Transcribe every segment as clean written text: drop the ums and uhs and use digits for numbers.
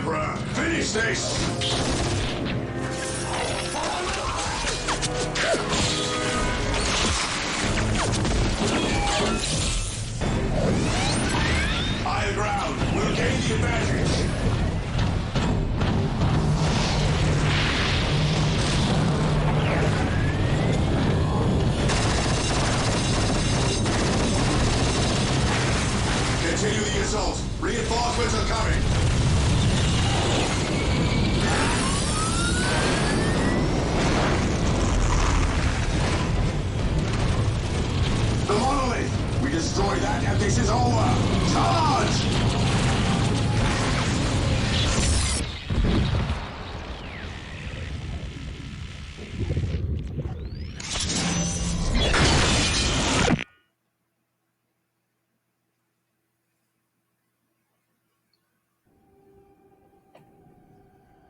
Emperor! Finish this! Higher ground! We'll gain the advantage! Continue the assault! Reinforcements are coming! The monolith! We destroy that and this is over! Charge!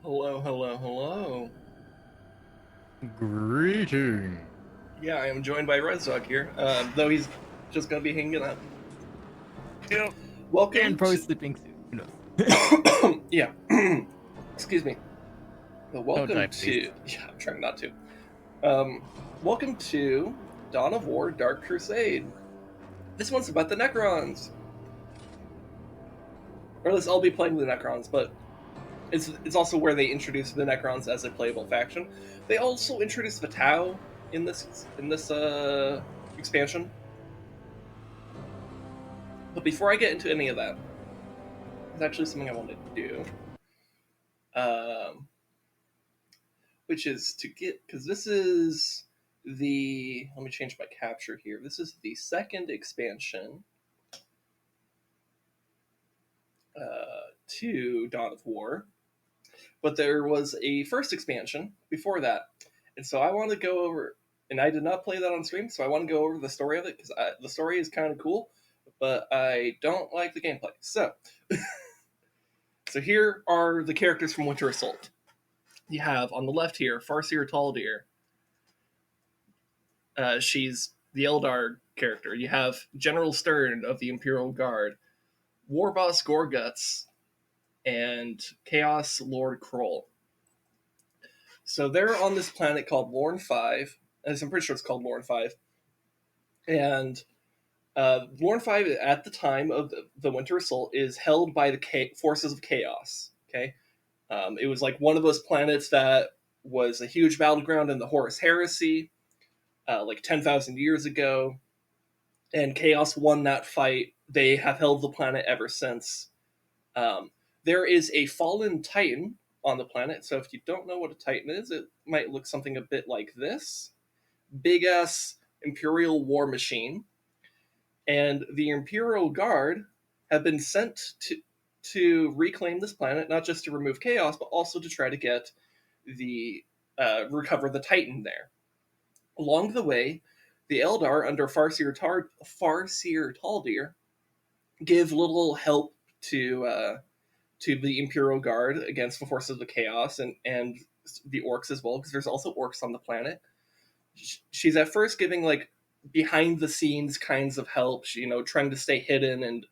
Hello. Greeting. Yeah, I am joined by Rezdog here, though he's just gonna be hanging out. Yep. Welcome And probably to... sleeping soon. Who knows? Yeah. Excuse me. But welcome die, to... please. Yeah, I'm trying not to. Welcome to Dawn of War Dark Crusade. This one's about the Necrons. Or at least I'll be playing the Necrons, but it's also where they introduce the Necrons as a playable faction. They also introduced the Tau in this expansion. But before I get into any of that, there's actually something I wanted to do. Which is to get, because this is the, let me change my capture here. This is the second expansion to Dawn of War. But there was a first expansion before that. And so I want to go over, and I did not play that on stream, so I want to go over the story of it, because the story is kind of cool, but I don't like the gameplay. So, so here are the characters from Winter Assault. You have, on the left here, Farseer Taldir. She's the Eldar character. You have General Stern of the Imperial Guard, Warboss Gorguts, and Chaos Lord Kroll. So they're on this planet called Lorne 5, as I'm pretty sure it's called Lorne 5. And Lorne 5, at the time of the Winter Assault, is held by the forces of Chaos. Okay, it was like one of those planets that was a huge battleground in the Horus Heresy, like 10,000 years ago. And Chaos won that fight. They have held the planet ever since. There is a fallen Titan on the planet, so if you don't know what a Titan is, it might look something a bit like this. Big-ass Imperial war machine. And the Imperial Guard have been sent to reclaim this planet, not just to remove Chaos, but also to try to get the recover the Titan there. Along the way, the Eldar, under Farseer Taldir, give little help to the Imperial Guard against the forces of the Chaos and the Orcs as well, because there's also Orcs on the planet. She's at first giving like behind the scenes kinds of help, trying to stay hidden and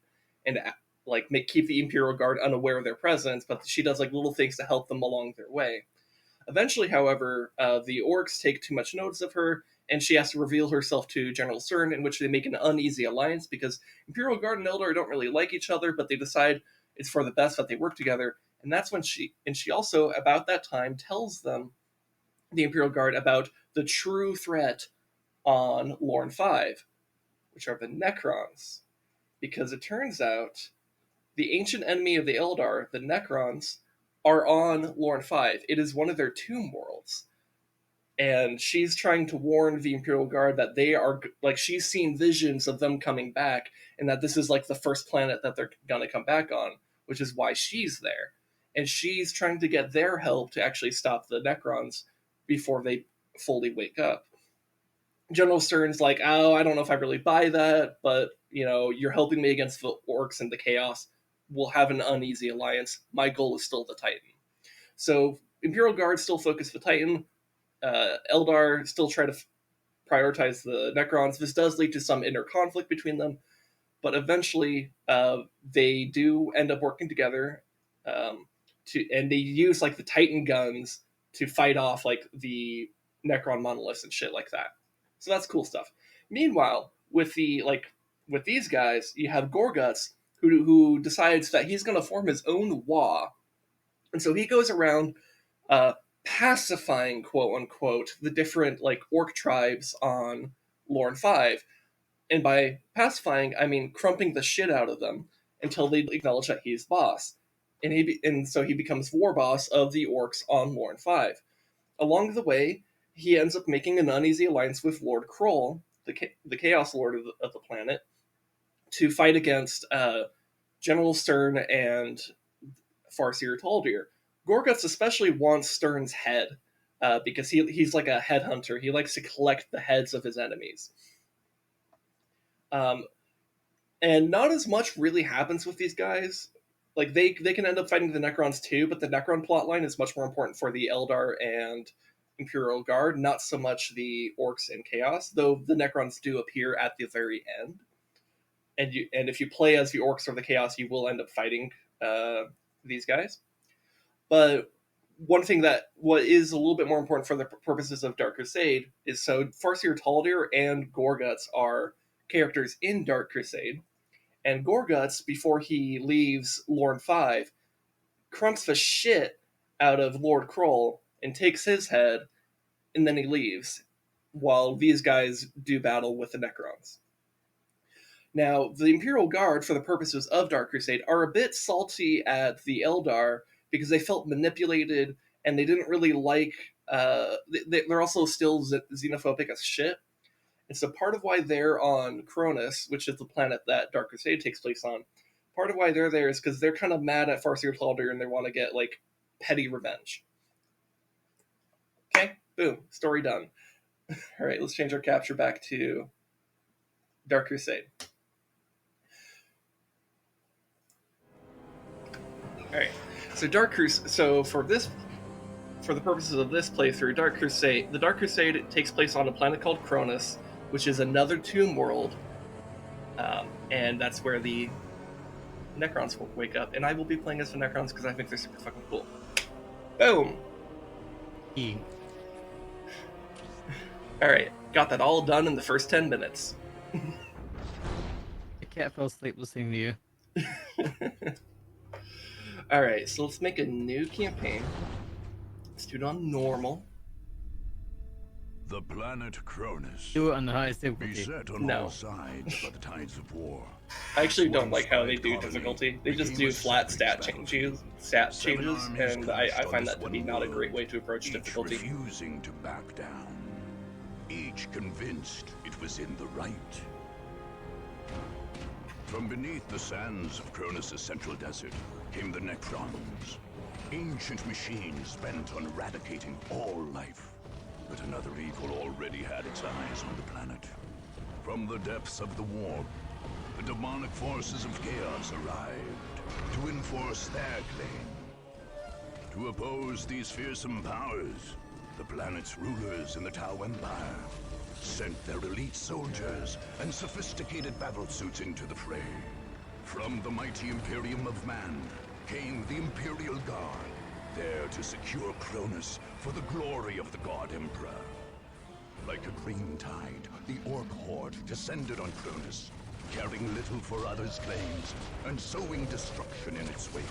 like keep the Imperial Guard unaware of their presence, but she does like little things to help them along their way. Eventually, however, the Orcs take too much notice of her, and she has to reveal herself to General Stern, in which they make an uneasy alliance, because Imperial Guard and Eldar don't really like each other, but they decide it's for the best that they work together. And that's when she also, about that time, tells them, the Imperial Guard, about the true threat on Lorne 5, which are the Necrons. Because it turns out the ancient enemy of the Eldar, the Necrons, are on Lorne 5. It is one of their tomb worlds. And she's trying to warn the Imperial Guard that they are, like, she's seen visions of them coming back, and that this is like the first planet that they're gonna come back on, which is why she's there. And she's trying to get their help to actually stop the Necrons before they fully wake up. General Stern's like, oh, I don't know if I really buy that, but, you're helping me against the Orcs and the Chaos. We'll have an uneasy alliance. My goal is still the Titan. So Imperial Guard still focus the Titan. Eldar still try to prioritize the Necrons. This does lead to some inner conflict between them, but eventually they do end up working together. and they use like the Titan guns to fight off like the Necron monoliths and shit like that. So that's cool stuff. Meanwhile, with these guys, you have Gorguts who decides that he's going to form his own Wa, and so he goes around pacifying, quote unquote, the different like orc tribes on Lorne 5. And by pacifying, I mean crumping the shit out of them until they acknowledge that he's boss. And so he becomes war boss of the orcs on Lorne 5. Along the way, he ends up making an uneasy alliance with Lord Kroll, the Chaos Lord of the planet, to fight against General Stern and Farseer Taldir. Gorguts especially wants Stern's head because he's like a headhunter. He likes to collect the heads of his enemies. And not as much really happens with these guys. Like they can end up fighting the Necrons too, but the Necron plotline is much more important for the Eldar and Imperial Guard, not so much the Orcs and Chaos, though the Necrons do appear at the very end. And if you play as the Orcs or the Chaos, you will end up fighting these guys. But one thing what is a little bit more important for the purposes of Dark Crusade is so Farseer Taldir and Gorguts are characters in Dark Crusade, and Gorguts, before he leaves Lorne 5, crumps the shit out of Lord Kroll and takes his head, and then he leaves, while these guys do battle with the Necrons. Now, the Imperial Guard, for the purposes of Dark Crusade, are a bit salty at the Eldar because they felt manipulated, and they didn't really like... they're also still xenophobic as shit. And so part of why they're on Cronus, which is the planet that Dark Crusade takes place on, part of why they're there is because they're kind of mad at Farseer Taldir and they want to get, like, petty revenge. Okay, boom, story done. Alright, let's change our capture back to Dark Crusade. Alright, so for the purposes of this playthrough, the Dark Crusade takes place on a planet called Cronus, which is another tomb world, and that's where the Necrons will wake up, and I will be playing as the Necrons because I think they're super fucking cool. Boom! Alright, got that all done in the first 10 minutes. The cat fell asleep listening to you. Alright, so let's make a new campaign. Let's do it on normal. The planet Cronus. Do it on the highest difficulty. Beset on No. all sides by the tides of war. I actually don't Once like how by they do colony difficulty. They just became do a flat savage stat changes, and I find that to be not a world, great way to approach each difficulty. refusing to back down. Each convinced it was in the right. From beneath the sands of Cronus' central desert came the Necrons. Ancient machines bent on eradicating all life. But another evil already had its eyes on the planet. From the depths of the warp, the demonic forces of chaos arrived to enforce their claim. To oppose these fearsome powers, the planet's rulers in the Tau Empire sent their elite soldiers and sophisticated battlesuits into the fray. From the mighty Imperium of Man came the Imperial Guard, there to secure Cronus for the glory of the God Emperor. Like a green tide, the Orc Horde descended on Cronus, caring little for others' claims and sowing destruction in its wake.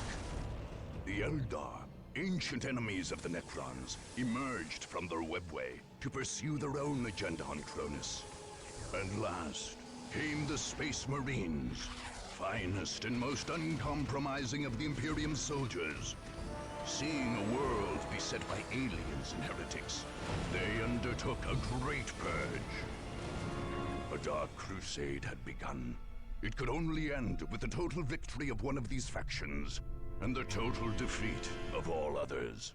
The Eldar, ancient enemies of the Necrons, emerged from their webway to pursue their own agenda on Cronus. And last came the Space Marines, finest and most uncompromising of the Imperium's soldiers. Seeing a world beset by aliens and heretics, they undertook a great purge. A dark crusade had begun. It could only end with the total victory of one of these factions, and the total defeat of all others.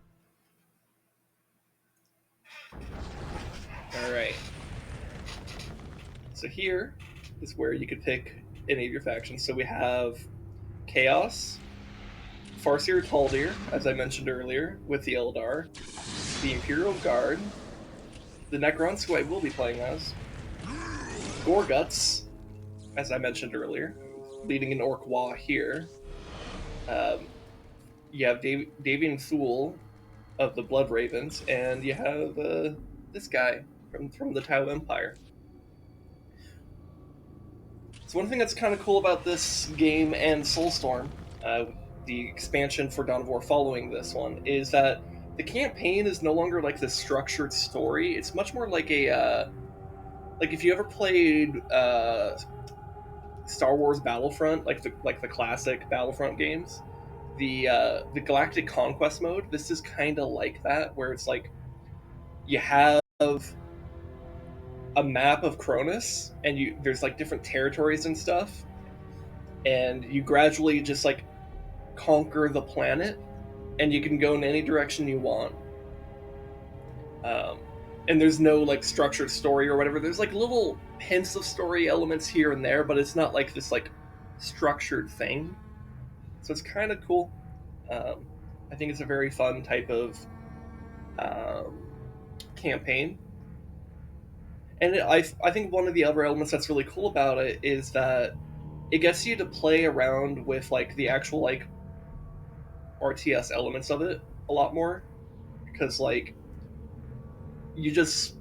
Alright. So here is where you could pick any of your factions. So we have Chaos, Farseer Taldir, as I mentioned earlier, with the Eldar, the Imperial Guard, the Necrons, who I will be playing as, Gorguts, as I mentioned earlier, leading an Orc Wa here, you have Davian Thule of the Blood Ravens, and you have this guy from the Tau Empire. So one thing that's kind of cool about this game and Soulstorm, the expansion for Dawn of War following this one, is that the campaign is no longer like this structured story. It's much more like a like if you ever played Star Wars Battlefront, like the classic Battlefront games, the Galactic Conquest mode. This is kind of like that, where it's like you have a map of Cronus, and there's like different territories and stuff, and you gradually just like conquer the planet, and you can go in any direction you want. Um, and there's no like structured story or whatever. There's like little hints of story elements here and there, but it's not like this like structured thing. So it's kind of cool. I think it's a very fun type of campaign. And I think one of the other elements that's really cool about it is that it gets you to play around with like the actual like RTS elements of it a lot more, because like you just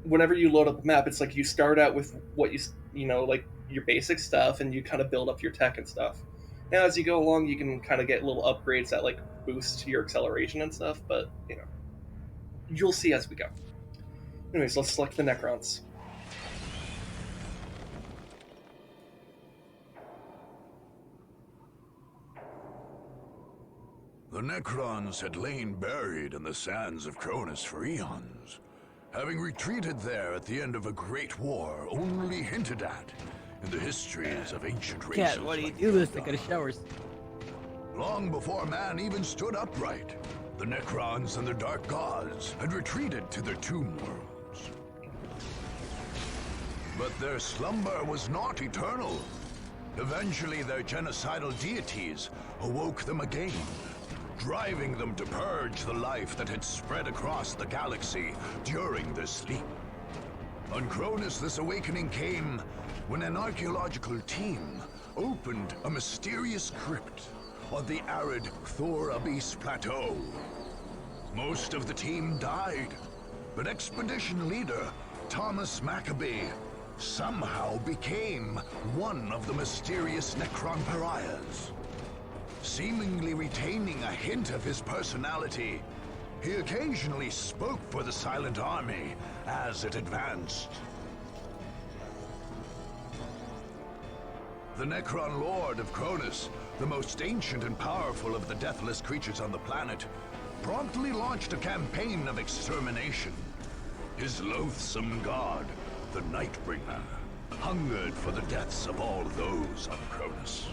whenever you load up a map, it's like you start out with what you know like your basic stuff, and you kind of build up your tech and stuff. Now as you go along, you can kind of get little upgrades that like boost your acceleration and stuff, but you know, you'll see as we go. Anyways, let's select the Necrons. The Necrons had lain buried in the sands of Cronus for eons, having retreated there at the end of a great war only hinted at in the histories of ancient races. Cat, why do you like do the this? I gotta Undead. showers. Long before man even stood upright, the Necrons and the Dark Gods had retreated to their tomb worlds. But their slumber was not eternal. Eventually, their genocidal deities awoke them again, driving them to purge the life that had spread across the galaxy during their sleep. On Cronus, this awakening came when an archaeological team opened a mysterious crypt on the arid Thor Abyss Plateau. Most of the team died, but expedition leader Thomas Maccabee somehow became one of the mysterious Necron pariahs. Seemingly retaining a hint of his personality, he occasionally spoke for the Silent Army as it advanced. The Necron Lord of Cronus, the most ancient and powerful of the deathless creatures on the planet, promptly launched a campaign of extermination. His loathsome god, the Nightbringer, hungered for the deaths of all those on Cronus.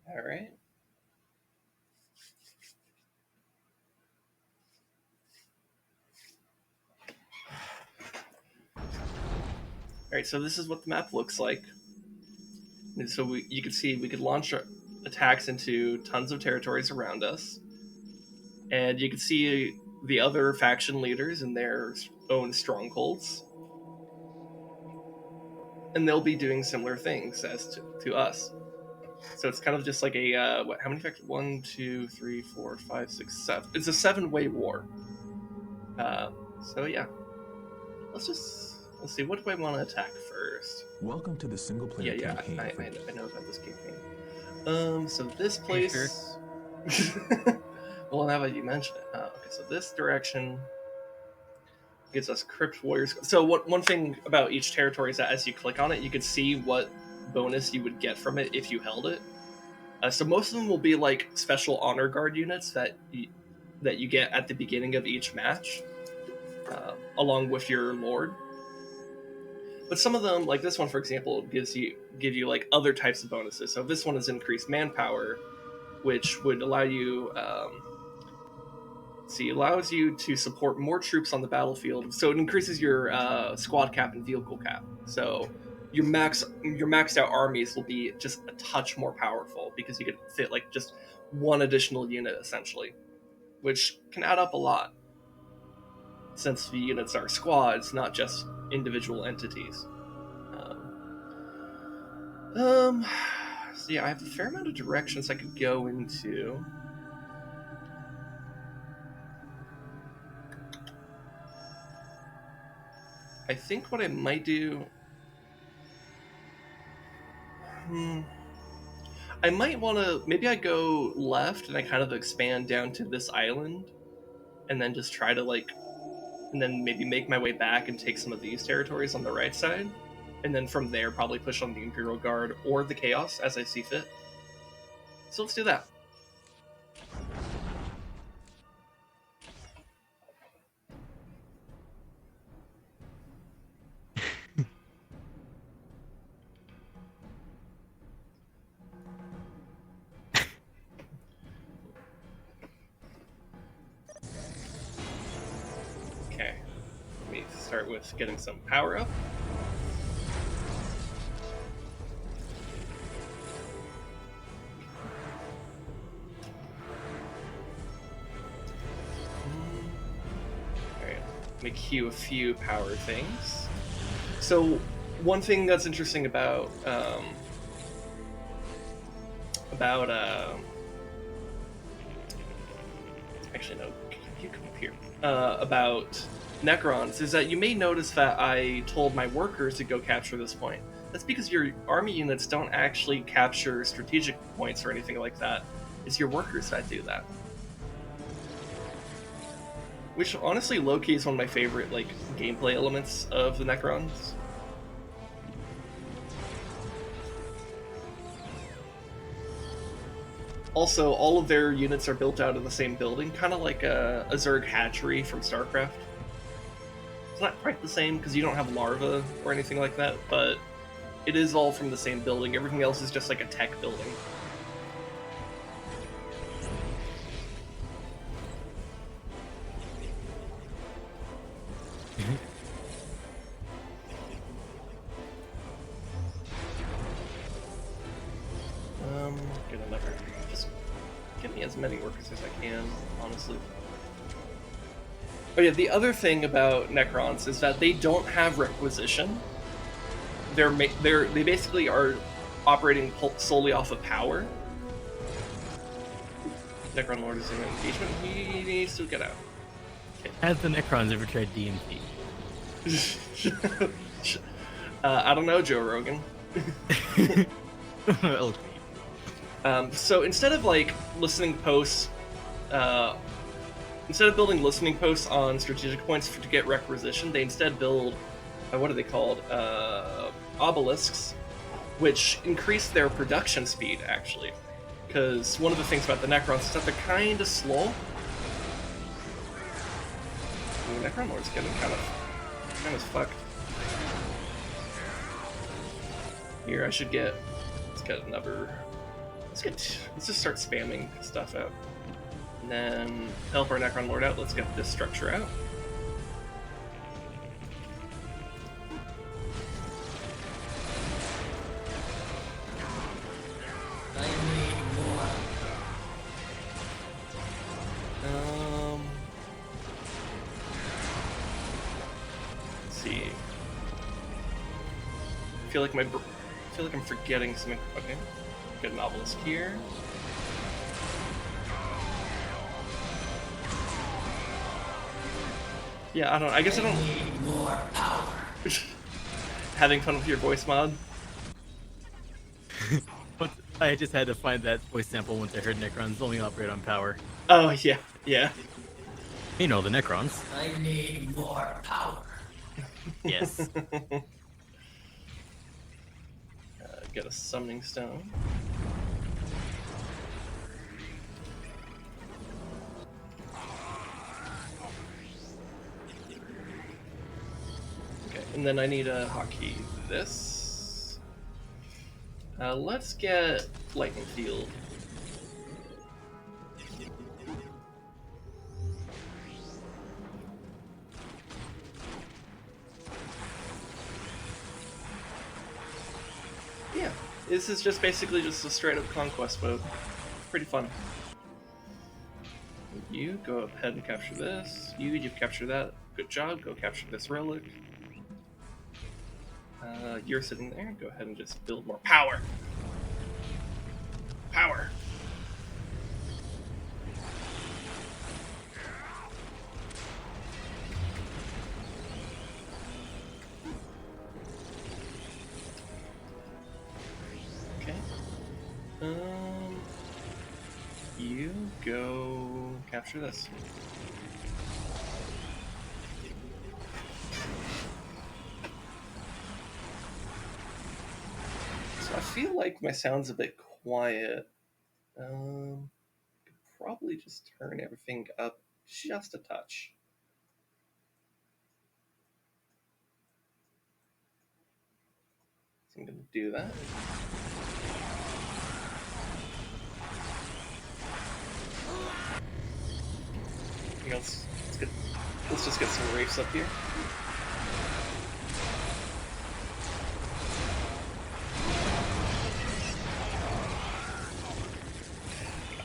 All right. All right, so this is what the map looks like. And so you can see we could launch attacks into tons of territories around us, and you can see the other faction leaders in their own strongholds, and they'll be doing similar things as to us. So it's kind of just like a how many factions? 1, 2, 3, 4, 5, 6, 7. It's a 7-way war. So yeah, let's see. What do I want to attack first? Welcome to the single player Yeah. campaign. I know about this campaign. So this place. Well, now that you mention it, okay. So this direction gives us Crypt Warriors. So one thing about each territory is that as you click on it, you can see what bonus you would get from it if you held it. So most of them will be like special honor guard units that you get at the beginning of each match, along with your lord. But some of them, like this one for example, give you like other types of bonuses. So this one is increased manpower, which would allow you allows you to support more troops on the battlefield. So it increases your squad cap and vehicle cap. So your maxed out armies will be just a touch more powerful because you could fit like just one additional unit essentially, which can add up a lot since the units are squads, not just individual entities. So yeah, I have a fair amount of directions I could go into. I think what I might do. I might want to. Maybe I go left and I kind of expand down to this island, and then just try to and then maybe make my way back and take some of these territories on the right side, and then from there probably push on the Imperial Guard or the Chaos as I see fit. So let's do that. Okay, let me start with getting some power up. Alright, let me queue a few power things. So, one thing that's interesting about actually no, you come up here. About Necrons is that you may notice that I told my workers to go capture this point. That's because your army units don't actually capture strategic points or anything like that. It's your workers that do that. Which honestly, low-key is one of my favorite gameplay elements of the Necrons. Also, all of their units are built out of the same building, kind of like a Zerg hatchery from StarCraft. It's not quite the same because you don't have larvae or anything like that, but it is all from the same building. Everything else is just like a tech building. Get another. Just give me as many workers as I can, honestly. Oh yeah, the other thing about Necrons is that they don't have requisition. They basically are operating solely off of power. Necron Lord is in engagement. He needs to get out. Okay. Has the Necrons ever tried DMT? I don't know, Joe Rogan. Okay. So instead of listening posts, instead of building listening posts on strategic points to get requisition, they instead build what are they called? Obelisks, which increase their production speed actually. Because one of the things about the Necrons is that they're kind of slow. The Necron Lord's getting kind of fucked. Here, I should get. Let's get another. Let's just start spamming stuff out, and then help our Necron Lord out. Let's get this structure out. Let's see. I feel like I'm forgetting something. Okay. Get an obelisk here. Yeah, I don't. I guess I don't. Need more power. Having fun with your voice mod. But I just had to find that voice sample once I heard Necrons only operate on power. Oh yeah, yeah. You know, the Necrons. I need more power. Yes. Get a summoning stone. Okay, and then I need a hotkey this. Let's get lightning field. Yeah, this is just basically just a straight up conquest mode. Pretty fun. You go ahead and capture this. You've captured that. Good job. Go capture this relic. You're sitting there. Go ahead and just build more power. Power. Okay. You go capture this. So I feel like my sound's a bit quiet. Could probably just turn everything up just a touch. So I'm gonna do that. You know, let's just get some wraiths up here.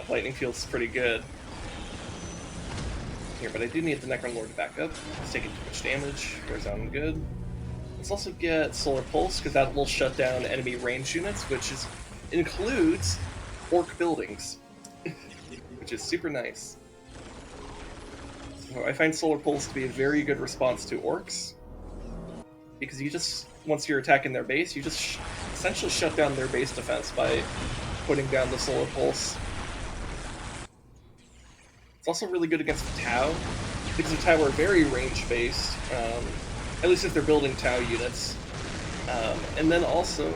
Lightning feels pretty good. Here, but I do need the Necron Lord to back up. It's taking too much damage. We're sounding good. Let's also get Solar Pulse, because that will shut down enemy ranged units, which includes orc buildings, which is super nice. So I find Solar Pulse to be a very good response to orcs, because you just, once you're attacking their base, you just essentially shut down their base defense by putting down the Solar Pulse. It's also really good against the Tau, because the Tau are very range-based, at least if they're building Tau units. And then also,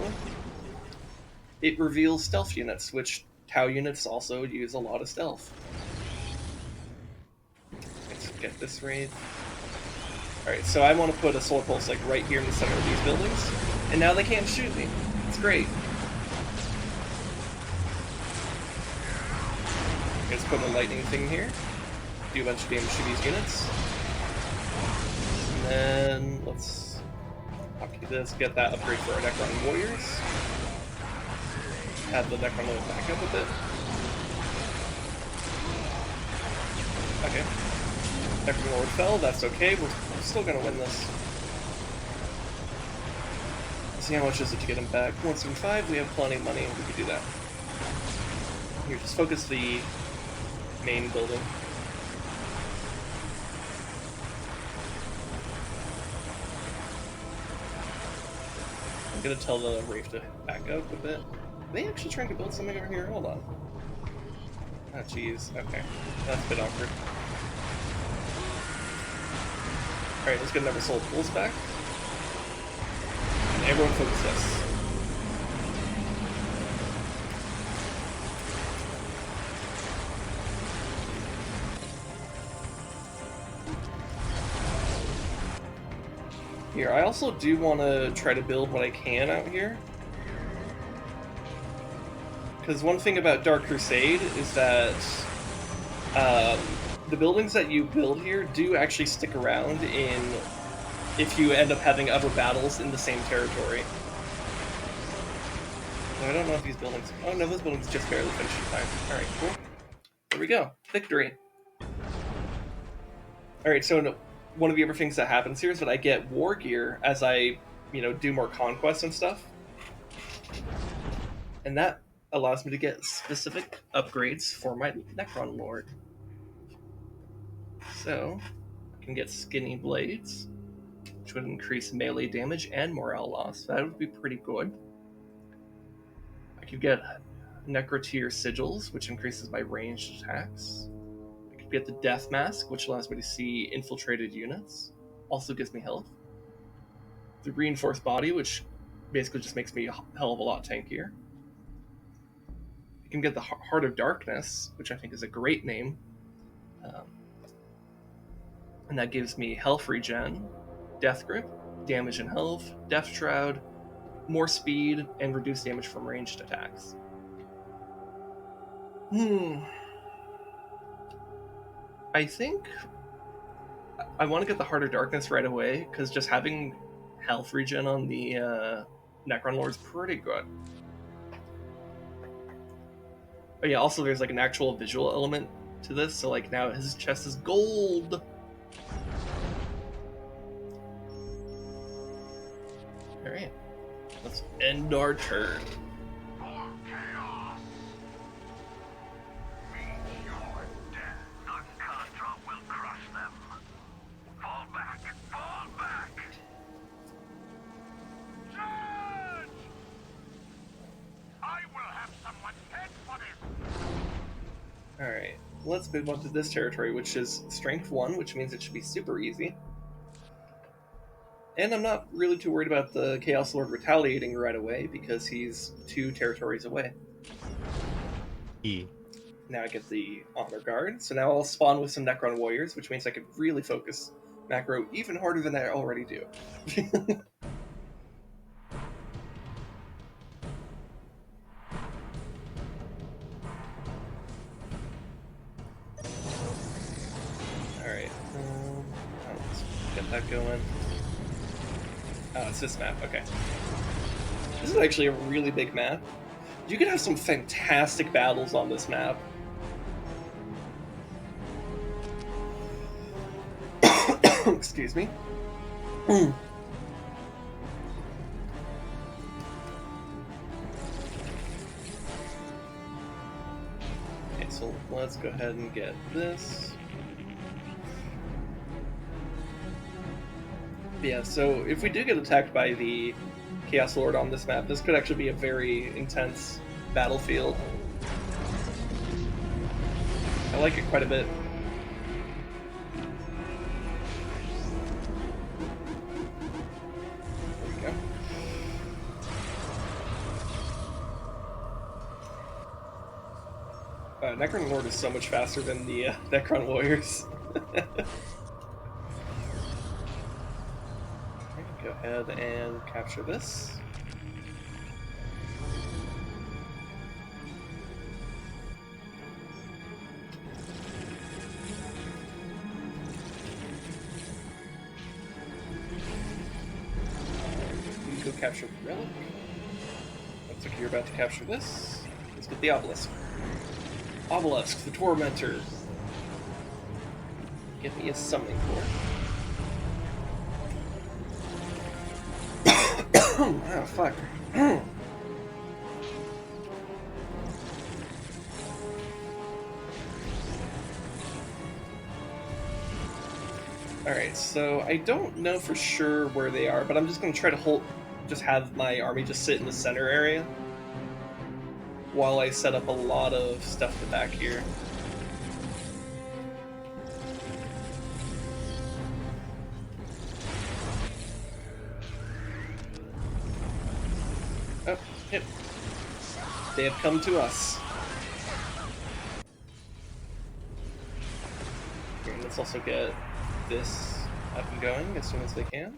it reveals stealth units, which Tau units also use a lot of stealth. Let's get this raid. Alright, so I want to put a Solar Pulse like right here in the center of these buildings, and now they can't shoot me. It's great. Let's put a lightning thing here. Do a bunch of damage to these units. And then let's copy this, get that upgrade for our Necron warriors. Have the Necron Lord back up a bit. Okay. Necron Lord fell, that's okay, we're still gonna win this. Let's see how much is it to get him back. 175, we have plenty of money, we could do that. Here, just focus the main building. I'm gonna tell the Wraith to back up a bit. Are they actually trying to build something over here? Hold on. Oh, jeez. Okay. That's a bit awkward. Alright, let's get another Soul Pulse back. And everyone focus this. Here, I also do want to try to build what I can out here. Because one thing about Dark Crusade is that the buildings that you build here do actually stick around if you end up having other battles in the same territory. I don't know if these buildings... Oh no, those buildings just barely finished in time. Alright, cool. There we go. Victory. Alright, so one of the other things that happens here is that I get war gear as I, do more conquests and stuff. And that allows me to get specific upgrades for my Necron Lord. So, I can get skinny blades, which would increase melee damage and morale loss. That would be pretty good. I could get Necrotier sigils, which increases my ranged attacks. Get the Death Mask, which allows me to see infiltrated units. Also gives me health. The Reinforced Body, which basically just makes me a hell of a lot tankier. You can get the Heart of Darkness, which I think is a great name. And that gives me health regen, Death Grip, damage and health, Death Shroud, more speed, and reduced damage from ranged attacks. I think I want to get the Heart of Darkness right away, because just having health regen on the Necron Lord is pretty good. Oh yeah, also there's like an actual visual element to this, so like now his chest is gold! Alright. end our turn. Alright, let's move on to this territory, which is Strength 1, which means it should be super easy. And I'm not really too worried about the Chaos Lord retaliating right away, because he's 2 territories away. E. Now I get the Honor Guard, so now I'll spawn with some Necron Warriors, which means I can really focus macro even harder than I already do. Alright, let's get that going. Oh, it's this map, okay. This is actually a really big map. You could have some fantastic battles on this map. Excuse me. Okay, so let's go ahead and get this. Yeah, so if we do get attacked by the Chaos Lord on this map, this could actually be a very intense battlefield. I like it quite a bit. There we go. Necron Lord is so much faster than the Necron Warriors. Go ahead and capture this. You go capture the relic. Looks like you're about to capture this. Let's get the obelisk. Obelisk, the tormentor. Give me a summoning core. Oh, fuck. Alright, so I don't know for sure where they are, but I'm just going to try to just have my army just sit in the center area while I set up a lot of stuff in the back here. Oh, yep. They have come to us. Okay, let's also get this up and going as soon as they can.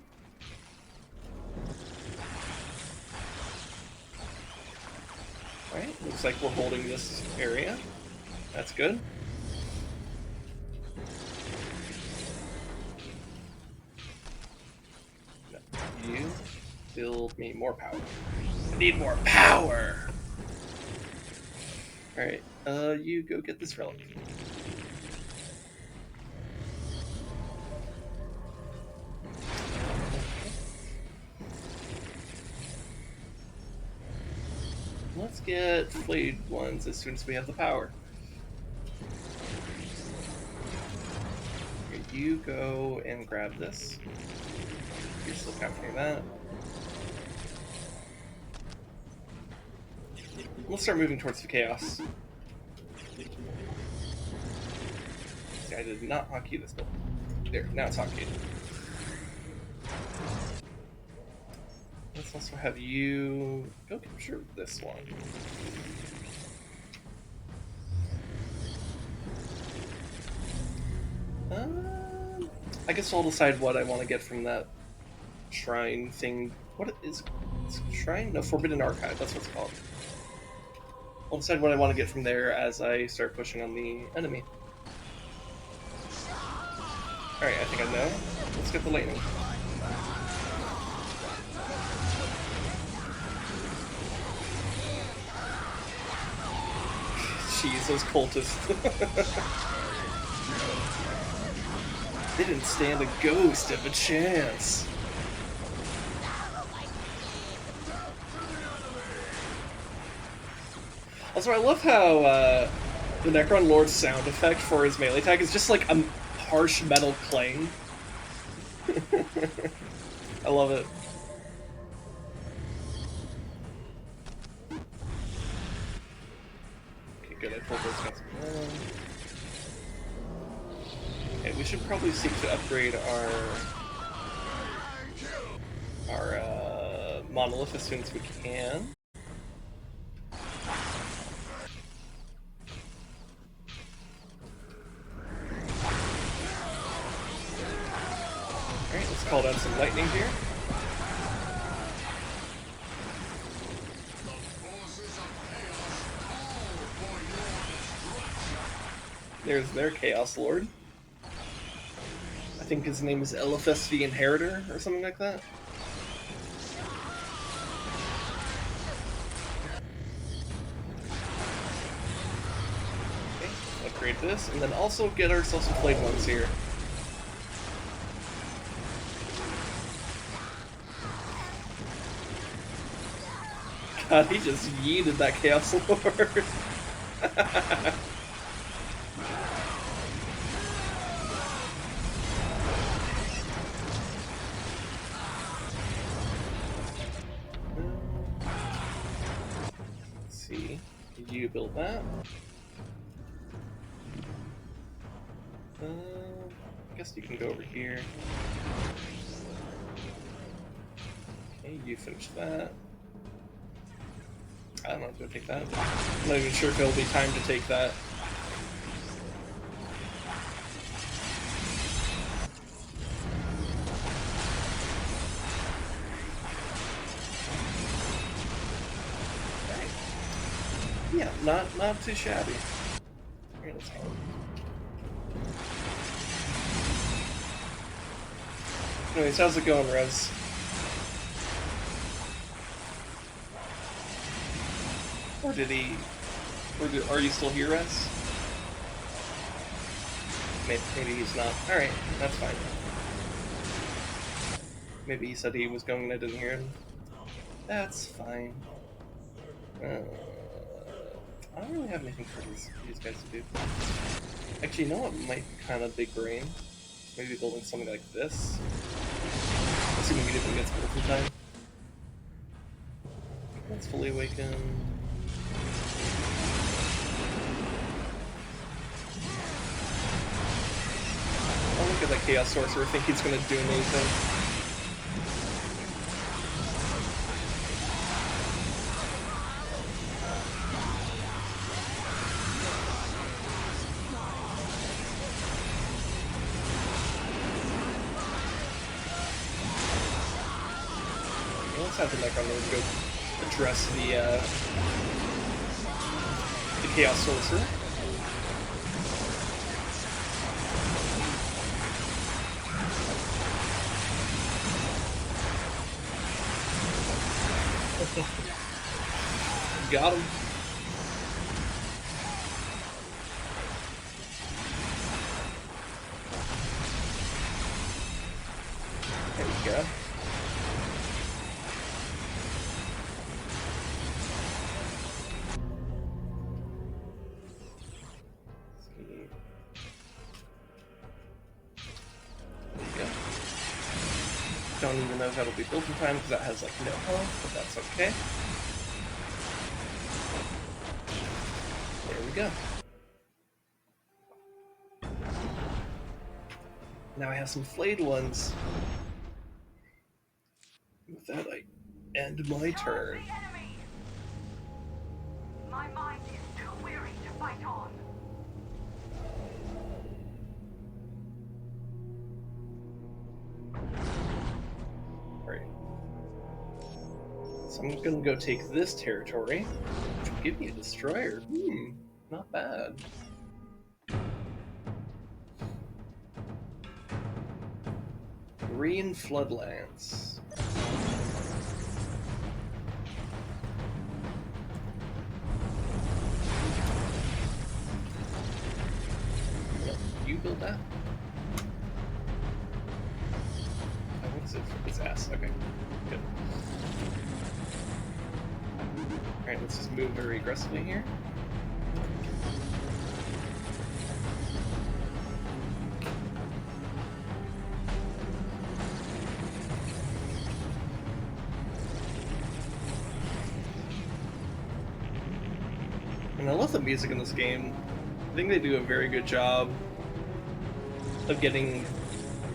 Alright, looks like we're holding this area. That's good. You build me more power. I need more power! Alright, you go get this relic. Let's get flayed ones as soon as we have the power. Here, you go and grab this. You're still capturing that. We'll start moving towards the chaos. See, I did not hotkey this build. There, now it's hotkeyed. Let's also have you go capture this one. I guess I'll decide what I want to get from that shrine thing. What is shrine? No, Forbidden Archive. That's what it's called. I'll decide what I want to get from there as I start pushing on the enemy. Alright, I think I know. Let's get the lightning. Jeez, those cultists. They didn't stand a ghost of a chance. Also, I love how the Necron Lord's sound effect for his melee attack is just like a harsh metal clang. I love it. Okay, good. I pulled those guys. Okay, we should probably seek to upgrade our monolith as soon as we can. Alright, let's call down some lightning here. There's their Chaos Lord. I think his name is Eliphas the Inheritor, or something like that. Okay, upgrade this, and then also get ourselves some Blade Ones here. God, he just yeeted that Chaos Lord. Let's see. Did you build that? I guess you can go over here. Okay, you finished that. I don't know if he'll take that. I'm not even sure if there'll be time to take that. Right. Yeah, not too shabby. Here, let's go. Anyways, how's it going, Rez? Or did he... are you still here, Rez? Maybe he's not. Alright, that's fine. Maybe he said he was going and I didn't hear him. That's fine. I don't really have anything for these guys to do. Actually, you know what might be kind of big brain? Maybe building something like this. Assuming we didn't get built in time. Let's fully awaken. Oh, look at that Chaos Sorcerer. I think he's gonna do anything. Let's have the Necron Lord go address the Chaos Sorcerer. Got him. There we go. Don't even know if that'll be built in time because that has like no health, but that's okay. There we go. Now I have some flayed ones. With that, I end my turn. My mind is too weary to fight on. Alright. So I'm gonna go take this territory, which will give me a destroyer. Not bad. Green Floodlands. You build that? Oh, what is it? It's ass. Okay, good. Alright, let's just move very aggressively here. And I love the music in this game. I think they do a very good job of getting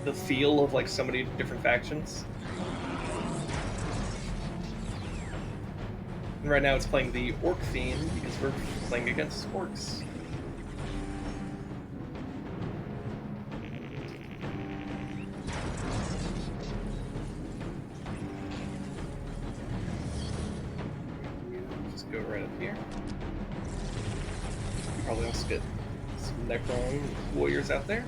the feel of like so many different factions. And right now it's playing the orc theme because we're playing against orcs. Just go right up here. Probably also get some Necron warriors out there.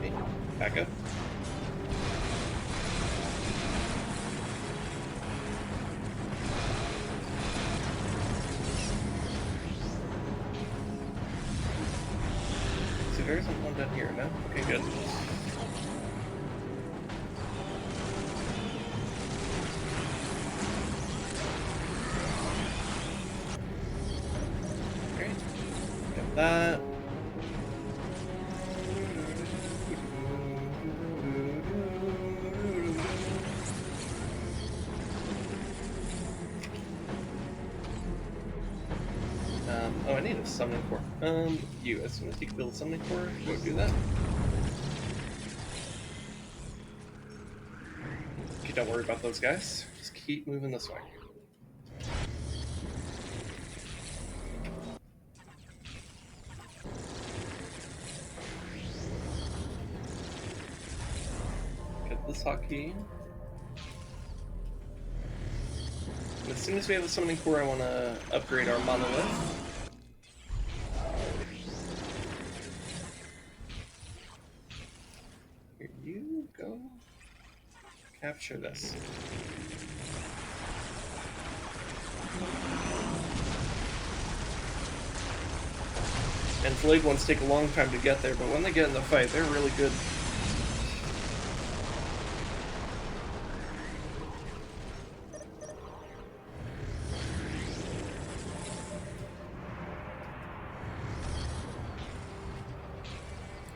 Okay, back up. So there's an Undead here, no? Okay, good. Great. Got that. Oh, I need a summoning core. You, as soon as you can build a summoning core, go do that. Okay, don't worry about those guys. Just keep moving this way. Get this hotkey. And as soon as we have a summoning core, I want to upgrade our monolith. Here you go. Capture this. And flayed ones take a long time to get there, but when they get in the fight, they're really good.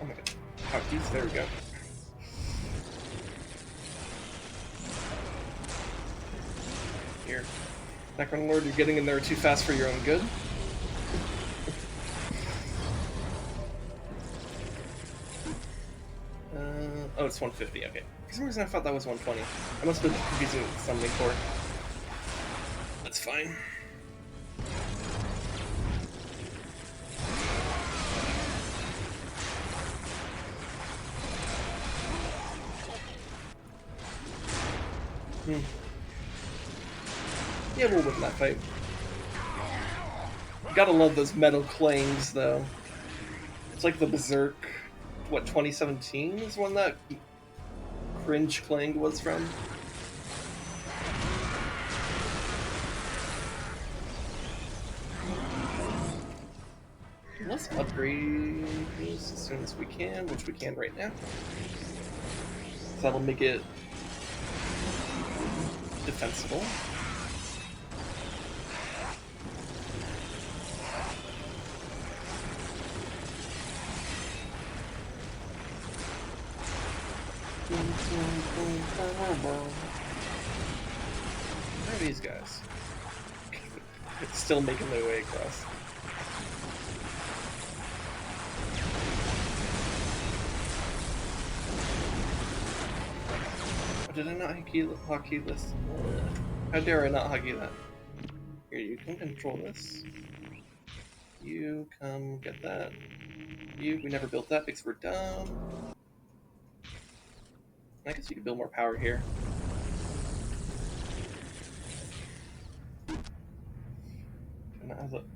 Oh my god. Hotkeys, there we go. Here. Necron Lord, you're getting in there too fast for your own good. Oh, it's 150, okay. For some reason I thought that was 120. I must have been confusing with summoning core. That's fine. Yeah, we'll win that fight. Gotta love those metal clangs, though. It's like the Berserk, what, 2017 is when that cringe clang was from? Let's upgrade these as soon as we can, which we can right now. That'll make it defensible. Where are these guys? It's still making their way across. Oh, did I not hotkey this? How dare I not hotkey that? Here, you can control this. You come get that. We never built that because we're dumb. I guess you could build more power here.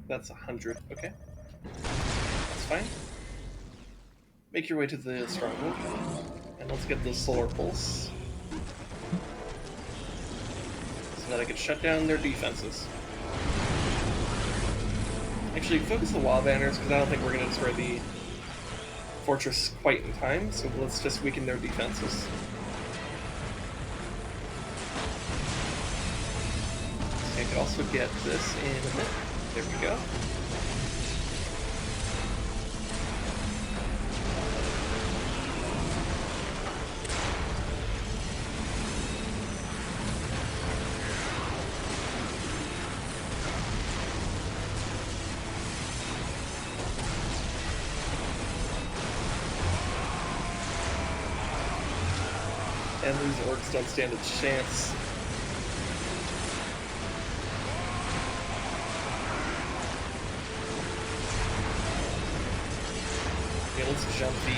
That's 100. Okay. That's fine. Make your way to the stronghold. And let's get the solar pulse. So that I can shut down their defenses. Actually, focus the wall banners because I don't think we're going to destroy the fortress quite in time, so let's just weaken their defenses. I could also get this in a minute. There we go. And these orcs don't stand a chance. Okay, let's jump the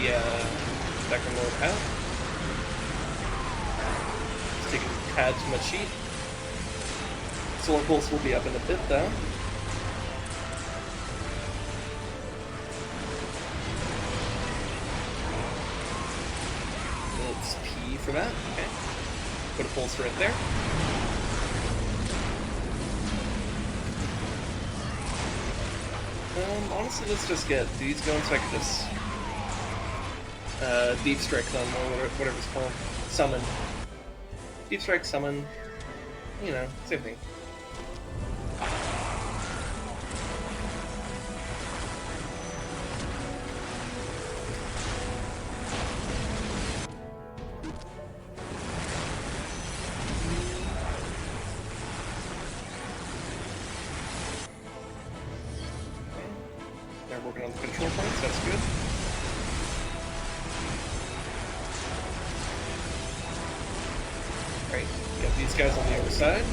Necron Lord out. Let's take a tad too much heat. Solar Pulse will be up in a bit though. Let's P for that. Okay. Put a pulse right there. Honestly, let's just get these going so I can just Deep Strike them or whatever it's called. Summon. Deep Strike, summon. You know, same thing. They're working on the control points, that's good. Right, got these guys on the other side.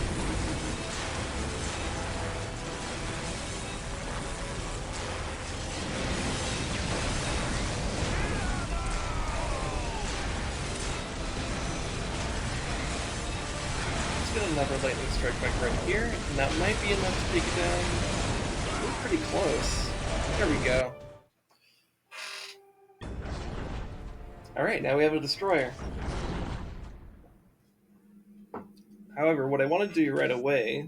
Let's get another lightning strike back right here, and that might be enough to take it down. We're pretty close. There we go. Alright, now we have a destroyer. However, what I want to do right away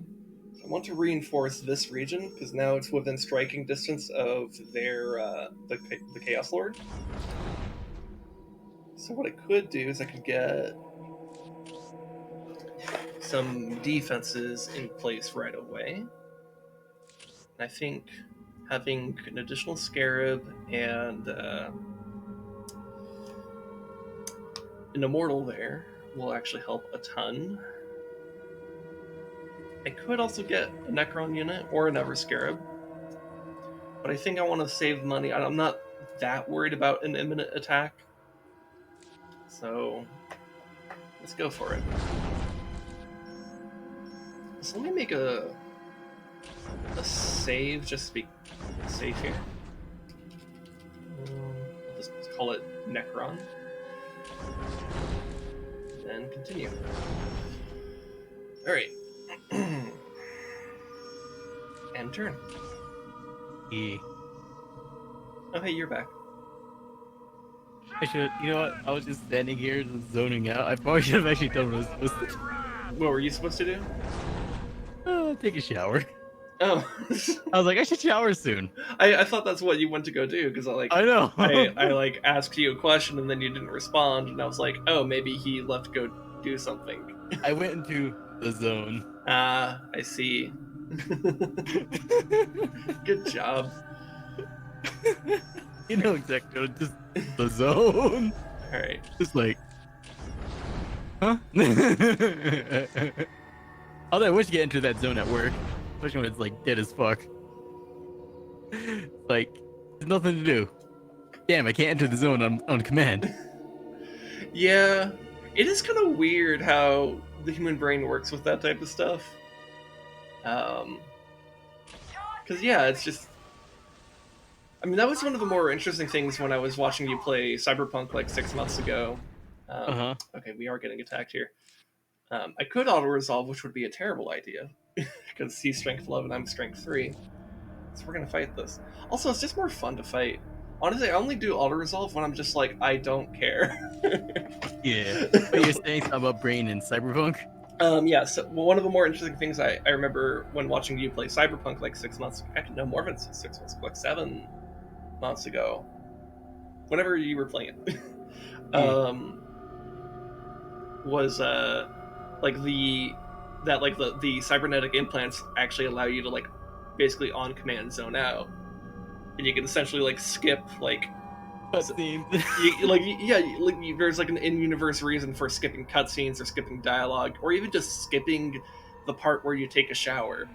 is I want to reinforce this region, because now it's within striking distance of their the Chaos Lord. So what I could do is I could get some defenses in place right away. And I think having an additional Scarab and an Immortal there will actually help a ton. I could also get a Necron unit or another Scarab, but I think I want to save money. I'm not that worried about an imminent attack, so let's go for it. So let me make a save just to be safe here. I'll just call it Necron. Then continue. Alright. End turn. E. Oh hey, you're back. I should, you know what? I was just standing here just zoning out. I probably should have actually done what I was supposed to. What were you supposed to do? Take a shower. Oh. I was like, I should shower soon. I thought that's what you went to go do, because I know. I like asked you a question and then you didn't respond, and I was like, oh, maybe he left to go do something. I went into the zone. Ah, I see. Good job. You know exactly what, just the zone. Alright. Just like, huh? Although I wish to get into that zone at work, especially when it's like dead as fuck. Like, there's nothing to do. Damn, I can't enter the zone on command. Yeah, it is kind of weird how the human brain works with that type of stuff. Because yeah, it's just. I mean, that was one of the more interesting things when I was watching you play Cyberpunk like 6 months ago. Okay, we are getting attacked here. I could auto-resolve, which would be a terrible idea. Because he's strength 11, I'm strength 3. So we're gonna fight this. Also, it's just more fun to fight. Honestly, I only do auto-resolve when I'm just like, I don't care. Yeah. But you're saying something about brain in Cyberpunk? Yeah, so one of the more interesting things I remember when watching you play Cyberpunk like 6 months, actually no more than 6 months, like 7 months ago, whenever you were playing it, was like the cybernetic implants actually allow you to like basically on command zone out, and you can essentially like skip like Cutscenes. there's like an in-universe reason for skipping cutscenes or skipping dialogue or even just skipping the part where you take a shower.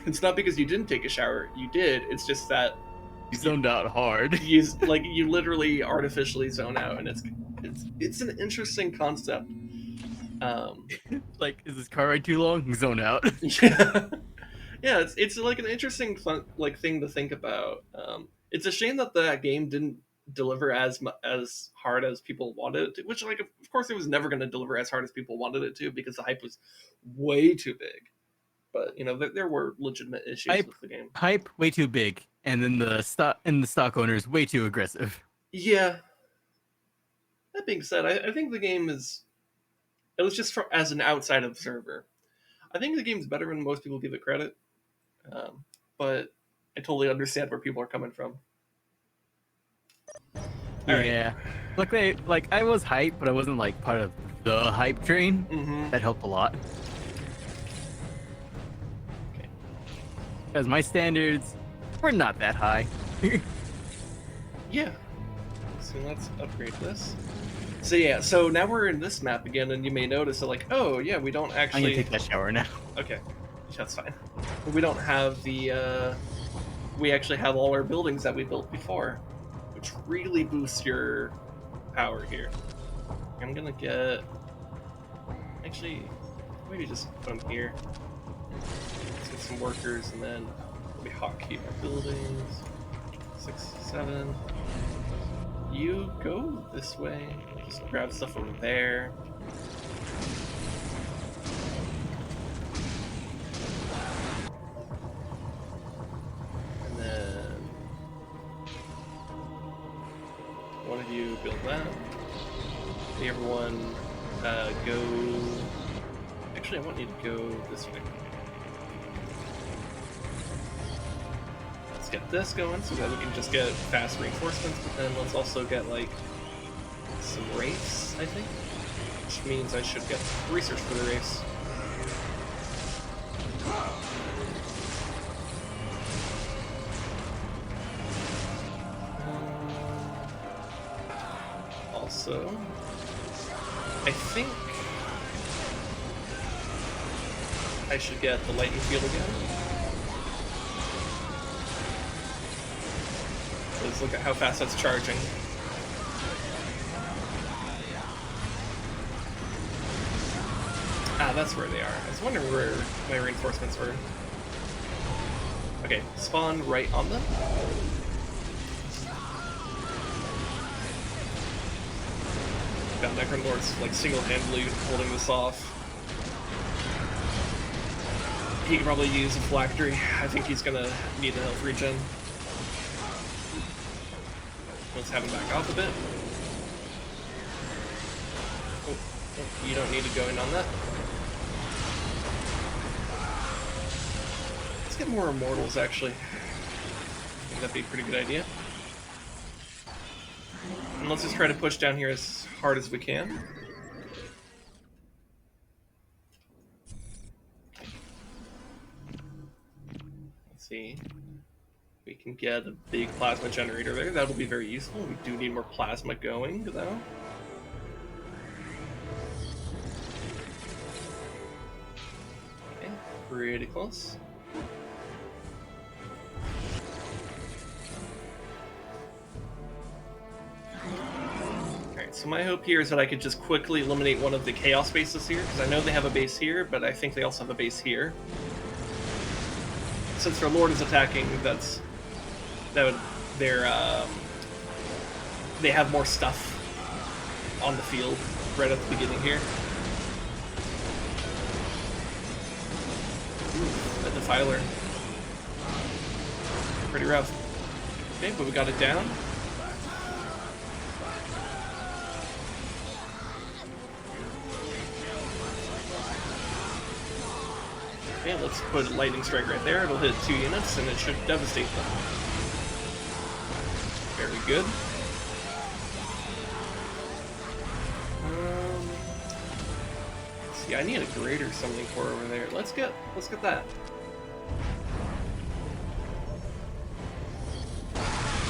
It's not because you didn't take a shower, you did. It's just that You zoned out hard. you literally artificially zone out, and it's an interesting concept. Like, is this car ride too long? Zone out. Yeah, yeah, it's like an interesting like thing to think about. It's a shame that that game didn't deliver as hard as people wanted it to, which like of course it was never going to deliver as hard as people wanted it to because the hype was way too big. But you know there were legitimate issues with the game. Hype way too big, and then the stock owners way too aggressive. Yeah. That being said, I think the game is, it was just as an outside observer, I think the game's better than most people give it credit. But I totally understand where people are coming from. Yeah. Like I was hyped, but I wasn't like part of the hype train. Mm-hmm. That helped a lot. Because my standards were not that high. Yeah. So let's upgrade this. So yeah, so now we're in this map again, and you may notice that like, oh yeah, we don't I'm actually. gonna take that shower now. Okay, that's fine. We don't have the. We actually have all our buildings that we built before, which really boosts your power here. I'm gonna get. Actually, maybe just put them here. Let's get some workers, and then we hotkey our buildings. 6, 7. You go this way. Just grab stuff over there. And then one of you build that. The other one go. Actually, I want you to go this way. Let's get this going so that we can just get fast reinforcements, but then let's also get like some wraiths, I think, which means I should get research for the wraiths. Also, I think I should get the lightning field again. Let's look at how fast that's charging. Ah, that's where they are. I was wondering where my reinforcements were. Okay, spawn right on them. Got Necron Lords like single-handedly holding this off. He can probably use a phylactery. I think he's gonna need the health regen. Let's have him back off a bit. Oh, you don't need to go in on that. Let's get more immortals, actually. I think that'd be a pretty good idea. And let's just try to push down here as hard as we can. Let's see. We can get a big plasma generator there. That'll be very useful. We do need more plasma going, though. Okay, pretty close. Alright, so my hope here is that I could just quickly eliminate one of the chaos bases here, because I know they have a base here, but I think they also have a base here. Since their lord is attacking, they have more stuff on the field right at the beginning here. Ooh, a defiler. Pretty rough. Okay, but we got it down. Okay, let's put lightning strike right there. It'll hit 2 units and it should devastate them. Very good. Let's see, I need a greater something for over there. Let's get that.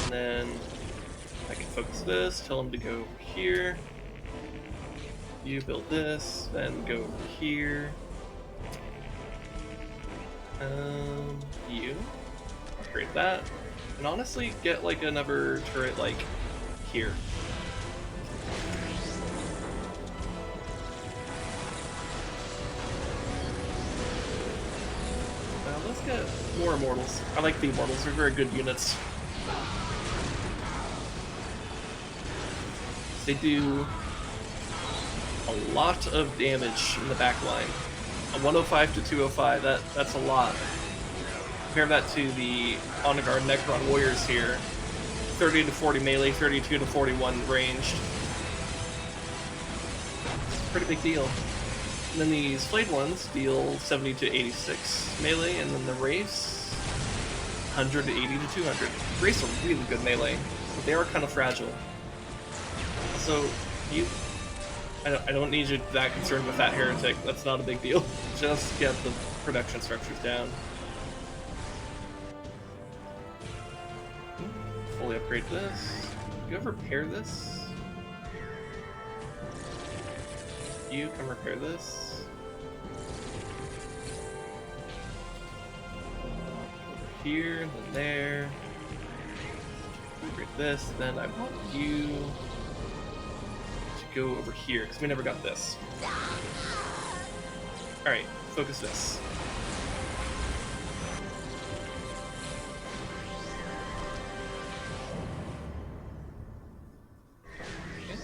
And then I can focus this, tell him to go over here. You build this, then go over here. You upgrade that, and honestly, get like another turret like here. Let's get more immortals. I like the immortals; they're very good units. They do a lot of damage in the back line. A 105 to 205, that's a lot. Compare that to the on guard Necron warriors here. 30 to 40 melee, 32 to 41 ranged. Pretty big deal. And then these flayed ones deal 70 to 86 melee, and then the Wraiths 100 to 80 to 200. Wraiths are really good melee, but they are kind of fragile. So I don't need you that concerned with that heretic. That's not a big deal. Just get the production structures down. Fully upgrade this. You ever repair this? You can repair this. Over here, and then there. Upgrade this, then I want you go over here, because we never got this. Alright, focus this. Okay.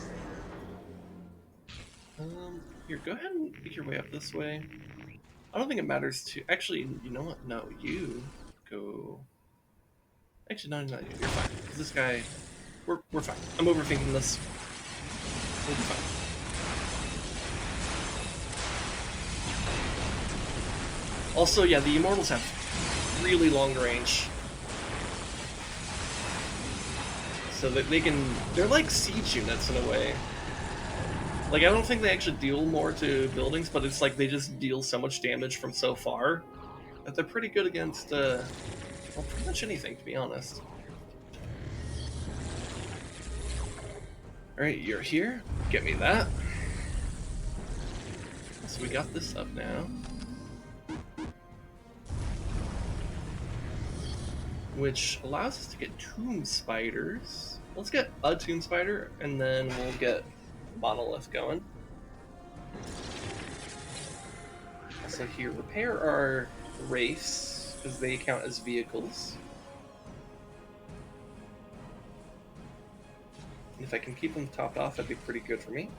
Here, go ahead and make your way up this way. I don't think it matters to... Actually, you know what? No, you go... Actually, no, you're fine. Because this guy... We're fine. I'm overthinking this. We'll be fine. Also, yeah, the Immortals have really long range. So that they're like siege units in a way. Like, I don't think they actually deal more to buildings, but it's like they just deal so much damage from so far that they're pretty good against, well, pretty much anything, to be honest. Alright, you're here. Get me that. So we got this up now. Which allows us to get tomb spiders. Let's get a tomb spider, and then we'll get monolith going. So here, repair our wraiths, because they count as vehicles. If I can keep them topped off, that'd be pretty good for me.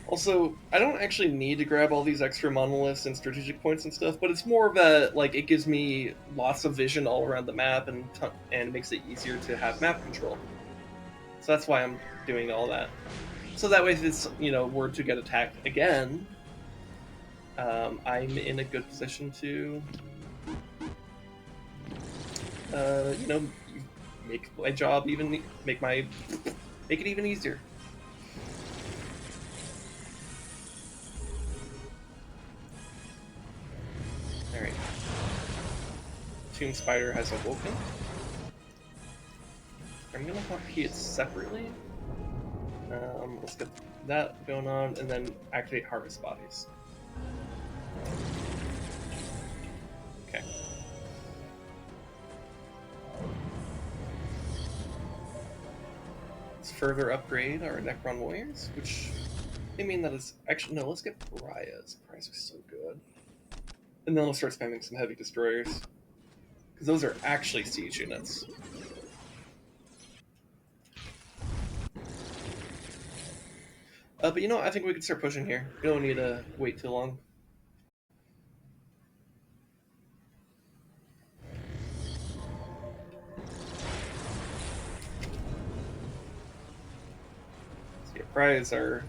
Also, I don't actually need to grab all these extra monoliths and strategic points and stuff, but it's more of a, like, it gives me lots of vision all around the map and makes it easier to have map control. So that's why I'm doing all that. So that way, if it's, were to get attacked again, I'm in a good position to, make my job make it even easier. All right. Tomb Spider has awoken. I'm gonna key it separately. Let's get that going on, and then activate Harvest Bodies. Okay. Let's further upgrade our Necron warriors, which I mean that is actually no. Let's get Pariahs. Pariahs are so good, and then we'll start spamming some heavy destroyers because those are actually siege units. But I think we can start pushing here. We don't need to wait too long. Prize are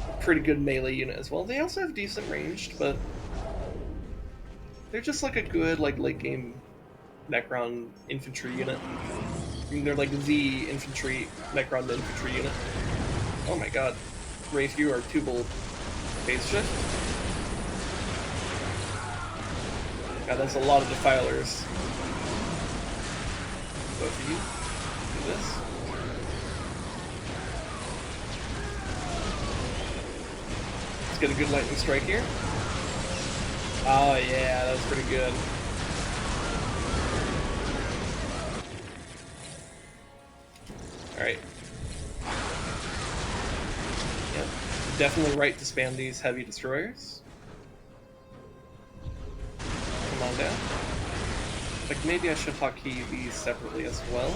a pretty good melee unit as well. They also have decent ranged, but they're just like a good like late game Necron infantry unit. I mean, they're like the infantry Necron infantry unit. Oh my god, Wraith, you are Tubal phase shift. God, that's a lot of defilers. Both of you do this. Let's get a good lightning strike here. Oh yeah, that was pretty good. Alright. Yep. Definitely right to spam these heavy destroyers. Come on down. Like maybe I should hotkey these separately as well.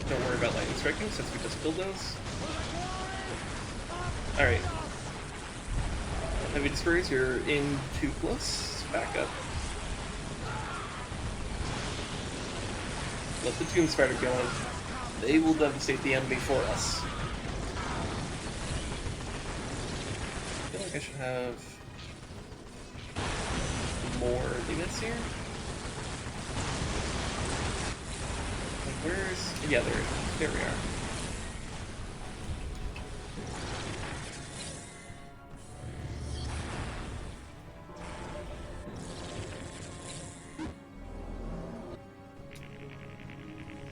Don't worry about lightning striking since we just killed those. Alright. Heavy destroyers, you're in too close. Back up. Let the Tomb Spider go in. They will devastate the enemy for us. I feel like I should have more units here. Where's... yeah, there we are.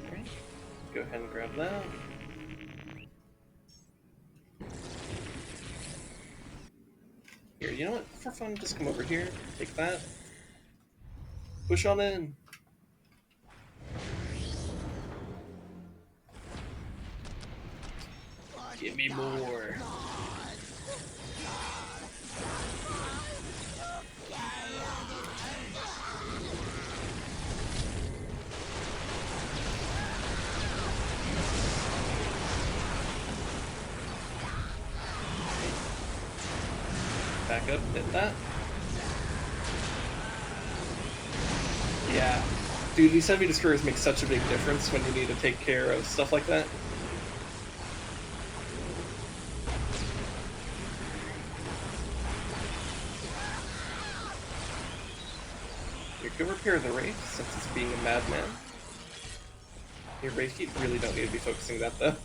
Okay. Go ahead and grab that. Here, you know what? For fun, just come over here. Take that. Push on in. Give me more. Back up, hit that. Yeah. Dude, these heavy destroyers make such a big difference when you need to take care of stuff like that. You could repair the Wraith since it's being a madman. Your Wraith, you really don't need to be focusing that though.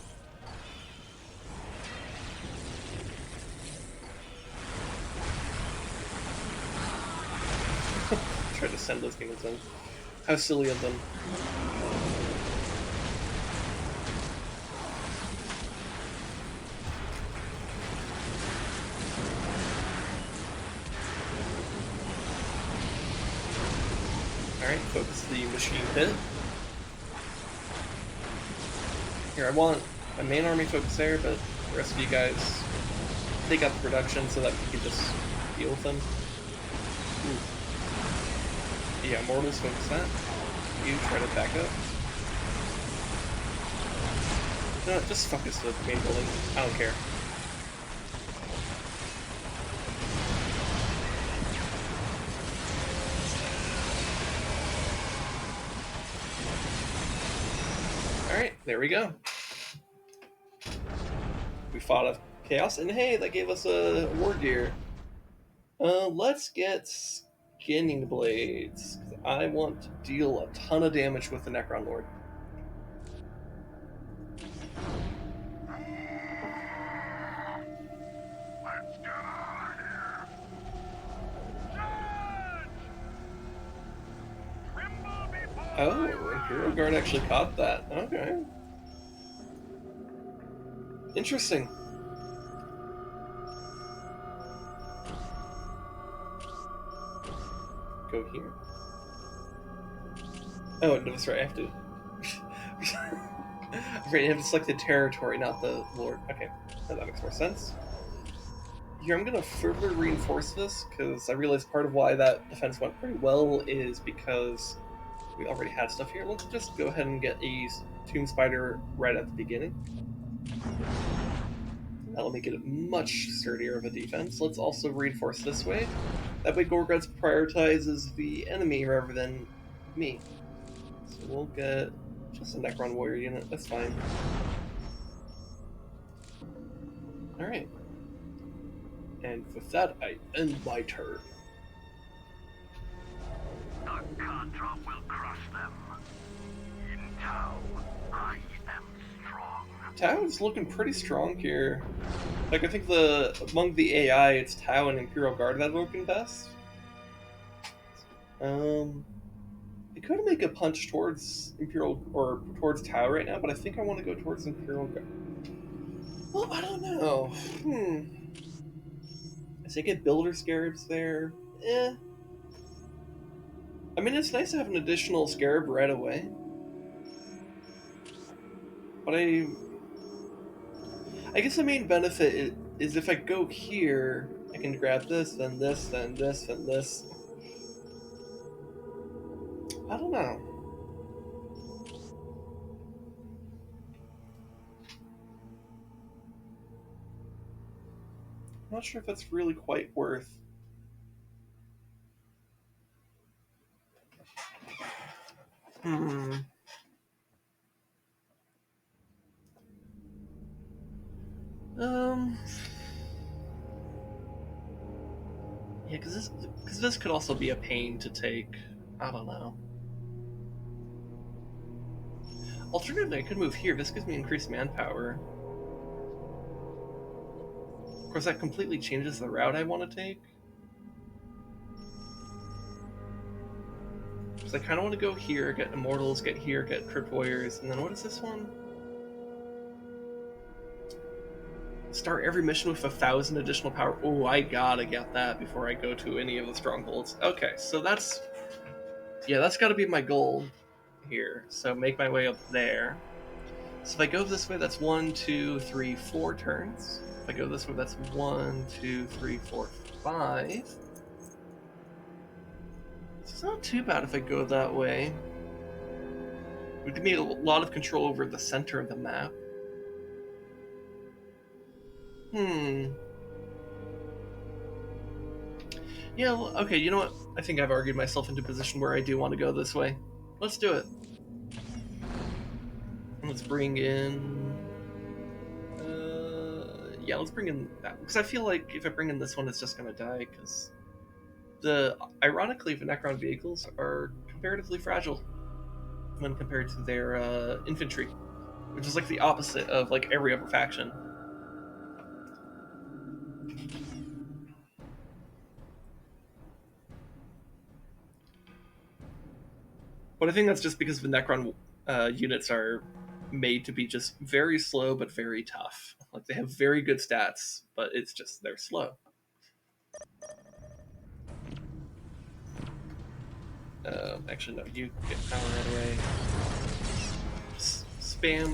Try to send those demons in. How silly of them. Alright, focus the machine pit. Here, I want my main army focus there, but the rest of you guys take out the production so that we can just deal with them. Ooh. Yeah, mortals focus that. You try to back up. No, just focus the main building. I don't care. Alright, there we go. We fought a chaos, and hey, that gave us a war gear. Let's get skinning blades. I want to deal a ton of damage with the Necron Lord. Let's get out of here! Oh, Imperial Guard actually caught that. Okay. Interesting. Go here. Oh, no, that's right. I have to. Right, you have to select the territory, not the lord. Okay, that makes more sense. Here, I'm gonna further reinforce this because I realized part of why that defense went pretty well is because we already had stuff here. Let's just go ahead and get a Tomb Spider right at the beginning. That'll make it a much sturdier of a defense. Let's also reinforce this way. That way Gorguts prioritizes the enemy rather than me. So we'll get just a Necron warrior unit, that's fine. Alright. And with that, I end my turn. The Contra will crush them. In Tau, I am strong. Tau is looking pretty strong here. Like, I think among the AI, it's Tau and Imperial Guard that are looking best. I could make a punch towards Imperial, or towards Tau right now, but I think I want to go towards Imperial Guard. Well, I don't know. I think get Builder Scarabs there. I mean, it's nice to have an additional Scarab right away. But I guess the main benefit is if I go here, I can grab this, then this, then this, then this. I don't know. I'm not sure if that's really quite worth. Yeah, because this could also be a pain to take. I don't know. Alternatively, I could move here. This gives me increased manpower. Of course, that completely changes the route I want to take. Because I kind of want to go here, get Immortals, get here, get Crypt Warriors, and then what is this one? Start every mission with 1,000 additional power. Oh, I gotta get that before I go to any of the strongholds. Okay, so that's gotta be my goal here. So make my way up there. So if I go this way, that's 1, 2, 3, 4 turns. If I go this way, that's 1, 2, 3, 4, 5. It's not too bad if I go that way. It would give me a lot of control over the center of the map. Yeah, okay, you know what? I think I've argued myself into a position where I do want to go this way. Let's do it. Let's bring in... yeah, let's bring in that. Because I feel like if I bring in this one, it's just going to die, because... Ironically, the Necron vehicles are comparatively fragile when compared to their infantry, which is like the opposite of like every other faction. But I think that's just because the Necron units are made to be just very slow but very tough. Like, they have very good stats, but it's just they're slow. Actually, no, you get power right away. Spam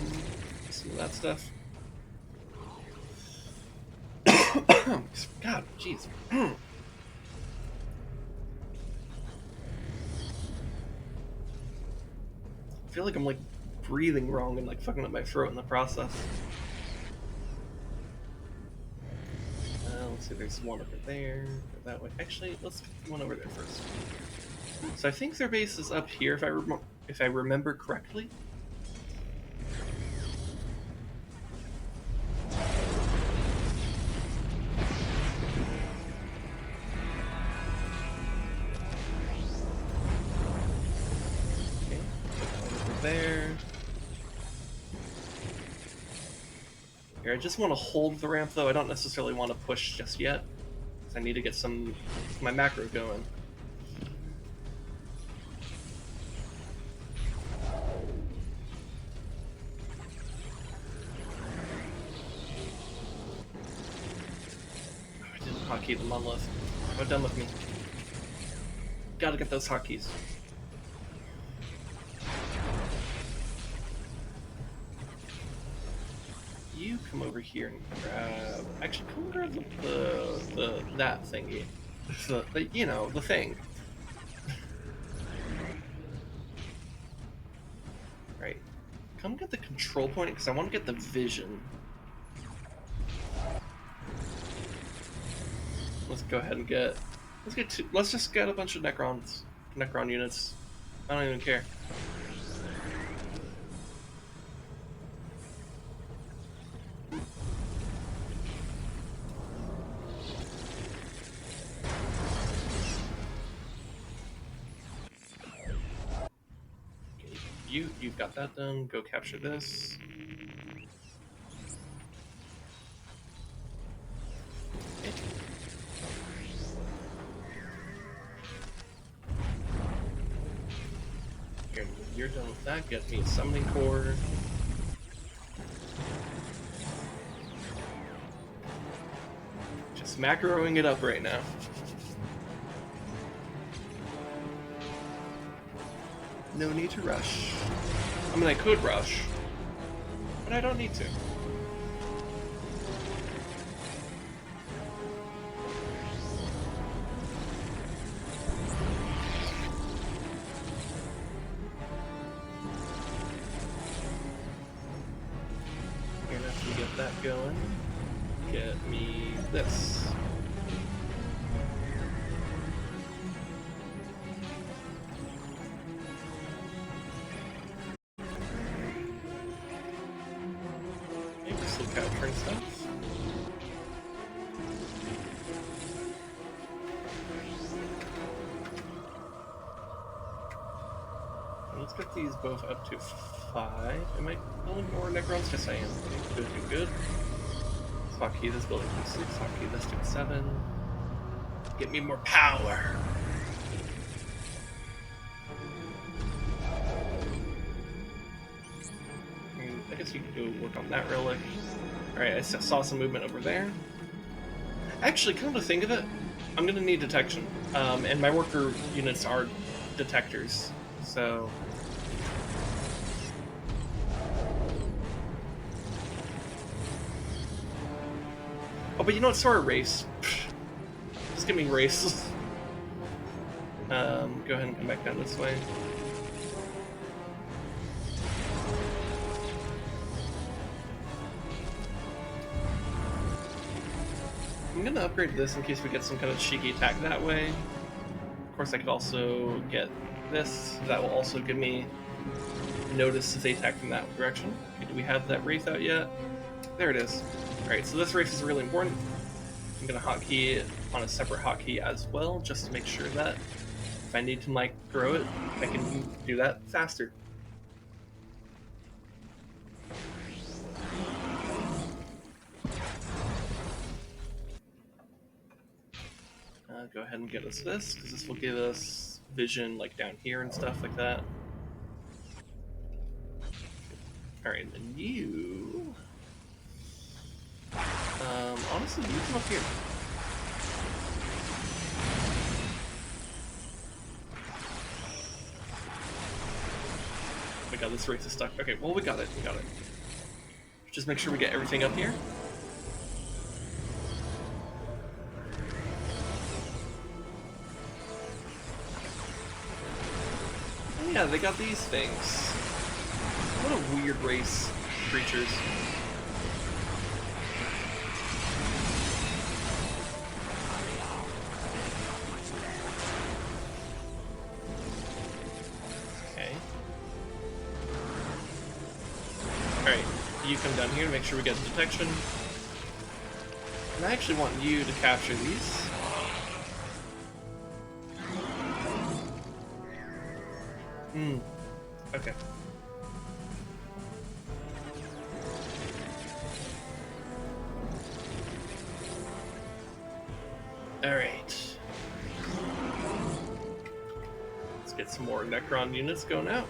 some of that stuff. God, jeez. I feel like I'm like breathing wrong and like fucking up my throat in the process. Let's see, there's one over there. Go that way. Actually, let's get one over there first. So I think their base is up here, if I remember correctly. Okay, over there. Here, I just want to hold the ramp though. I don't necessarily want to push just yet, because I need to get my macro going. Hotkey the monolith. Go done with me. Gotta get those hotkeys. You come over here and grab. Actually, come grab that thingy. You know, the thing. Right. Come get the control point because I want to get the vision. Let's go ahead and get. Let's just get a bunch of Necron units. I don't even care. Okay, you've got that done. Go capture this. Okay. Here, you're done with that. Get me a summoning core. Just macroing it up right now. No need to rush. I mean, I could rush, but I don't need to. And after we get that going, get me this. Okay, we're still capturing stuff. Let's get these both up to 5. Am I building more Necrons? Yes, I am. Okay, good. Hotkey this building to 6. Hotkey this to 7. Get me more power. I guess you can go work on that relic. Alright, I saw some movement over there. Actually, come to think of it, I'm gonna need detection. And my worker units are detectors, so... Oh, but you know what? Sort of race. Just give me race. Go ahead and come back down this way. I'm gonna upgrade this in case we get some kind of cheeky attack that way. Of course, I could also get this. That will also give me notice if they attack from that direction. Okay, do we have that Wraith out yet? There it is. Alright, so this Wraith is really important. I'm gonna hotkey it on a separate hotkey as well, just to make sure that if I need to micro it, I can do that faster. Go ahead and get us this, because this will give us vision like down here and stuff like that. Alright, then you... honestly, you come up here. Oh my god, this race is stuck. Okay, well, we got it. Just make sure we get everything up here. Yeah, they got these things. What a weird race creatures. Okay. Alright, you come down here to make sure we get detection. And I actually want you to capture these. Okay. Alright. Let's get some more Necron units going out.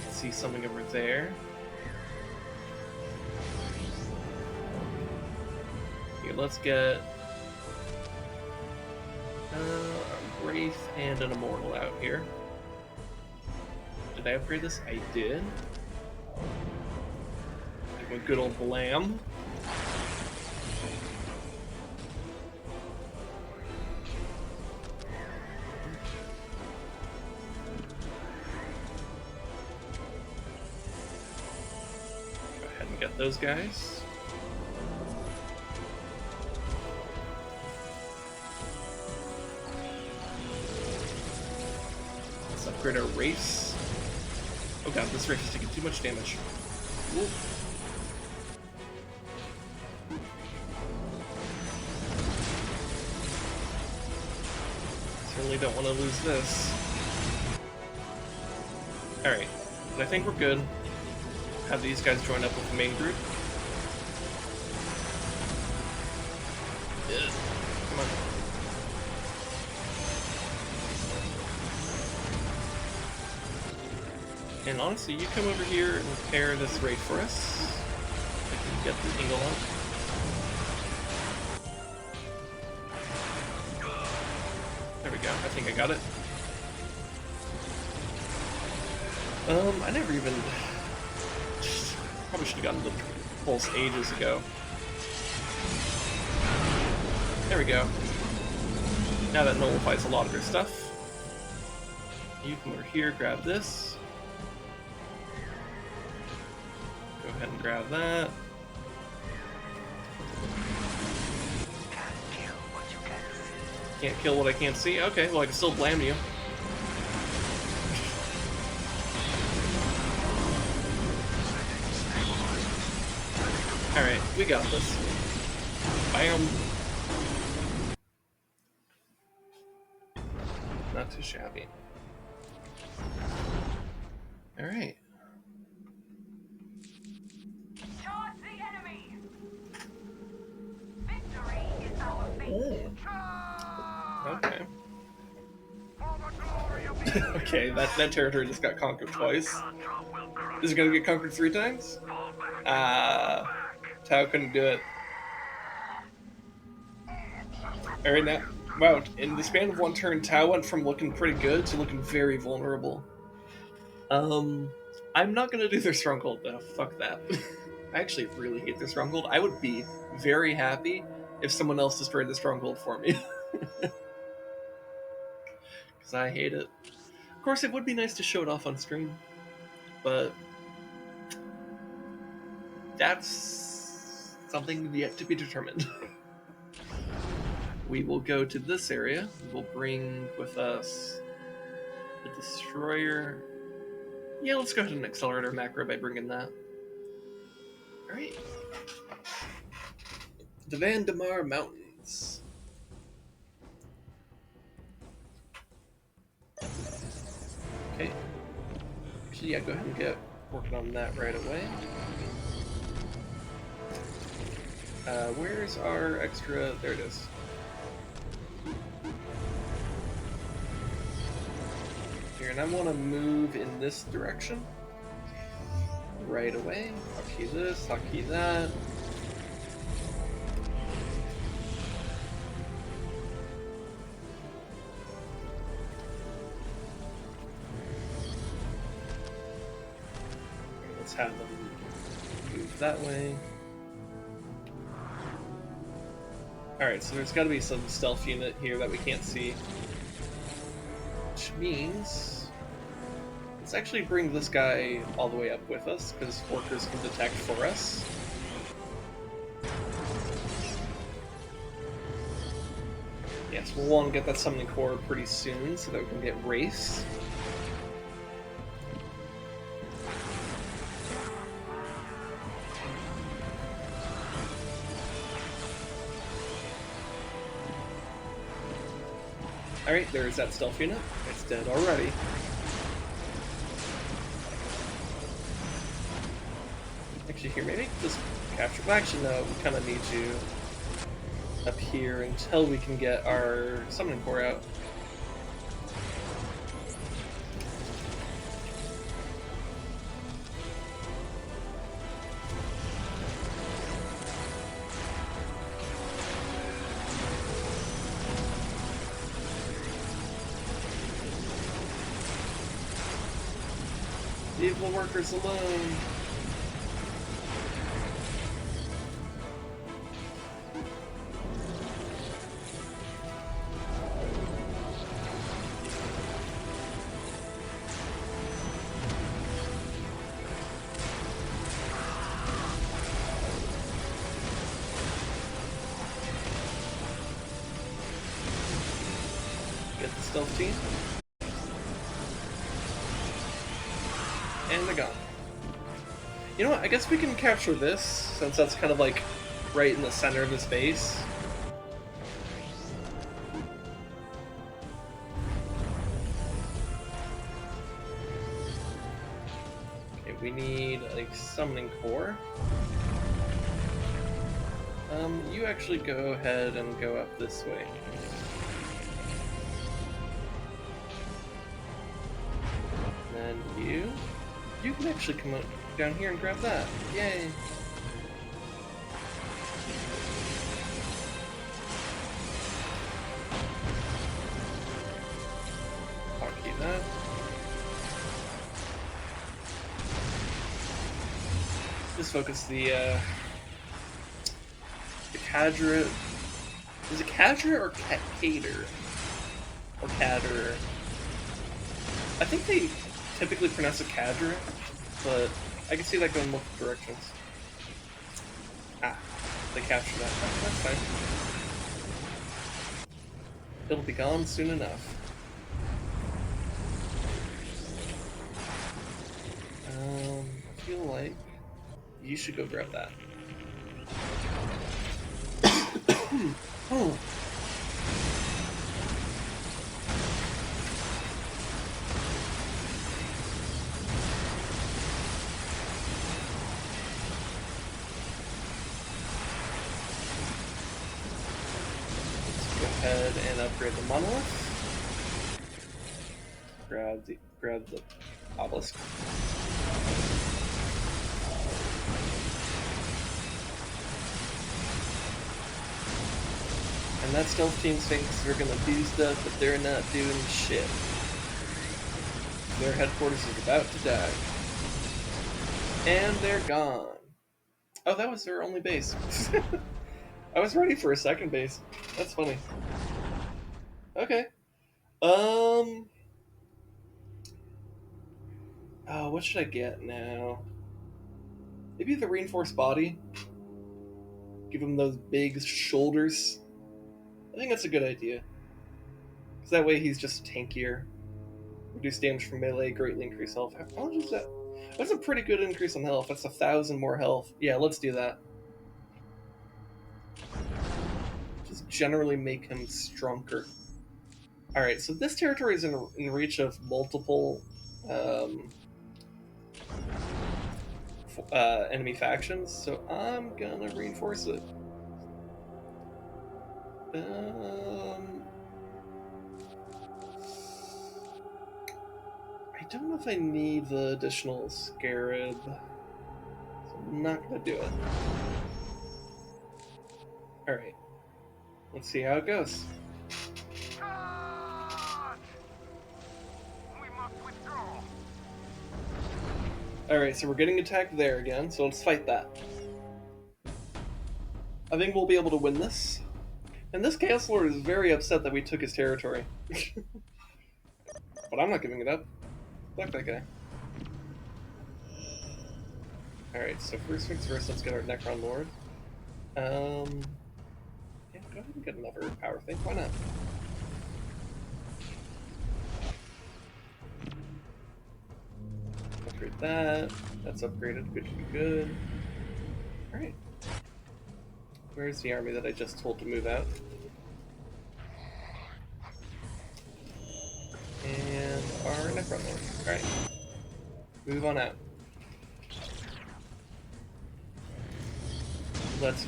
See something over there. Here, let's get a Wraith and an Immortal out here. Did I upgrade this? I did. Like a good old Blam. Go ahead and get those guys. upgrade our race. Oh god, this race is taking too much damage. Ooh. Certainly don't want to lose this. Alright, I think we're good. Have these guys join up with the main group. Ugh. Come on. And honestly, you come over here and repair this raid for us. I can get the angle up. There we go. I think I got it. I never even... Probably should have gotten the pulse ages ago. There we go. Now that nullifies a lot of your stuff. You come over here, grab this. Go ahead and grab that. Can't kill what I can't see? Okay, well I can still blame you. Alright, we got this. Bam! Not too shabby. Alright. Charge the enemy! Victory is our fate. Okay. Okay, that territory just got conquered twice. Is it gonna get conquered 3 times? Tau couldn't do it. Alright, now, wow, in the span of 1 turn, Tau went from looking pretty good to looking very vulnerable. I'm not gonna do their stronghold though, fuck that. I actually really hate their stronghold. I would be very happy if someone else destroyed the stronghold for me. Because I hate it. Of course, it would be nice to show it off on stream, but that's something yet to be determined. We will go to this area. We'll bring with us the destroyer. Yeah, let's go ahead and accelerate our macro by bringing that. Alright. The Vandemar Mountains. Okay. Actually, yeah, go ahead and get working on that right away. Where's our extra? There it is. Here, and I want to move in this direction. Right away. Hotkey this, hotkey that. Let's have them move that way. Alright, so there's got to be some stealth unit here that we can't see. Which means... let's actually bring this guy all the way up with us, because orcers can detect for us. Yes, we'll want to get that summoning core pretty soon, so that we can get Wraiths. Alright, there's that stealth unit. It's dead already. Actually, here, maybe just capture. Well, actually, no, we kind of need you up here until we can get our summoning core out. Leave the workers alone. Get the stealth team. And they're gone. You know what? I guess we can capture this, since that's kind of like right in the center of his base. Okay, we need like summoning core. You actually go ahead and go up this way. And then you can actually come up down here and grab that. Yay! Hotkey that. Just focus the Cadra. Is it Cadra or Cater? Or Cater? I think they typically pronounce it Cadra, but I can see that going multiple directions. Ah, they captured that. Oh, that's fine. It'll be gone soon enough. I feel like you should go grab that. Oh. Let's go ahead and upgrade the monolith. Grab the obelisk. And that stealth team thinks they're gonna do stuff, but they're not doing shit. Their headquarters is about to die. And they're gone. Oh, that was their only base. I was ready for a second base. That's funny. Okay. Oh, what should I get now? Maybe the reinforced body? Give him those big shoulders. I think that's a good idea. Because that way he's just tankier. Reduce damage from melee, greatly increase health. How much is that? That's a pretty good increase on health. That's 1,000 more health. Yeah, let's do that. Just generally make him stronger. Alright, so this territory is in reach of multiple enemy factions, so I'm gonna reinforce it. I don't know if I need the additional scarab, so I'm not gonna do it. Alright, let's see how it goes. Charge! We must withdraw. Alright, so we're getting attacked there again, so let's fight that. I think we'll be able to win this. And this Chaos Lord is very upset that we took his territory. But I'm not giving it up. Fuck that guy. Alright, so first things first, let's get our Necron Lord. Yeah, go ahead and get another power thing, why not? Upgrade that. That's upgraded, good, good. Alright. Where's the army that I just told to move out? And our Necron Lord. Alright. Move on out. Let's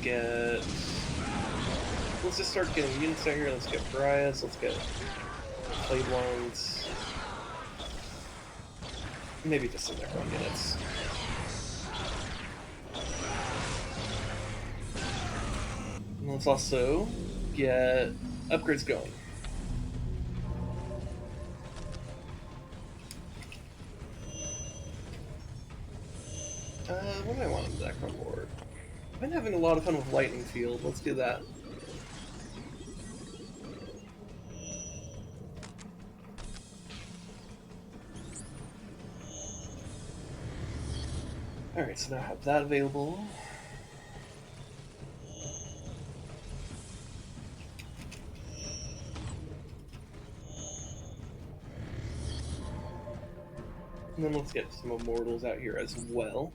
just start getting units out here. Let's get pariahs, let's get Blade Ones. Maybe just some Necron units. And let's also get upgrades going. What do I want in the Necron Lord? I've been having a lot of fun with Lightning Field. Let's do that. Alright, so now I have that available. And then let's get some immortals out here as well.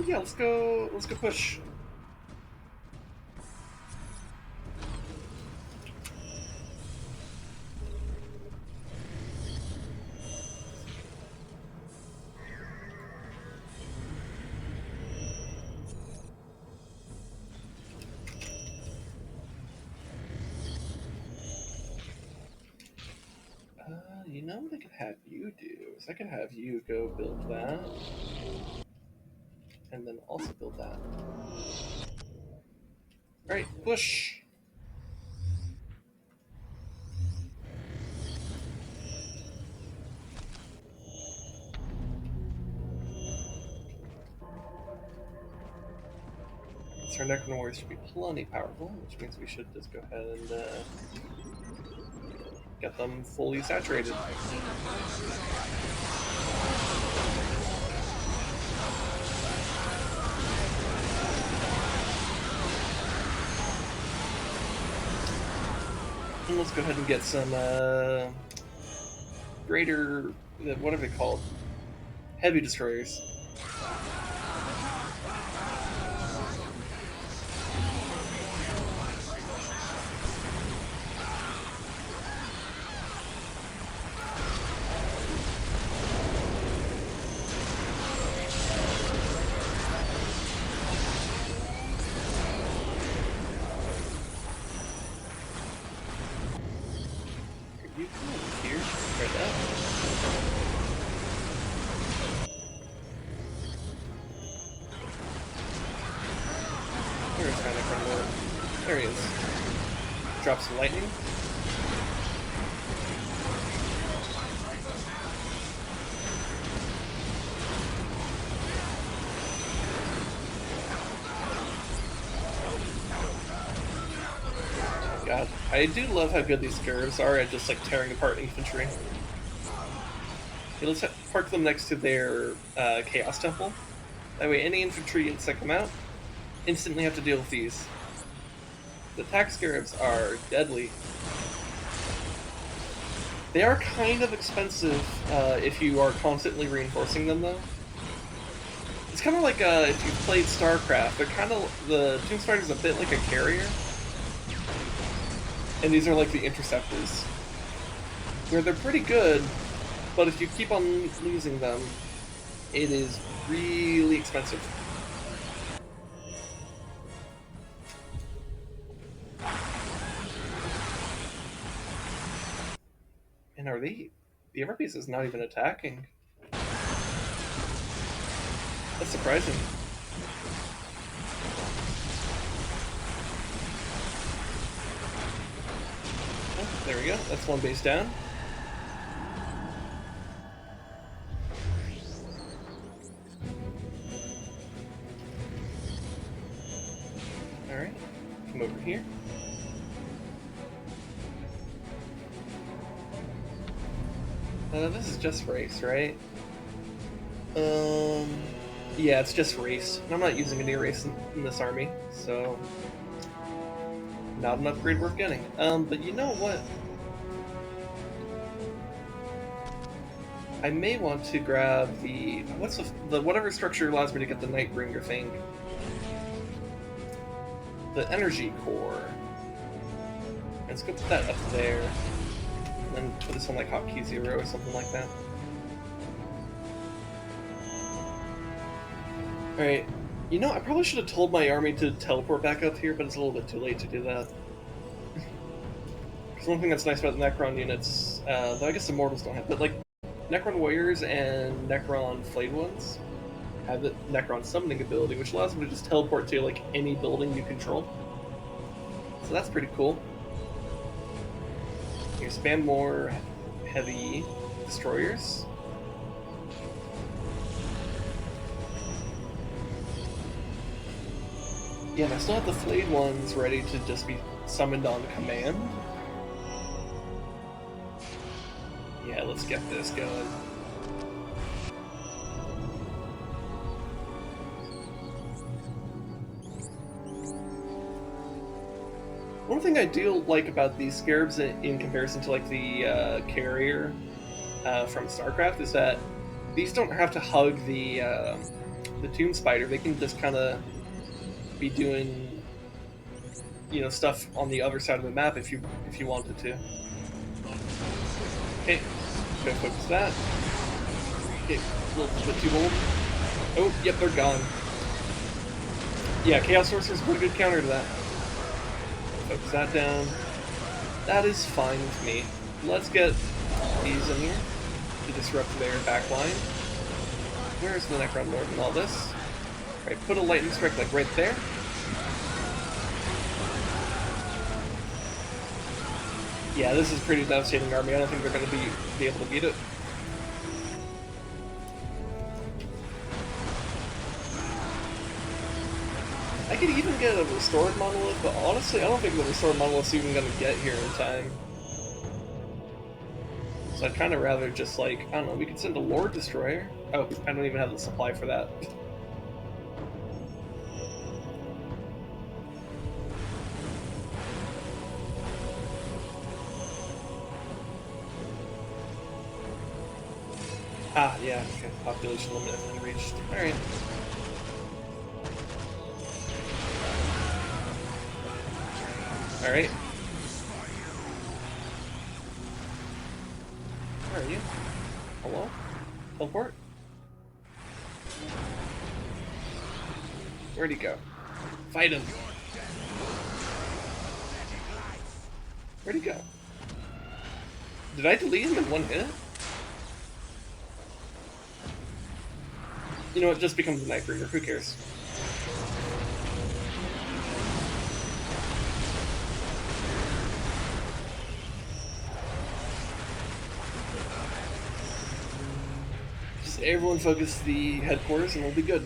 Yeah, let's go push. You know what I could have you do is I could have you go build that. And then also build that. Alright, push! So our Necron warriors should be plenty powerful, which means we should just go ahead and get them fully saturated. And let's go ahead and get some greater, what are they called? Heavy destroyers. You come here, right now. Where's my Necron? There he is. Drop some lightning. God, I do love how good these scarabs are at just like tearing apart infantry. Okay, let's park them next to their Chaos Temple. That way any infantry units that come out instantly have to deal with these. The attack scarabs are deadly. They are kind of expensive if you are constantly reinforcing them though. It's kind of like if you've played StarCraft, they're kind of, the Tomb Spider's a bit like a carrier. And these are like the interceptors, where they're pretty good, but if you keep on losing them, it is really expensive. And are the other piece is not even attacking? That's surprising. There we go, that's one base down. Alright, come over here. This is just race, right? Yeah, it's just race. I'm not using any race in this army, so not an upgrade worth getting. But you know what? I may want to grab the whatever structure allows me to get the Nightbringer thing. The energy core. Let's go put that up there. And then put this on like hotkey 0 or something like that. Alright. You know, I probably should have told my army to teleport back up here, but it's a little bit too late to do that. Because one thing that's nice about the Necron units, though I guess Immortals don't have, but like Necron Warriors and Necron Flayed Ones have the Necron Summoning ability, which allows them to just teleport to like any building you control. So that's pretty cool. You spam more heavy destroyers. Yeah, and I still have the Flayed Ones ready to just be summoned on command. Yeah, let's get this going. One thing I do like about these scarabs in comparison to like the carrier from StarCraft is that these don't have to hug the tomb spider. They can just kind of be doing stuff on the other side of the map if you wanted to. Okay, go focus that. Okay, a little bit too bold. Oh, yep, they're gone. Yeah, Chaos Sorcerer's a pretty good counter to that. Focus that down. That is fine with me. Let's get these in here to disrupt their back line. Where's the Necron Lord in all this? Right, put a lightning strike like right there. Yeah, this is a pretty devastating army. I don't think they're going to be able to beat it. I could even get a restored monolith, but honestly, I don't think the restored monolith's even going to get here in time. So I'd kind of rather just, like, I don't know, we could send a Lord Destroyer. Oh, I don't even have the supply for that. Ah, yeah, okay. Population limit has been reached. Alright. Alright. Where are you? Hello? Teleport? Where'd he go? Fight him! Where'd he go? Did I delete him in one hit? You know what, just becomes a Night Breeder, who cares? Just everyone focus the headquarters and we'll be good.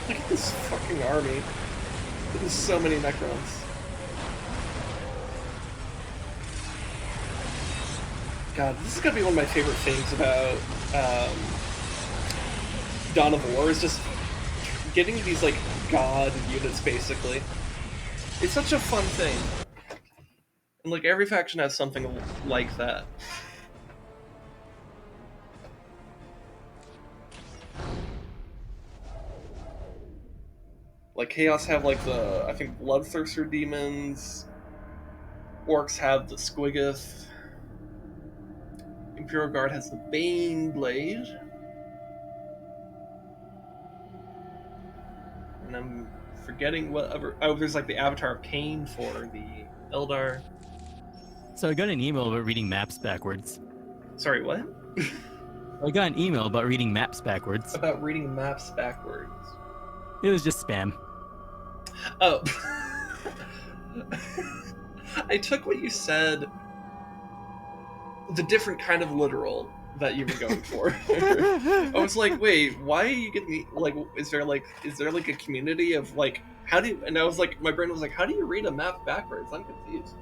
Look at this fucking army. There's so many Necrons. God, this is gonna be one of my favorite things about Dawn of War, is just getting these, like, god units, basically. It's such a fun thing. And, like, every faction has something like that. Like, Chaos have, like, I think, Bloodthirster demons. Orcs have the Squiggoth. Imperial Guard has the Bane Blade. And I'm forgetting what other... Oh, there's like the Avatar of Cain for the Eldar. So I got an email about reading maps backwards. Sorry, what? I got an email about reading maps backwards. About reading maps backwards. It was just spam. Oh. I took what you said, the different kind of literal that you were going for. I was like, wait, why are you getting me, like, is there like a community of, like, how do you, and I was like, my brain was like, how do you read a map backwards? I'm confused.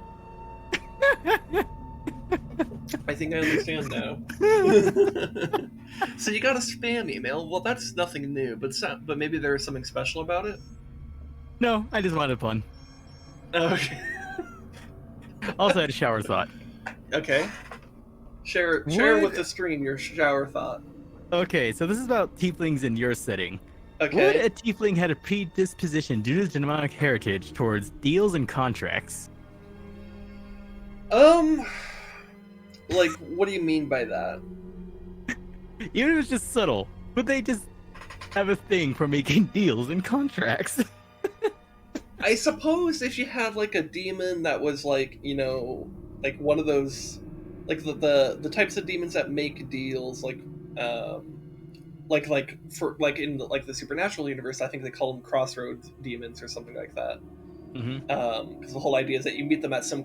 I think I understand now. So you got a spam email. Well, that's nothing new, but maybe there is something special about it. No, I just wanted fun. Okay. Also had a shower thought. Okay. Share with the stream your shower thought. Okay, so this is about tieflings in your setting. Okay. Would a tiefling had a predisposition due to genetic heritage towards deals and contracts? Like, what do you mean by that? Even if it's just subtle, would they just have a thing for making deals and contracts? I suppose if you had, like, a demon that was, like, like one of those, like the types of demons that make deals, like for, like, in the supernatural universe, I think they call them crossroads demons or something like that. Mm-hmm. Because the whole idea is that you meet them at some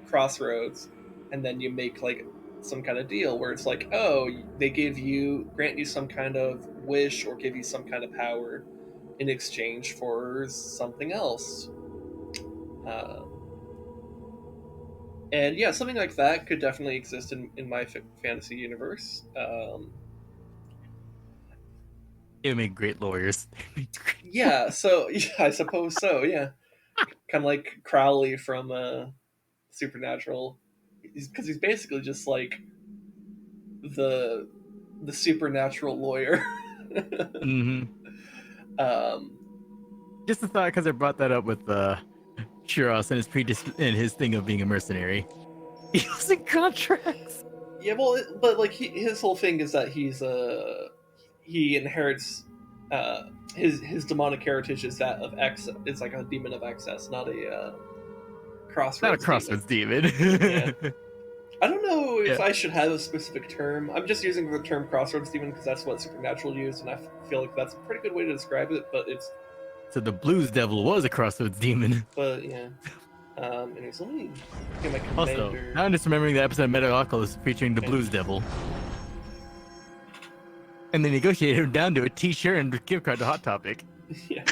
crossroads, and then you make, like, some kind of deal where it's like, oh, they grant you some kind of wish or give you some kind of power in exchange for something else. And yeah, something like that could definitely exist in my fantasy universe. It would make great lawyers. Yeah, so yeah, I suppose so. Yeah, kind of like Crowley from Supernatural, because he's basically just like the the supernatural lawyer. hmm um, Just the thought, because I brought that up with Shiros and and his thing of being a mercenary. Using contracts. yeah, well, but like his whole thing is that he inherits his demonic heritage is that of X. It's like a demon of excess, not a crossroads. Not a demon. crossroads demon. Yeah. I don't know if Yeah. I should have a specific term. I'm just using the term crossroads demon because that's what Supernatural used, and I feel like that's a pretty good way to describe it. But it's, So the blues devil was a crossroads demon. but yeah. Anyways, let me get my Also, commander. now I'm just remembering the episode of Metalocalypse featuring the blues devil. And they negotiated him down to a t-shirt and a gift card to Hot Topic. Yeah.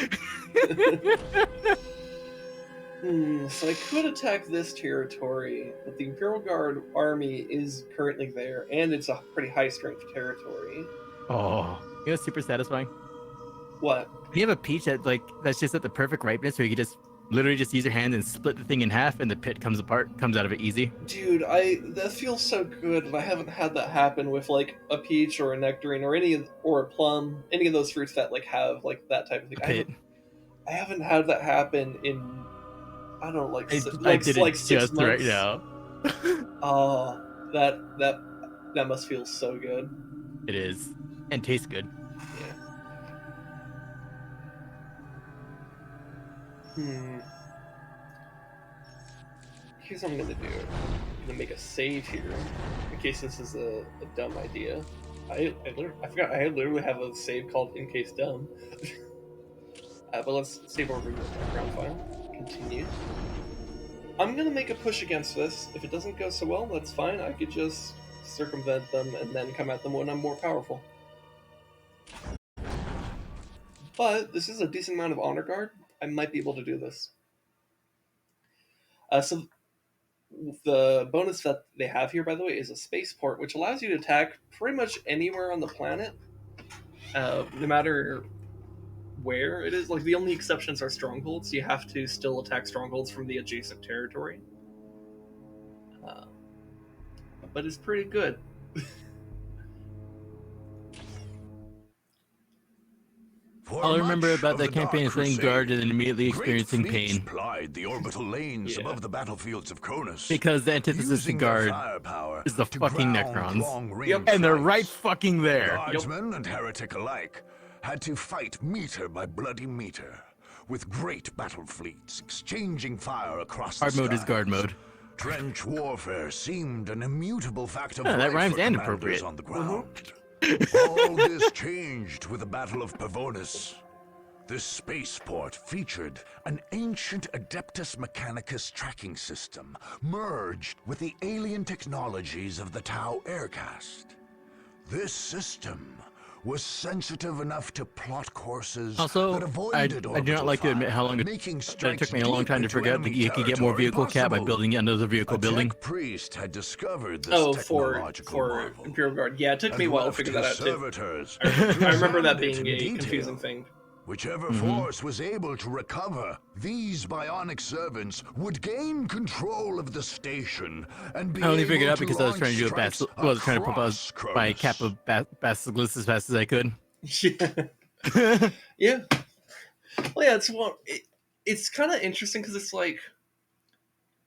So I could attack this territory, but the Imperial Guard army is currently there, and it's a pretty high strength territory. Oh, you know what's super satisfying? What? You have a peach that's just at the perfect ripeness where you can just literally just use your hand and split the thing in half and the pit comes out of it easy. Dude, that feels so good, and I haven't had that happen with like a peach or a nectarine or a plum, any of those fruits that like have like that type of thing. A pit. I haven't had that happen in I don't know, like I did it like 6 just months. right now. Oh, that must feel so good. It is. And tastes good. Yeah. Here's what I'm gonna do. I'm gonna make a save here, in case this is a dumb idea. I forgot I literally have a save called in case dumb. But let's save over the background file. Continue. I'm gonna make a push against this. If it doesn't go so well, that's fine. I could just circumvent them and then come at them when I'm more powerful. But this is a decent amount of honor guard. I might be able to do this. So the bonus that they have here, by the way, is a spaceport, which allows you to attack pretty much anywhere on the planet, no matter where it is. Like, the only exceptions are strongholds. You have to still attack strongholds from the adjacent territory. But it's pretty good. All I remember about that campaign is playing guard and then immediately great experiencing fleets pain. plied the orbital lanes Yeah. above the battlefields of Cronus, Because the antithesis to using their guard firepower is the to fucking ground Necrons. long-range And they're right strikes. fucking there. Guardsmen and heretic alike had to fight meter by bloody meter, with great battle fleets exchanging fire across Guard the mode is skies. guard mode. Trench warfare seemed an immutable fact of Yeah, that life rhymes for and commanders appropriate. on the ground. All this changed with the Battle of Pavonis. This spaceport featured an ancient Adeptus Mechanicus tracking system merged with the alien technologies of the Tau Aircast. This system was sensitive enough to plot courses Also, that avoided I do not like to admit how long making it took me a long time to forget that you could get more vehicle cap by building under the vehicle a building. tech priest had discovered this Oh, for technological marvel. Imperial Guard. Yeah, it took me a while to figure that out too. Servitors I remember that being examined it a in confusing detail. thing. Whichever force was able to recover, these bionic servants would gain control of the station and be I only able figured out to because I was trying to do launch I was trying to pump out strikes my across cap of Basilisk as fast as I could. Yeah. Yeah. Well, yeah, it's kind of interesting because it's like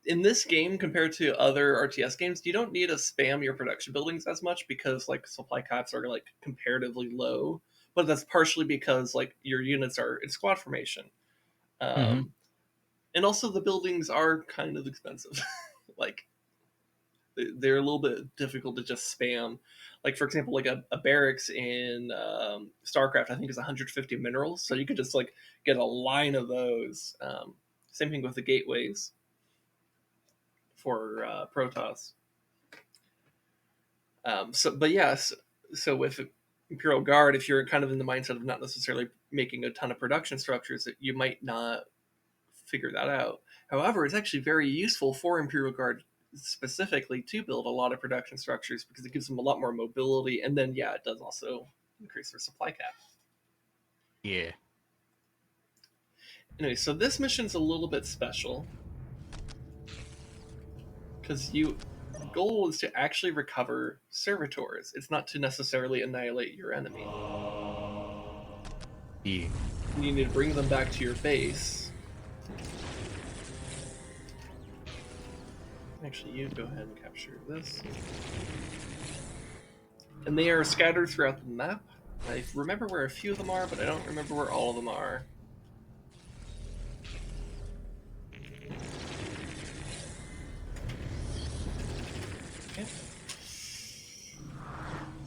in this game compared to other RTS games, you don't need to spam your production buildings as much because like supply caps are like comparatively low. But that's partially because like your units are in squad formation, and also the buildings are kind of expensive. Like they're a little bit difficult to just spam. Like for example, like a barracks in StarCraft, I think is 150 minerals, so you could just like get a line of those. Same thing with the gateways for Protoss. But yes, so with Imperial Guard, if you're kind of in the mindset of not necessarily making a ton of production structures, that you might not figure that out. However, it's actually very useful for Imperial Guard specifically to build a lot of production structures because it gives them a lot more mobility, and then yeah, it does also increase their supply cap. Yeah. Anyway, so this mission's a little bit special. Because the goal is to actually recover servitors. It's not to necessarily annihilate your enemy. Yeah. You need to bring them back to your base. Actually, you go ahead and capture this. And they are scattered throughout the map. I remember where a few of them are, but I don't remember where all of them are. Okay.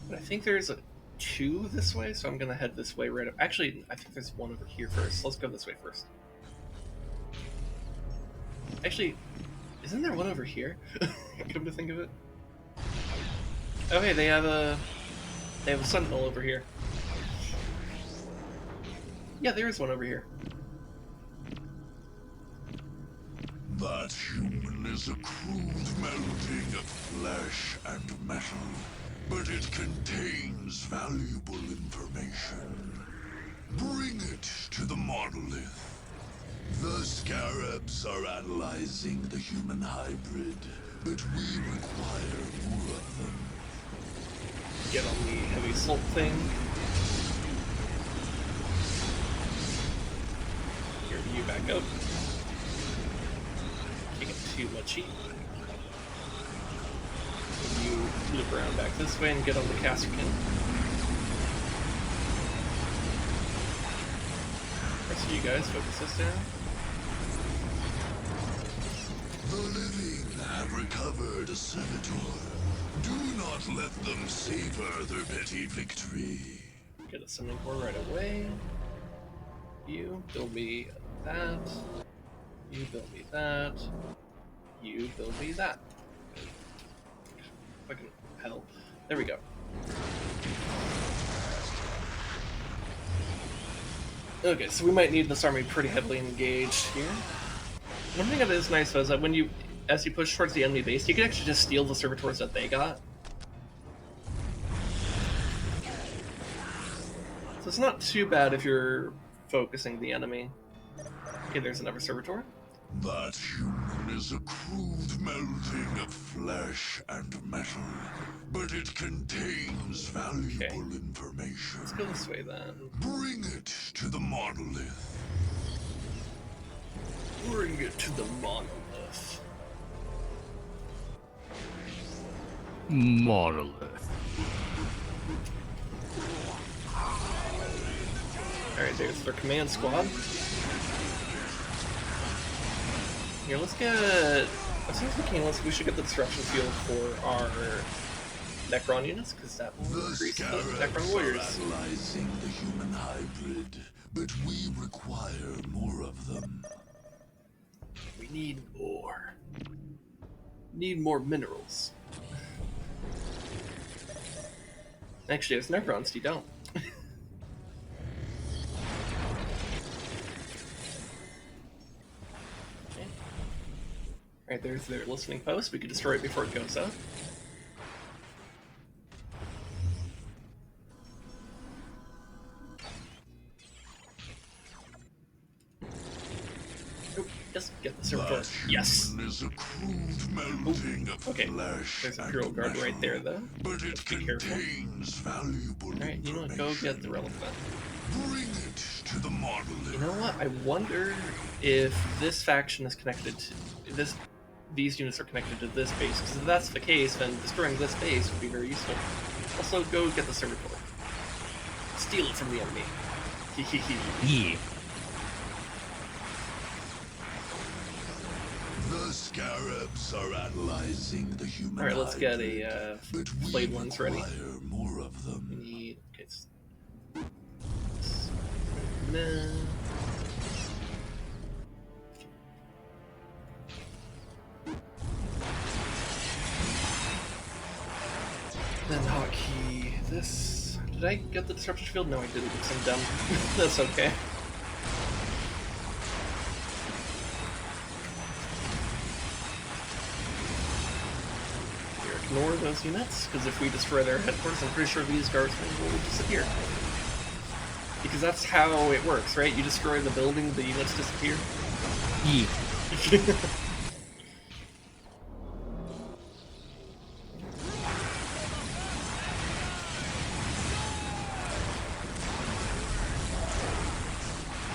But I think there's two this way, so I'm gonna head this way right up. Actually, I think there's one over here first. Let's go this way first. Actually, isn't there one over here? Come to think of it. Okay, they have a sentinel over here. Yeah, there is one over here. That human is a crude melding of flesh and metal, but it contains valuable information. Bring it to the monolith. The scarabs are analyzing the human hybrid, but we require more of them. Get on the heavy assault thing. Here, you back up. Can't get too much heat. You loop around back this way and get on the Casterkin. Rest of you guys, focus this down. The living have recovered a servitor. Do not let them savor their petty victory. Get a summoning core right away. You build me that. You build me that. You build me that. Fucking hell. There we go. Okay, so we might need this army pretty heavily engaged here. One thing that is nice though is that when as you push towards the enemy base, you can actually just steal the servitors that they got. So it's not too bad if you're focusing the enemy. Okay, there's another servitor. That human is a crude melding of flesh and metal, but it contains valuable information. Let's go this way then. Bring it to the monolith. Bring it to the monolith. Monolith. Alright, there's their command squad. Here, let's get... As soon as we can, we should get the disruption field for our Necron units, because that will increase the Necron warriors. Analyzing the human hybrid, but we require more of them. We need more. Need more minerals. Actually, there's Necrons, you don't. Alright, there's their listening post. We can destroy it before it goes up. Oh, just get the servitor. Yes! Is a crude melding of Okay, flesh there's a and Imperial Guard metal, right there, though. But it Let's be careful. contains valuable Alright, you know what? Go get the relic then. Bring it to the monolith. You know what? I wonder if this faction is connected to this. These units are connected to this base. Because if that's the case, then destroying this base would be very useful. Also, go get the servitor. Steal it from the enemy. Yeah. The scarabs are analyzing the human Alright, let's get hybrid, a but we blade ones ready. require more of We them. need. Okay. Nah. Then hotkey this. Did I get the disruption field? No, I didn't. Because I'm dumb. That's okay. Here, ignore those units, because if we destroy their headquarters, I'm pretty sure these guardsmen will disappear. Because that's how it works, right? You destroy the building, the units disappear. Yeah.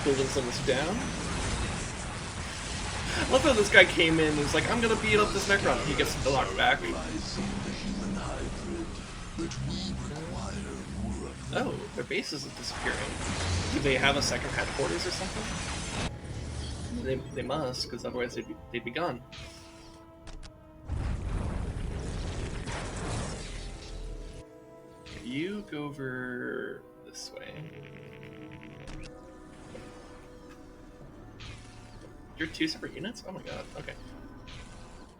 Building's almost down. I love how this guy came in and was like, I'm gonna beat up this Necron. He gets knocked back. Oh, their base isn't disappearing. Do they have a second headquarters or something? They must, because otherwise they'd be gone. You go over this way. You're two separate units? Oh my god, okay.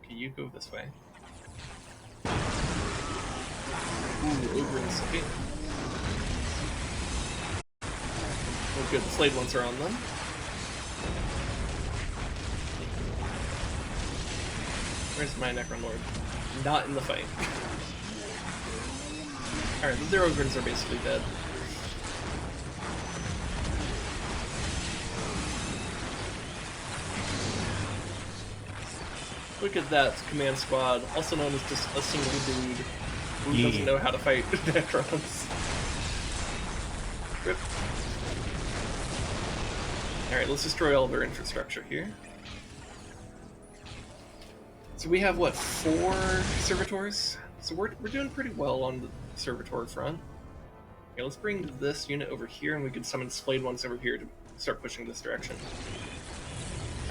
Okay, you go this way. Ooh, Ogrins, okay. Oh good, the Slade ones are on them. Where's my Necron Lord? Not in the fight. Alright, their Ogrins are basically dead. Look at that command squad, also known as just a single dude who doesn't know how to fight Necrons. Rip. Alright, let's destroy all of their infrastructure here. So we have, what, 4 servitors? So we're doing pretty well on the servitor front. Okay, let's bring this unit over here, and we can summon Splayed ones over here to start pushing this direction.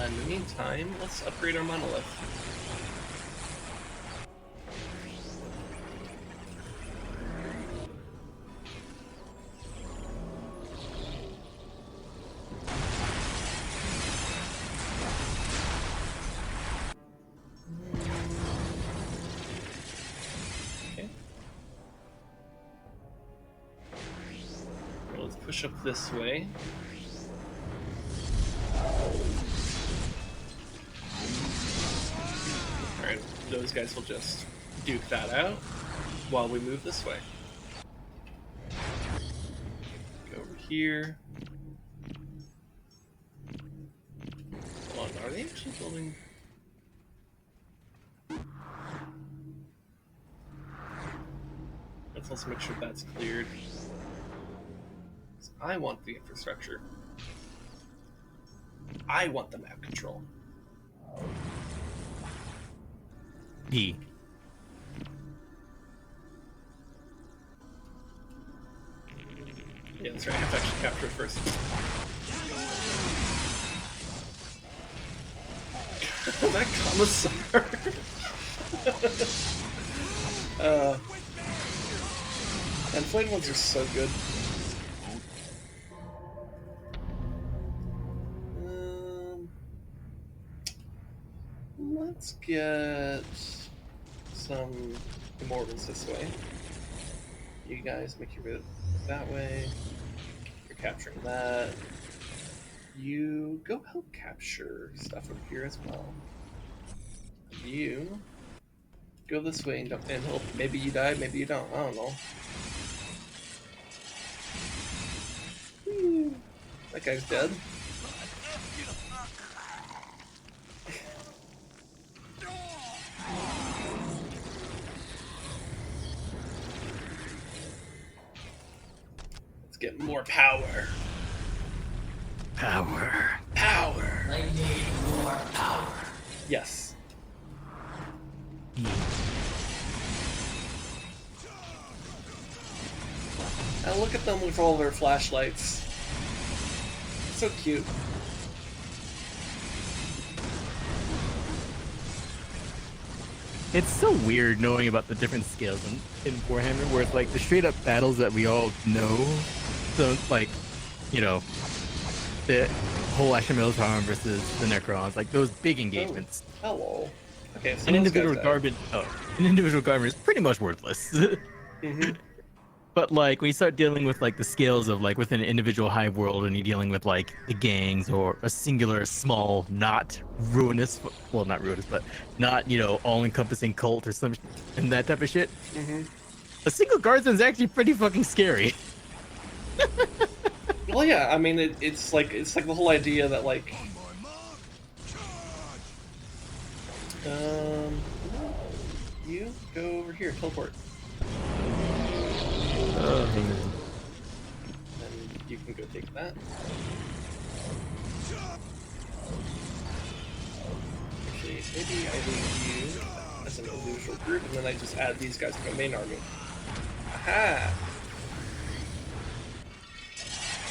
In the meantime, let's upgrade our monolith. Okay. Let's push up this way. Alright, those guys will just duke that out while we move this way. Go over here. Hold on, are they actually building? Let's also make sure that's cleared. 'Cause I want the infrastructure. I want the map control. Yeah. Yeah, that's right. I have to actually capture it first. That commissar. And flame ones are so good. Let's get some Immortals this way. You guys make your move that way. You're capturing that. You go help capture stuff over here as well. You go this way and help. Maybe you die, maybe you don't. I don't know. Whee! That guy's dead. Let's get more power. Power. Power. I need more power. Yes. Now look at them with all their flashlights. So cute. It's so weird knowing about the different scales in Warhammer, where it's like the straight up battles that we all know. So, like, you know, the whole Ashen Militarum versus the Necrons, like those big engagements. Oh, hello. Okay, so An those individual guys garbage. Oh, an individual garbage is pretty much worthless. Mm-hmm. But like when you start dealing with like the scales of like within an individual hive world, and you're dealing with like the gangs or a singular small, not ruinous, well not ruinous, but not, you know, all-encompassing cult or some and that type of shit. Mm-hmm. A single guardsman is actually pretty fucking scary. Well, yeah. I mean, it's like the whole idea that like, you go over here, teleport, and you can go take that. Actually, maybe I leave you as an individual group, and then I just add these guys to my main army. Aha!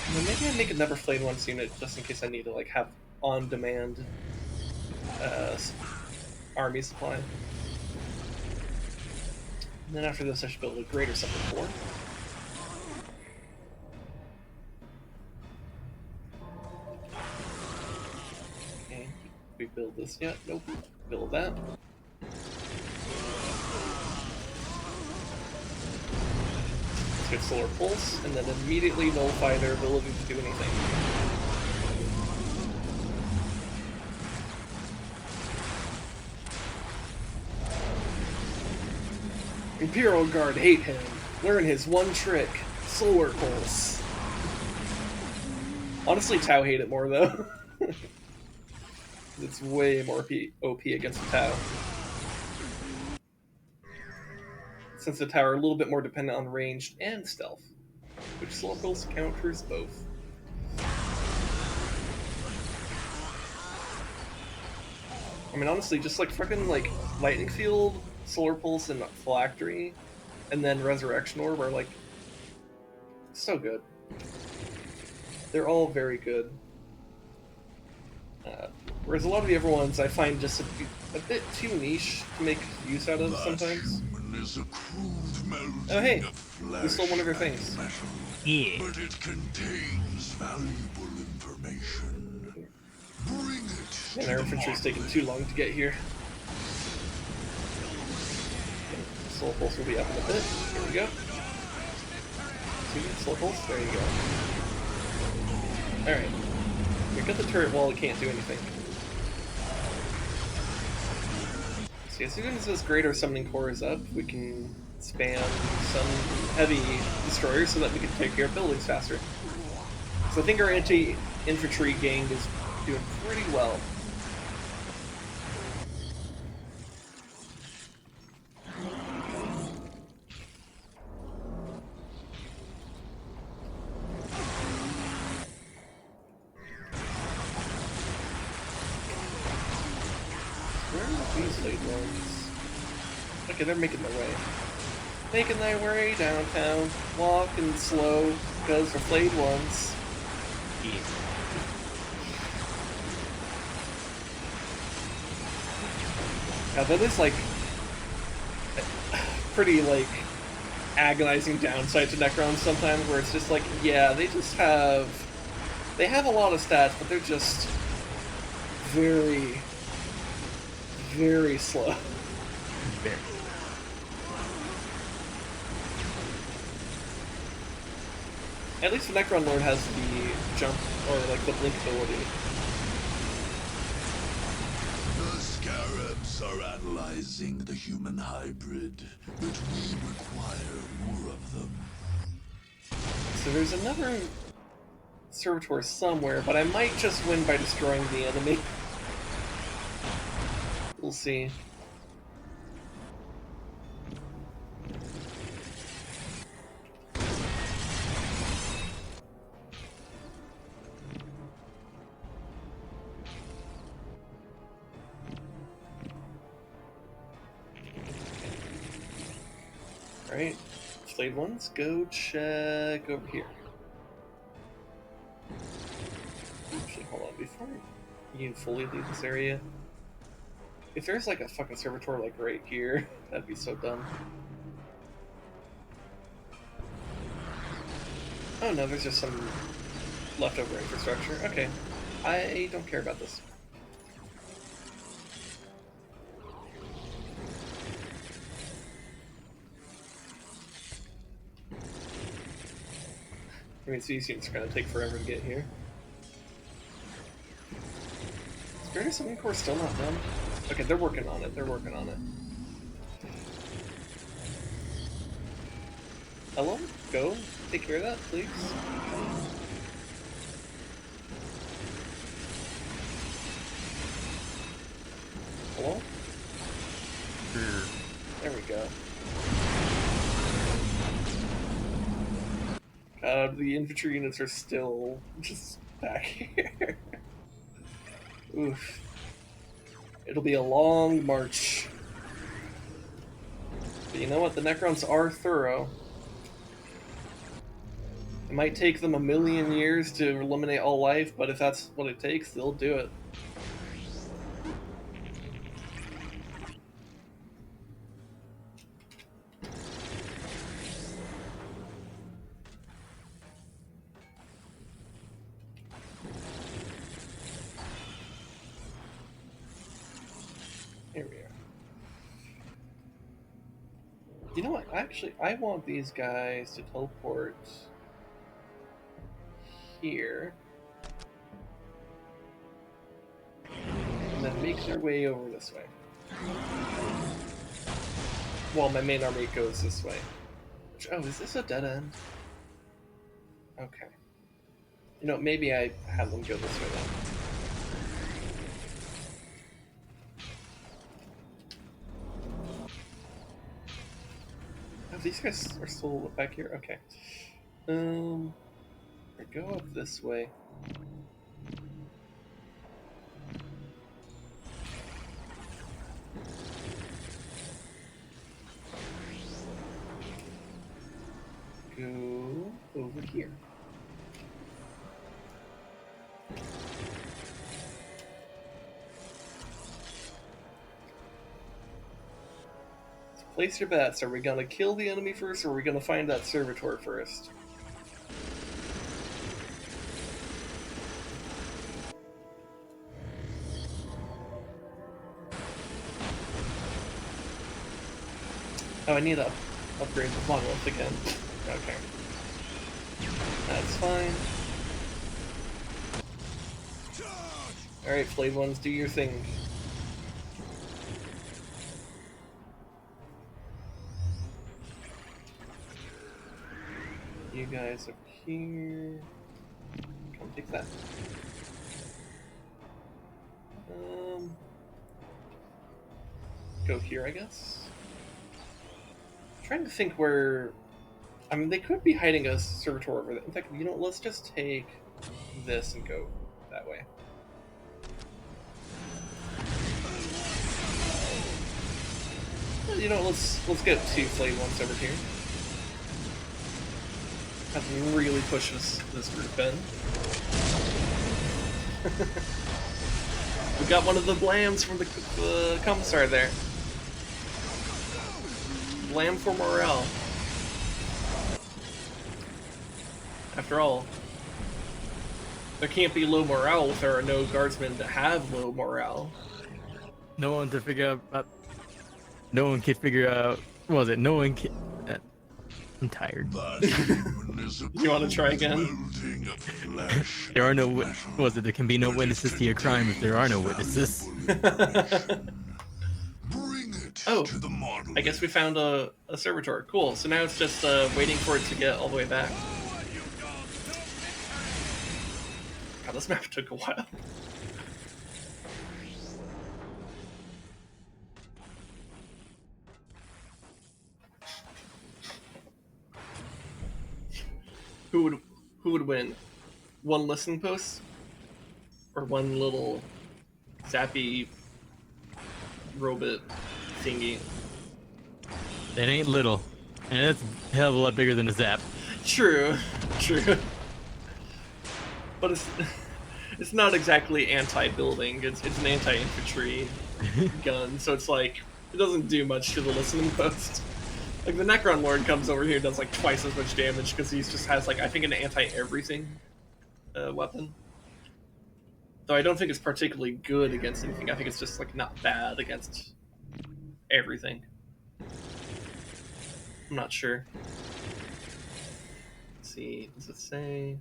And then maybe I make a Never Flayed Once unit just in case I need to like have on-demand army supply. And then after this, I should build a greater something for. Okay, we build this yet? Nope. Build that. Let's get Solar Pulse, and then immediately nullify their ability to do anything. Imperial Guard hate him. Learn his one trick, Solar Pulse. Honestly, Tau hate it more though. It's way more OP against the Tau. Since the Tau are a little bit more dependent on ranged and stealth, which Solar Pulse counters both. I mean, honestly, just like fucking like Lightning Field, Solar Pulse, and Phylactery, and then Resurrection Orb are like so good. They're all very good. Whereas a lot of the other ones I find just a bit too niche to make use out of sometimes. Oh hey, you stole one of your things. Yeah. But it contains valuable information. Bring it. And our infantry's taking too long to get here. Soul Pulse will be up in a bit. Here we go. See, Soul Pulse? There you go. Alright. We got the turret wall, it can't do anything. See, as soon as this Greater Summoning Core is up, we can spam some heavy destroyers so that we can take care of buildings faster. So I think our anti-infantry gang is doing pretty well. Where are these late ones? Okay, they're making their way. Making their way downtown, walking slow, because they're flayed ones. Yeah. Yeah, that is like pretty like agonizing downside to Necrons sometimes, where it's just like, yeah, they have a lot of stats, but they're just very, very slow. Very. At least the Necron Lord has the jump, or like the blink ability. The Scarabs are analyzing the human hybrid, but we require more of them. So there's another servitor somewhere, but I might just win by destroying the enemy. We'll see. Alright, flayed ones, go check over here. Actually, hold on, before you fully leave this area, if there's like a fucking servitor like right here, that'd be so dumb. Oh no, there's just some leftover infrastructure. Okay, I don't care about this. I mean, these units are going to take forever to get here. Is Greater Summoning Core still not done? Okay, they're working on it. They're working on it. Hello? Go. Take care of that, please. Hello? There we go. The infantry units are still just back here. Oof. It'll be a long march. But you know what? The Necrons are thorough. It might take them 1,000,000 years to eliminate all life, but if that's what it takes, they'll do it. Here we are. You know what? Actually, I want these guys to teleport here. And then make their way over this way. Well, my main army goes this way. Oh, is this a dead end? Okay. You know, maybe I have them go this way then. Oh, these guys are still back here? Okay. I go up this way. Go over here. So place your bets. Are we gonna kill the enemy first, or are we gonna find that servitor first? Oh, I need to upgrade the monolith again. Okay. That's fine. Alright, Flayed Ones, do your thing. You guys up here. Come take that. Go here, I guess. I'm trying to think where. I mean, they could be hiding a servitor over there. In fact, you know, let's just take this and go that way. You know, let's get 2 Flayed Ones over here. Have to really push this group in. We got one of the blams from the commissar there. Blam for morale. After all, there can't be low morale if there are no guardsmen that have low morale. No one to figure out. No one can figure out. What was it? No one can. I'm tired. You want to try again? There are no. What was it? There can be no witnesses to your crime if there are no witnesses. Oh, I guess we found a servitor. Cool. So now it's just waiting for it to get all the way back. God, this map took a while. Who would win? One listening post? Or one little zappy robot thingy? That ain't little. And it's a hell of a lot bigger than a zap. True. But it's not exactly anti-building. It's an anti-infantry gun, so it's like it doesn't do much to the listening post. Like the Necron Lord comes over here and does like twice as much damage because he just has like I think an anti-everything weapon. Though I don't think it's particularly good against anything. I think it's just like not bad against everything. I'm not sure. Let's see. Does it say?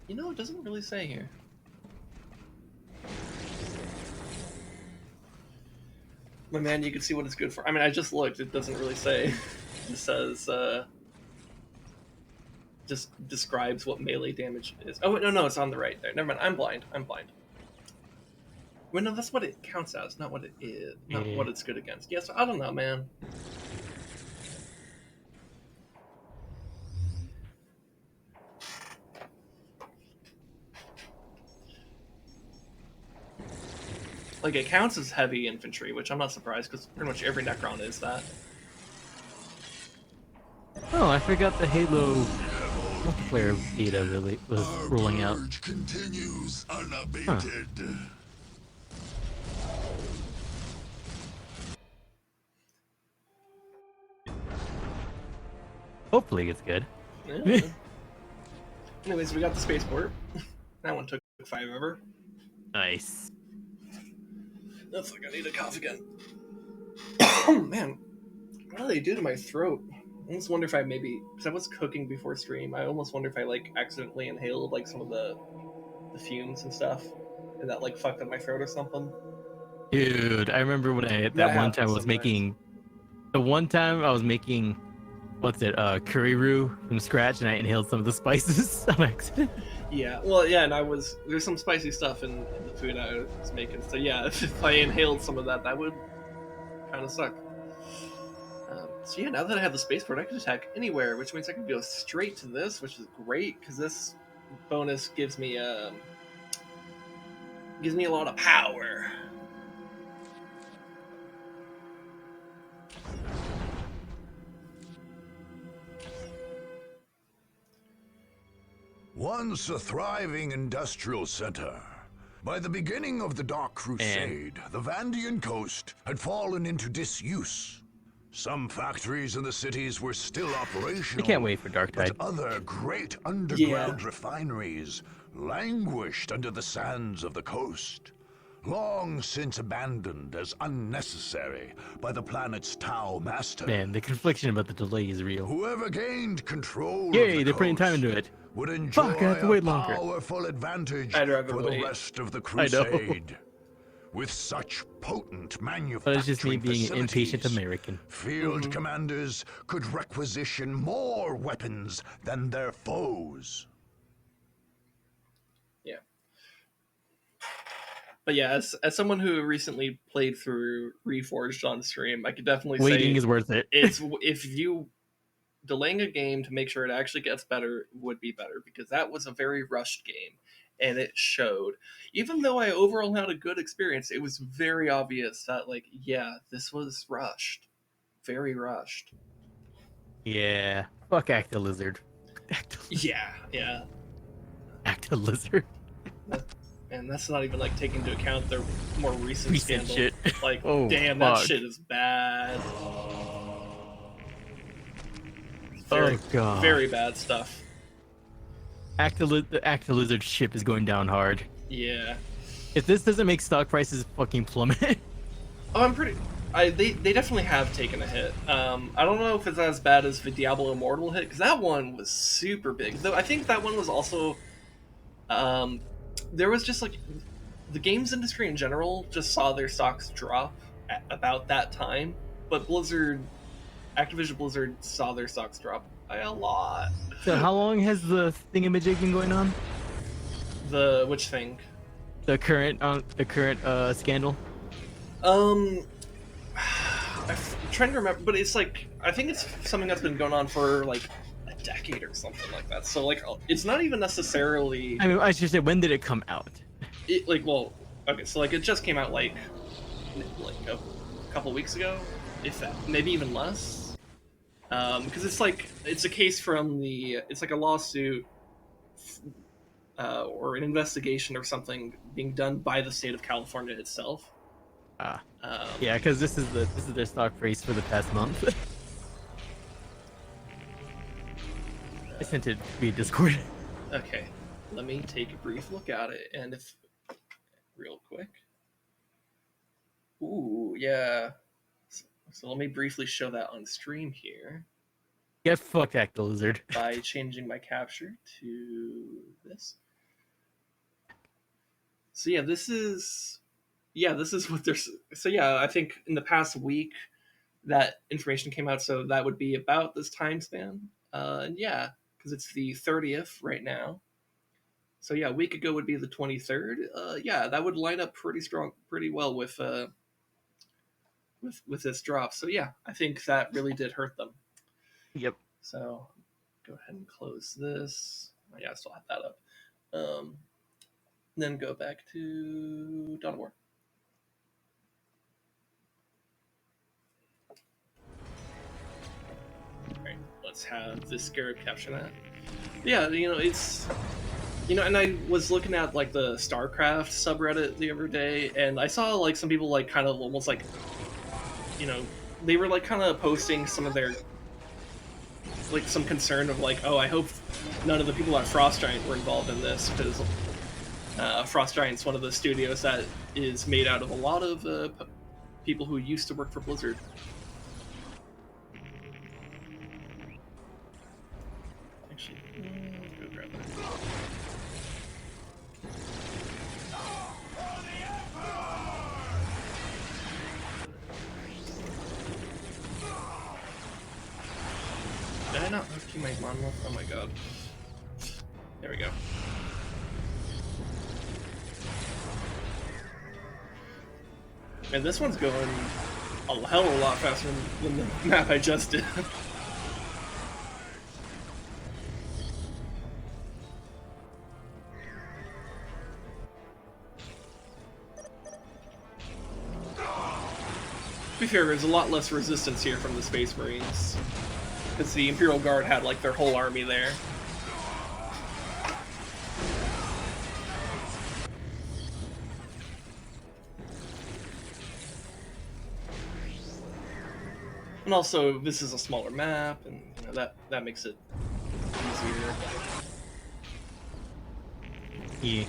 You know, it doesn't really say here. My man, you can see what it's good for. I mean, I just looked. It doesn't really say. It just says, just describes what melee damage is. Oh, no, it's on the right there. Never mind. I'm blind. Well, no, that's what it counts as, not what it is, not Yeah. what it's good against. Yes, I don't know, man. Like, it counts as heavy infantry, which I'm not surprised, because pretty much every Necron is that. Oh, I forgot the Halo multiplayer beta really was rolling out. Continues unabated. Huh. Hopefully it's good. Yeah. Anyways, we got the spaceport. That one took 5 ever. Nice. That's like I need a cough again. Oh man, what do they do to my throat? I almost wonder if I maybe, because I was cooking before stream, I almost wonder if I like accidentally inhaled like some of the fumes and stuff, and that like fucked up my throat or something. Dude, I remember when I That one time I happens was sometimes. making what's it, curry roux from scratch, and I inhaled some of the spices on accident. Yeah, well, yeah, and there's some spicy stuff in the food I was making, so yeah, if I inhaled some of that, that would kind of suck. So yeah, now that I have the spaceport, I can attack anywhere, which means I can go straight to this, which is great because this bonus gives me a lot of power. Once a thriving industrial center, by the beginning of the Dark Crusade, the Vandian coast had fallen into disuse. Some factories in the cities were still operational. I can't wait for Dark Tide. But other great underground refineries languished under the sands of the coast, long since abandoned as unnecessary by the planet's Tau master. Man, the confliction about the delay is real. Whoever gained control Yay, of the they're putting time coast into it. would enjoy Fuck, I have to a wait longer. powerful advantage I'd rather for the wait. rest of the I know. Crusade. With such potent manufacturing But it's just me being an impatient facilities, American. field commanders could requisition more weapons than their foes. Yeah. But yeah, as someone who recently played through Reforged on stream, I could definitely Waiting say is worth it. it's if you delaying a game to make sure it actually gets better would be better because that was a very rushed game and it showed. Even though I overall had a good experience, it was very obvious that like yeah, this was rushed. Very rushed. Yeah. Fuck Act a Lizard. Yeah. Act a Lizard. And that's not even like taking into account their more recent Recent scandal. shit. Like, Oh, damn, that fuck. shit is bad. Oh god. Very bad stuff. The Act a Lizard ship is going down hard. Yeah. If this doesn't make stock prices fucking plummet. Oh, they definitely have taken a hit. I don't know if it's as bad as the Diablo Immortal hit because that one was super big. Though I think that one was also, there was just like the games industry in general just saw their stocks drop at about that time, but Activision Blizzard saw their stocks drop by a lot. So how long has the thingamajig been going on? Which thing? The current scandal? I'm trying to remember, but it's like I think it's something that's been going on for like a decade or something like that. So like it's not even necessarily. I mean, I should say, when did it come out? Okay, so like it just came out like a couple weeks ago, if that, maybe even less. Because it's a case from it's like a lawsuit or an investigation or something being done by the state of California itself. Yeah, because this is their stock price for the past month. I sent it via Discord. Okay, let me take a brief look at it, and if real quick. Ooh, yeah. So let me briefly show that on stream here Get fucked, Act the Lizard. by changing my capture to this. So yeah, this is what there's. So yeah, I think in the past week that information came out. So that would be about this time span. And yeah, because it's the 30th right now. So yeah, a week ago would be the 23rd. Yeah, that would line up pretty well with this drop. So yeah, I think that really did hurt them. Yep. So go ahead and close this. Oh, yeah, I still have that up. Then go back to Dawn of War. Alright, let's have this Scarab capture that. Yeah, it's... and I was looking at, like, the StarCraft subreddit the other day, and I saw, like, some people, like, kind of almost, like, they were, like, kind of posting some of their, like, some concern of, like, oh, I hope none of the people at Frost Giant were involved in this, because Frost Giant's one of the studios that is made out of a lot of people who used to work for Blizzard. Actually, let's go grab that. Did I not rescue my monolith? Oh my god. There we go. And this one's going a hell of a lot faster than the map I just did. To be fair, there's a lot less resistance here from the Space Marines. Because the Imperial Guard had, like, their whole army there. And also, this is a smaller map, and that makes it easier. Yeah.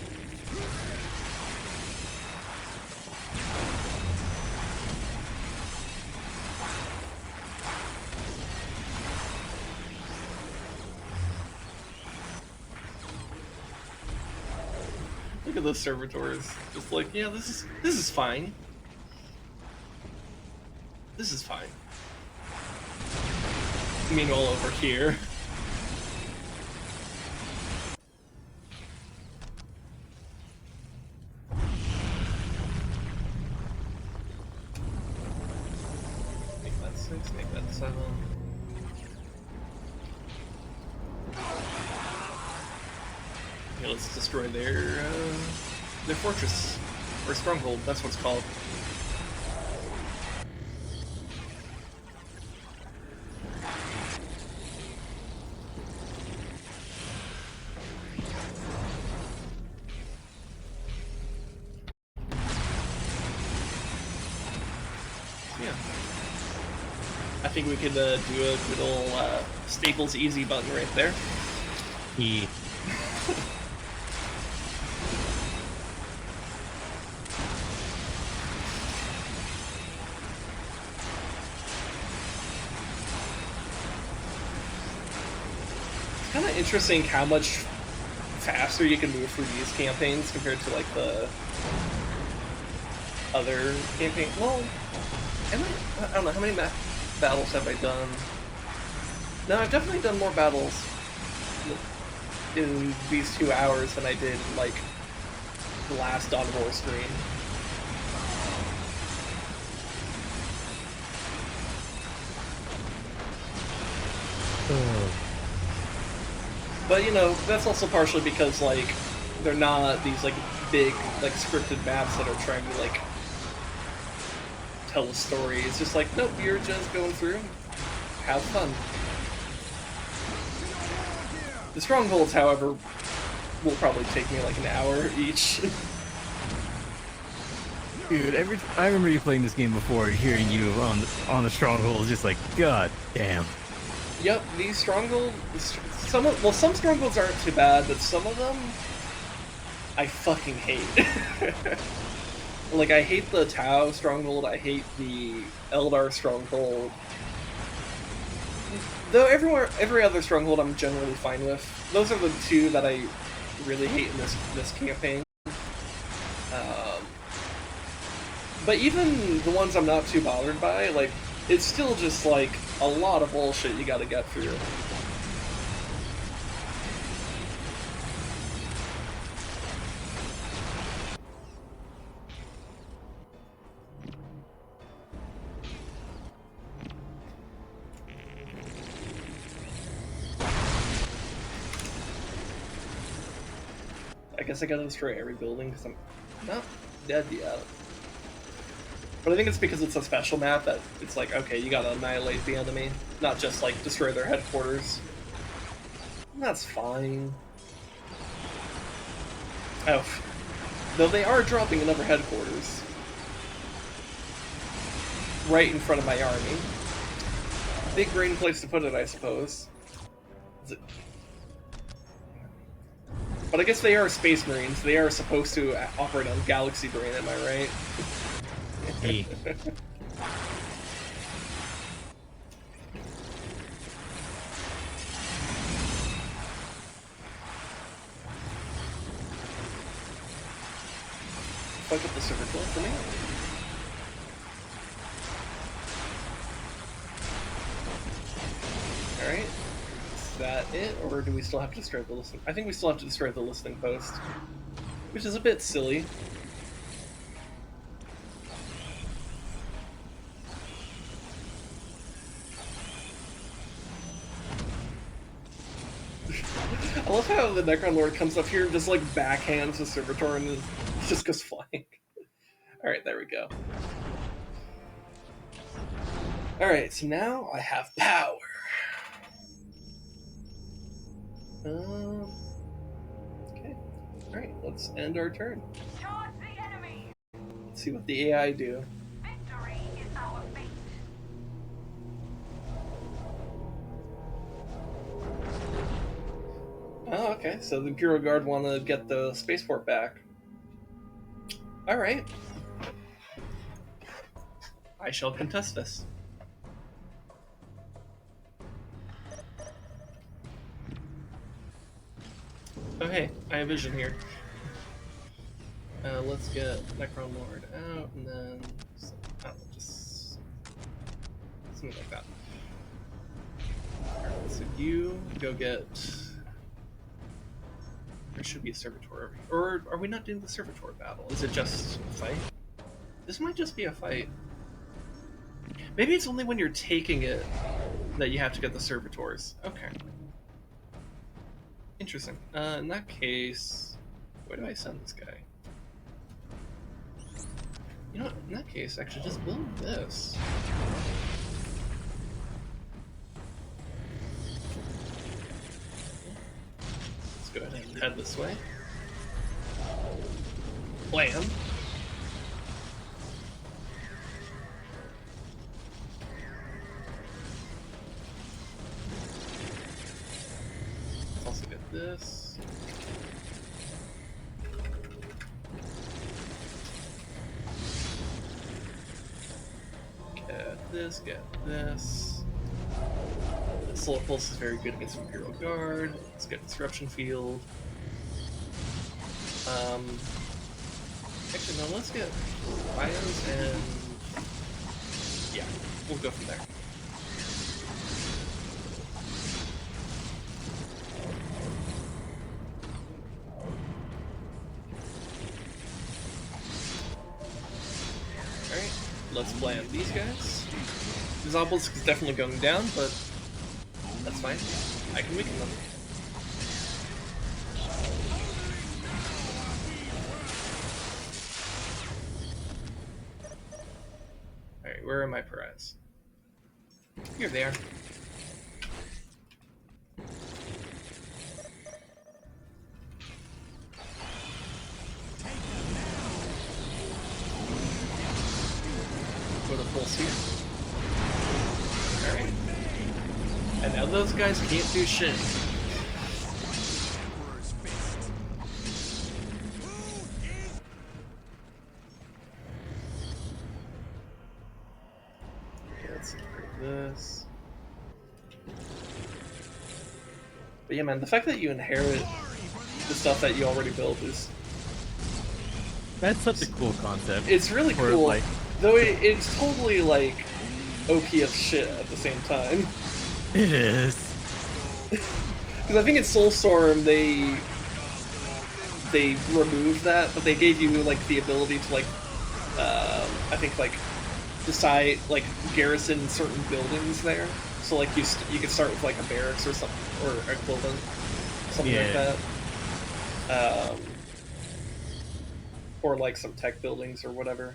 Look at those servitors. Just like, yeah, this is fine. This is fine. Meanwhile, over here. Make that 6, make that 7. Okay, let's destroy their fortress. Or stronghold, that's what it's called. I think we could do a good old Staples easy button right there. Yeah. It's kind of interesting how much faster you can move through these campaigns compared to like the other campaign. Well, I don't know how many battles have I done. No, I've definitely done more battles in these 2 hours than I did in, like, the last Dawn of War stream. But, that's also partially because, like, they're not these, like, big, like, scripted maps that are trying to, like, tell a story. It's just like, nope, you're just going through, have fun. The strongholds, however, will probably take me like an hour each. Dude, I remember you playing this game before, hearing you on the stronghold, just like, god damn. Yep, these strongholds, some strongholds aren't too bad, but some of them I fucking hate. Like, I hate the Tau stronghold, I hate the Eldar stronghold. Though every other stronghold I'm generally fine with. Those are the two that I really hate in this campaign. But even the ones I'm not too bothered by, like, it's still just, like, a lot of bullshit you gotta get through. I guess I gotta destroy every building because I'm not dead yet. But I think it's because it's a special map that it's like, okay, you gotta annihilate the enemy, not just like destroy their headquarters. And that's fine. Oh, though they are dropping another headquarters right in front of my army. Big brain place to put it, I suppose. Is it? But I guess they are Space Marines. They are supposed to operate on Galaxy Brain, am I right? Hey. Fuck up the server flow for me. Alright. Is that it? Or do we still have to destroy the listening? I think we still have to destroy the listening post. Which is a bit silly. I love how the Necron Lord comes up here and just like backhands the servitor and just goes flying. Alright, there we go. Alright, so now I have power. Okay. Alright, let's end our turn. Charge the enemy! Let's see what the AI do. Victory is our fate. Oh, okay, so the Imperial Guard want to get the spaceport back. Alright. I shall contest this. Oh hey, I have vision here. Let's get Necron Lord out, and then just something like that. Alright, so you go get. There should be a servitor, or are we not doing the servitor battle? Is it just a fight? This might just be a fight. Maybe it's only when you're taking it that you have to get the servitors. Okay. Interesting. In that case, where do I send this guy? You know what? In that case, actually, just build this. Let's go ahead and head this way. Blam. Also get this. Get this. Solar Pulse is very good against Imperial Guard. Let's get Disruption Field. Actually, no, let's get Bios and... yeah, we'll go from there. Alright, let's blam these guys. The Obelisk is definitely going down, but that's fine. I can weaken them. Alright, where are my pariahs? Here they are. Go to full speed. Alright. And now those guys can't do shit. Okay, let's upgrade this. But yeah, man, the fact that you inherit the stuff that you already built is... That's such a cool concept. it's really Or, cool. like- Though it's totally, like, OP as shit at the same time. It is. Because I think in Soulstorm they removed that, but they gave you like the ability to like I think like decide like garrison certain buildings there. So like you could start with like a barracks or something or equivalent, something like Yeah. that. or like some tech buildings or whatever.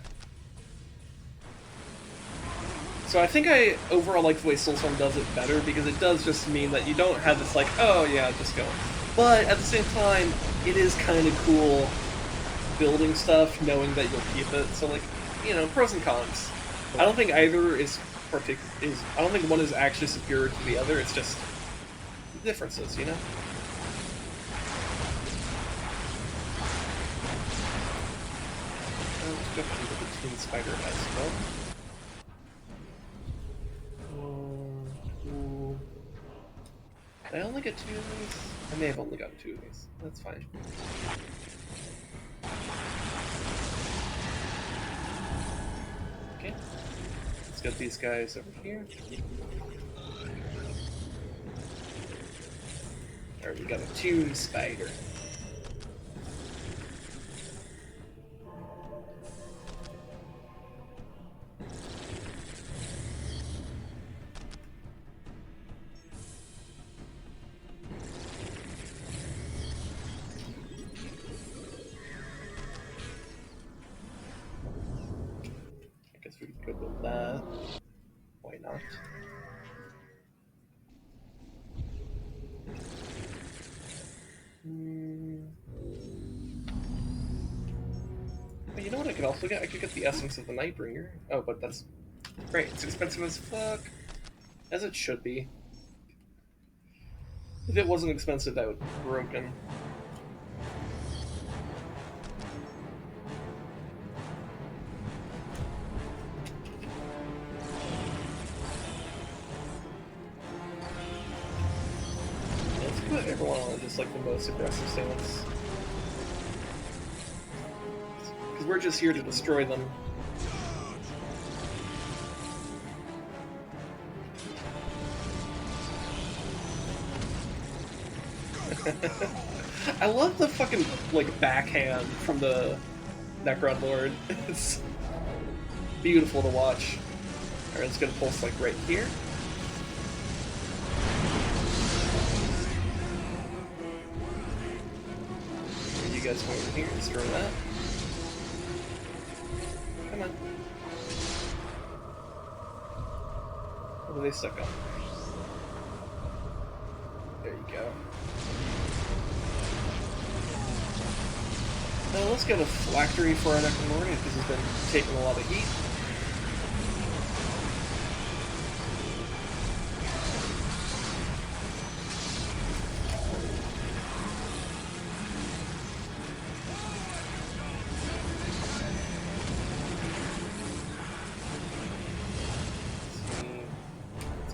So I think I overall like the way Soulstorm does it better, because it does just mean that you don't have this like, oh yeah, just go. But at the same time, it is kind of cool building stuff knowing that you'll keep it. So like, you know, pros and cons. I don't think either is I don't think one is actually superior to the other. It's just differences, you know. Let's go into the Twin Spider as well. Did I only get 2 of these? I may have only gotten 2 of these. That's fine. Okay. Let's get these guys over here. Alright, we got a Toon Spider. We could build that. Why not? But you know what I could also get? I could get the Essence of the Nightbringer. Oh, but that's... Right, it's expensive as fuck. As it should be. If it wasn't expensive, that would be broken. Put everyone on just like the most aggressive stance. Because we're just here to destroy them. I love the fucking like backhand from the Necron Lord. It's beautiful to watch. Alright, let's get a pulse like right here. You guys come over here and destroy that. Come on. What are they stuck on? There you go. Now let's get a phylactery for our Necron because he's been taking a lot of heat.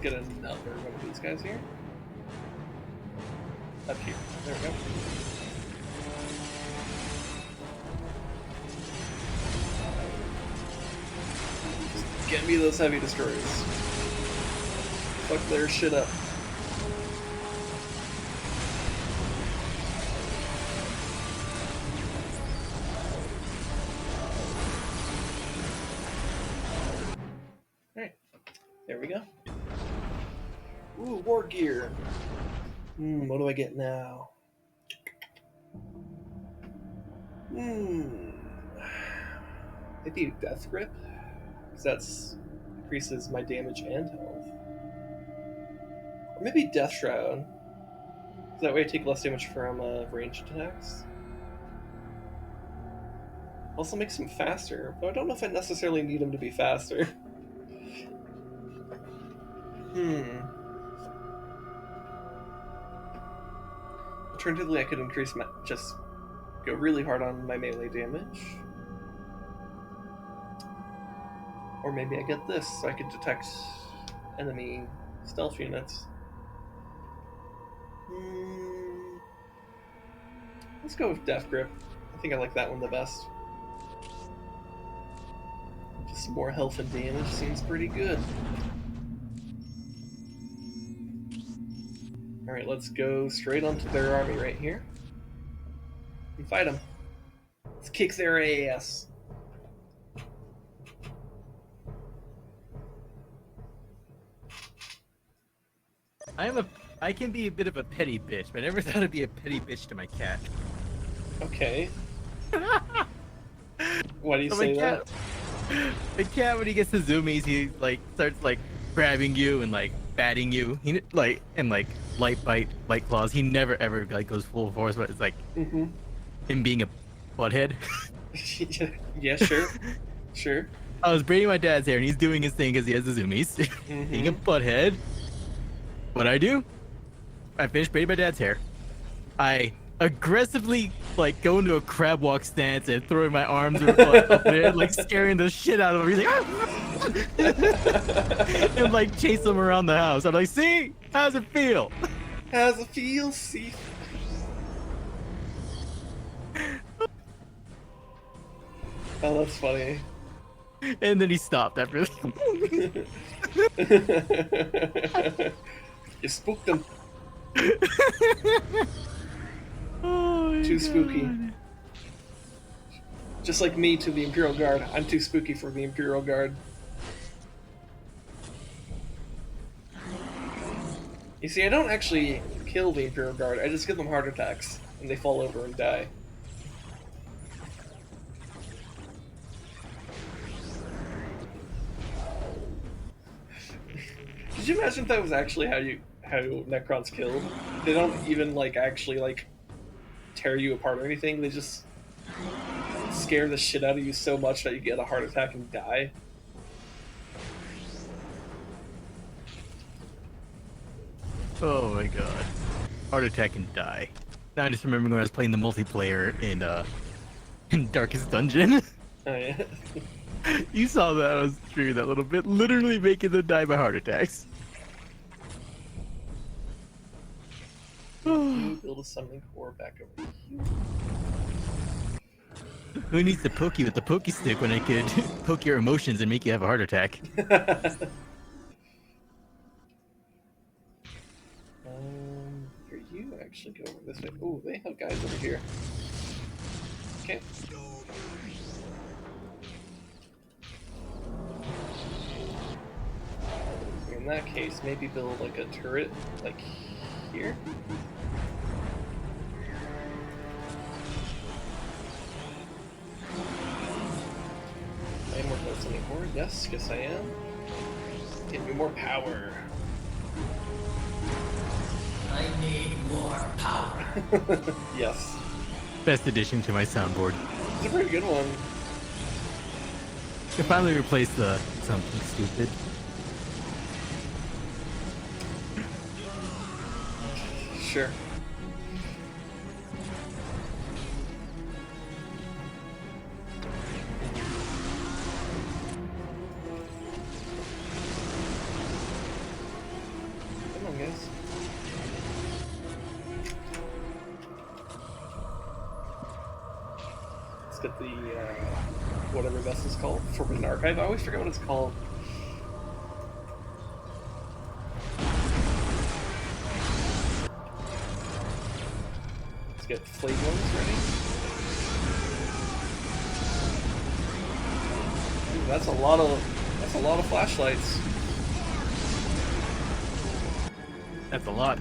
Get another one of these guys here. Up here. There we go. Just get me those heavy destroyers. Fuck their shit up. Alright. There we go. Ooh, war gear. What do I get now? Maybe Death Grip? Because that's increases my damage and health. Or maybe Death Shroud. That way I take less damage from ranged attacks. Also makes him faster, but I don't know if I necessarily need him to be faster. Alternatively, I could increase my... just go really hard on my melee damage. Or maybe I get this, so I could detect enemy stealth units. Let's go with Death Grip. I think I like that one the best. Just more health and damage seems pretty good. Alright, let's go straight onto their army right here. And fight them. Let's kick their ass. I can be a bit of a petty bitch, but I never thought I'd be a petty bitch to my cat. Okay. Why do you So say that? the cat when he gets the zoomies, he like starts like grabbing you and like batting you. He like and like light claws. He never ever like goes full force, but it's like Mm-hmm. him being a butthead. Yeah, sure, sure. I was braiding my dad's hair and he's doing his thing because he has the zoomies. Being a Mm-hmm. butthead. What I do? I finish braiding my dad's hair. I aggressively like go into a crab walk stance and throwing my arms up there, like scaring the shit out of him. He's like, and like chase him around the house. I'm like, see, how's it feel? How's it feel, see? Oh, that's funny. And then he stopped after this. You spooked him. Oh my Too spooky. God. Just like me to the Imperial Guard. I'm too spooky for the Imperial Guard. You see, I don't actually kill the Imperial Guard. I just give them heart attacks, and they fall over and die. Did you imagine if that was actually how Necrons killed? They don't even like actually like tear you apart or anything. They just scare the shit out of you so much that you get a heart attack and die. Oh my god. Heart attack and die. Now I just remember when I was playing the multiplayer in Darkest Dungeon. Oh yeah. You saw that I was true that little bit, literally making them die by heart attacks. You build a summoning core back over here. Who needs to poke you with the pokey stick when I could poke your emotions and make you have a heart attack? Here, you actually go over this way. Oh, they have guys over here. Okay. In that case, maybe build like a turret, like here. I am working on something more. Yes, yes I am. Give me more power. I need more power. Yes. Best addition to my soundboard. It's a pretty good one. I finally replaced the something stupid. Sure. Come on, guys. Let's get the whatever this is called. Forbidden Archive. I always forget what it's called. Let's get Flame Ones ready. Ooh, that's a lot of flashlights. That's a lot.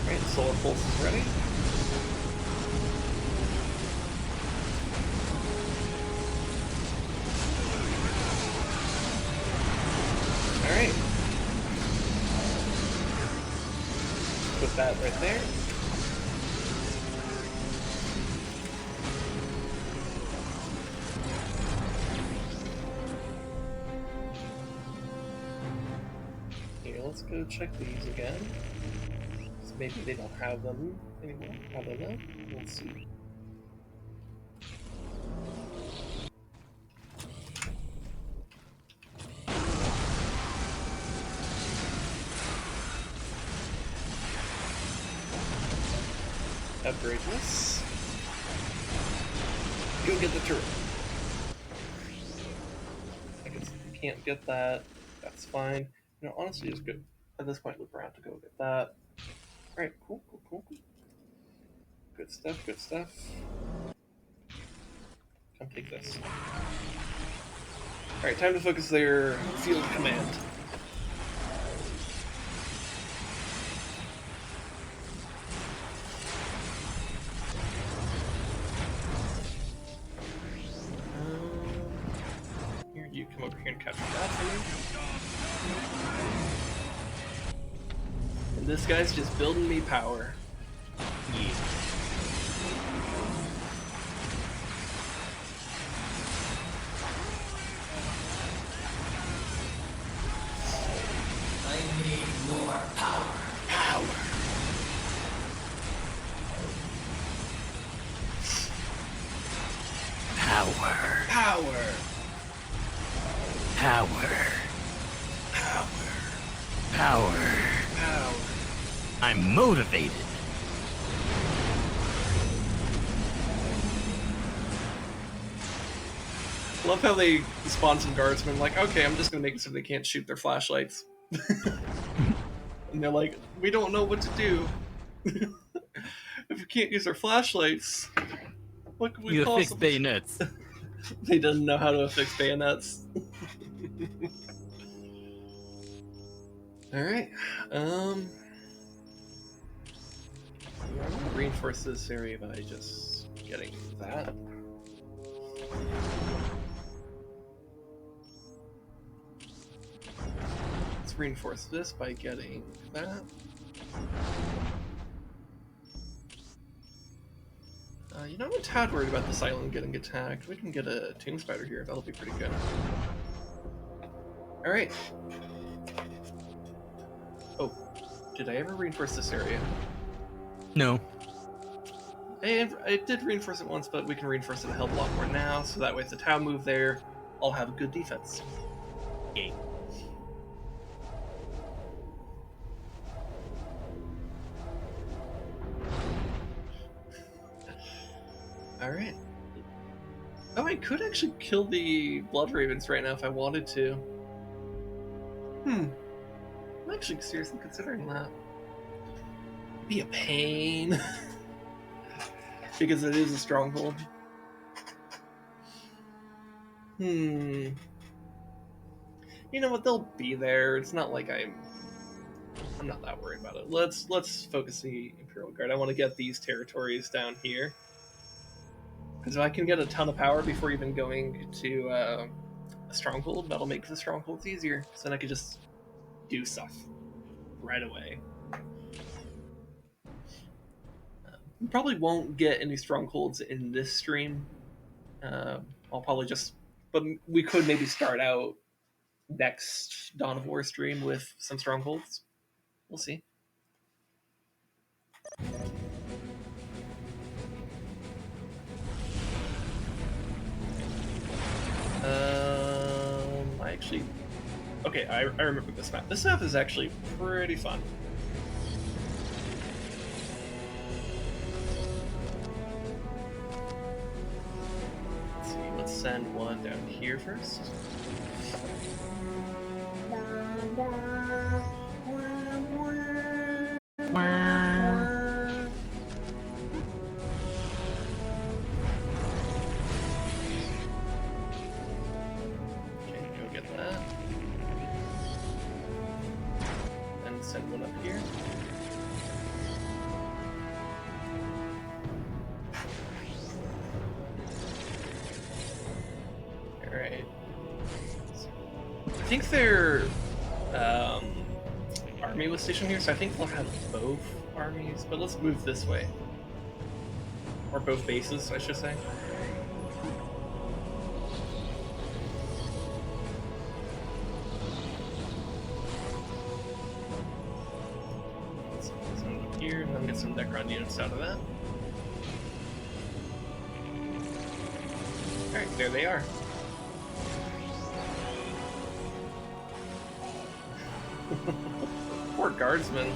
Alright, Solar Pulse is ready. Alright. Put that right there. Here, let's go check these again. Maybe they don't have them anymore. I don't know. Let's see. Upgrade this. Go get the turret. I guess you can't get that. That's fine. You know, honestly, just go at this point. Look around to go get that. All right, cool. Good stuff. Take this. Alright, time to focus their field command. Here, you come over here and capture that for me. And this guy's just building me power. Yeah. I need more power. Power. Power. Power. Power. Power. Power. Power. I'm motivated. Love how they spawn some guardsmen like, okay, I'm just gonna make it so they can't shoot their flashlights. And they're like, we don't know what to do. If we can't use our flashlights, what can we You fix possibly... bayonets. They didn't know how to affix bayonets. Alright, reinforce this area by just getting that. Let's reinforce this by getting that. You know, I'm a tad worried about this island getting attacked. We can get a tomb spider here. That'll be pretty good. Alright. Oh, did I ever reinforce this area? No. I did reinforce it once, but we can reinforce it a hell of a lot more now, so that way if the Tau move there, I'll have a good defense. Yay. Alright. Oh, I could actually kill the Blood Ravens right now if I wanted to. I'm actually seriously considering that. It'd be a pain. Because it is a stronghold. You know what? They'll be there. It's not like I'm not that worried about it. Let's focus the Imperial Guard. I want to get these territories down here. Because if I can get a ton of power before even going to a stronghold, that'll make the strongholds easier. So then I could just do stuff right away. We probably won't get any strongholds in this stream. I'll probably just... But we could maybe start out next Dawn of War stream with some strongholds. We'll see. I actually... Okay, I remember this map. This map is actually pretty fun. Let's see, let's send one down here first. Send one up here. Alright. I think their army was stationed here, so I think they'll have both armies, but let's move this way. Or both bases, I should say. Here, and then get some Necron units out of that. Alright, there they are. Poor guardsmen.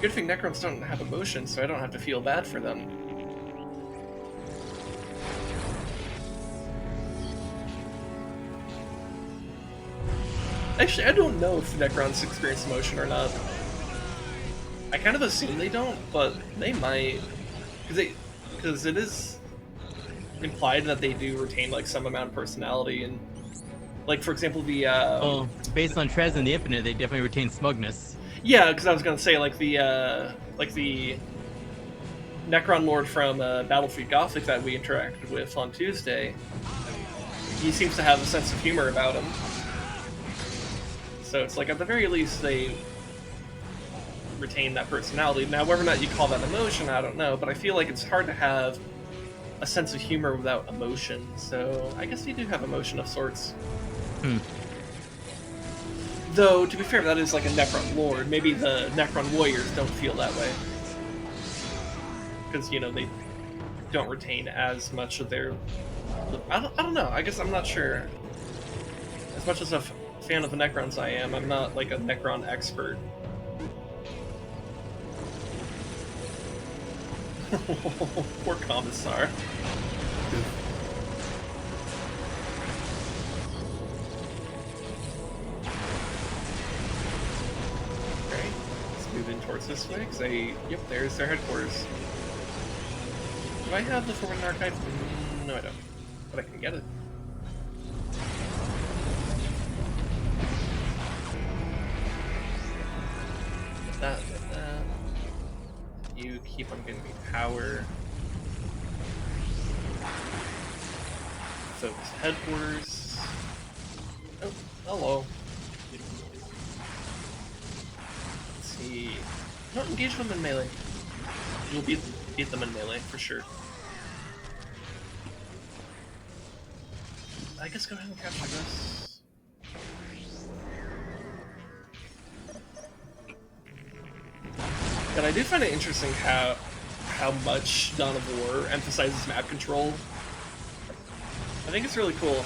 Good thing Necrons don't have emotion, so I don't have to feel bad for them. Actually, I don't know if Necrons experience emotion or not. I kind of assume they don't, but they might. Because because it is implied that they do retain like some amount of personality, and like for example the Well, based on Trez and the Infinite, they definitely retain smugness. yeah, because I was gonna say like the Necron Lord from Battlefield Gothic that we interacted with on Tuesday, he seems to have a sense of humor about him. So it's like at the very least they retain that personality. Now, whether or not you call that emotion, I don't know, but I feel like it's hard to have a sense of humor without emotion. So I guess they do have emotion of sorts. Though, to be fair, that is like a Necron Lord. Maybe the Necron Warriors don't feel that way. Because, you know, they don't retain as much of their... I don't know. I guess I'm not sure. As much as a fan of the Necrons I am, I'm not like a Necron expert. Poor Commissar. Okay, let's move in towards this way, because yep, there's their headquarters. Do I have the Forbidden Archive? No, I don't. But I can get it. That. You keep on giving me power. Focus headquarters. Oh, hello. Let's see. No, engage them in melee. You'll beat them in melee for sure. I guess go ahead and capture this. But I do find it interesting how much Dawn of War emphasizes map control. I think it's really cool.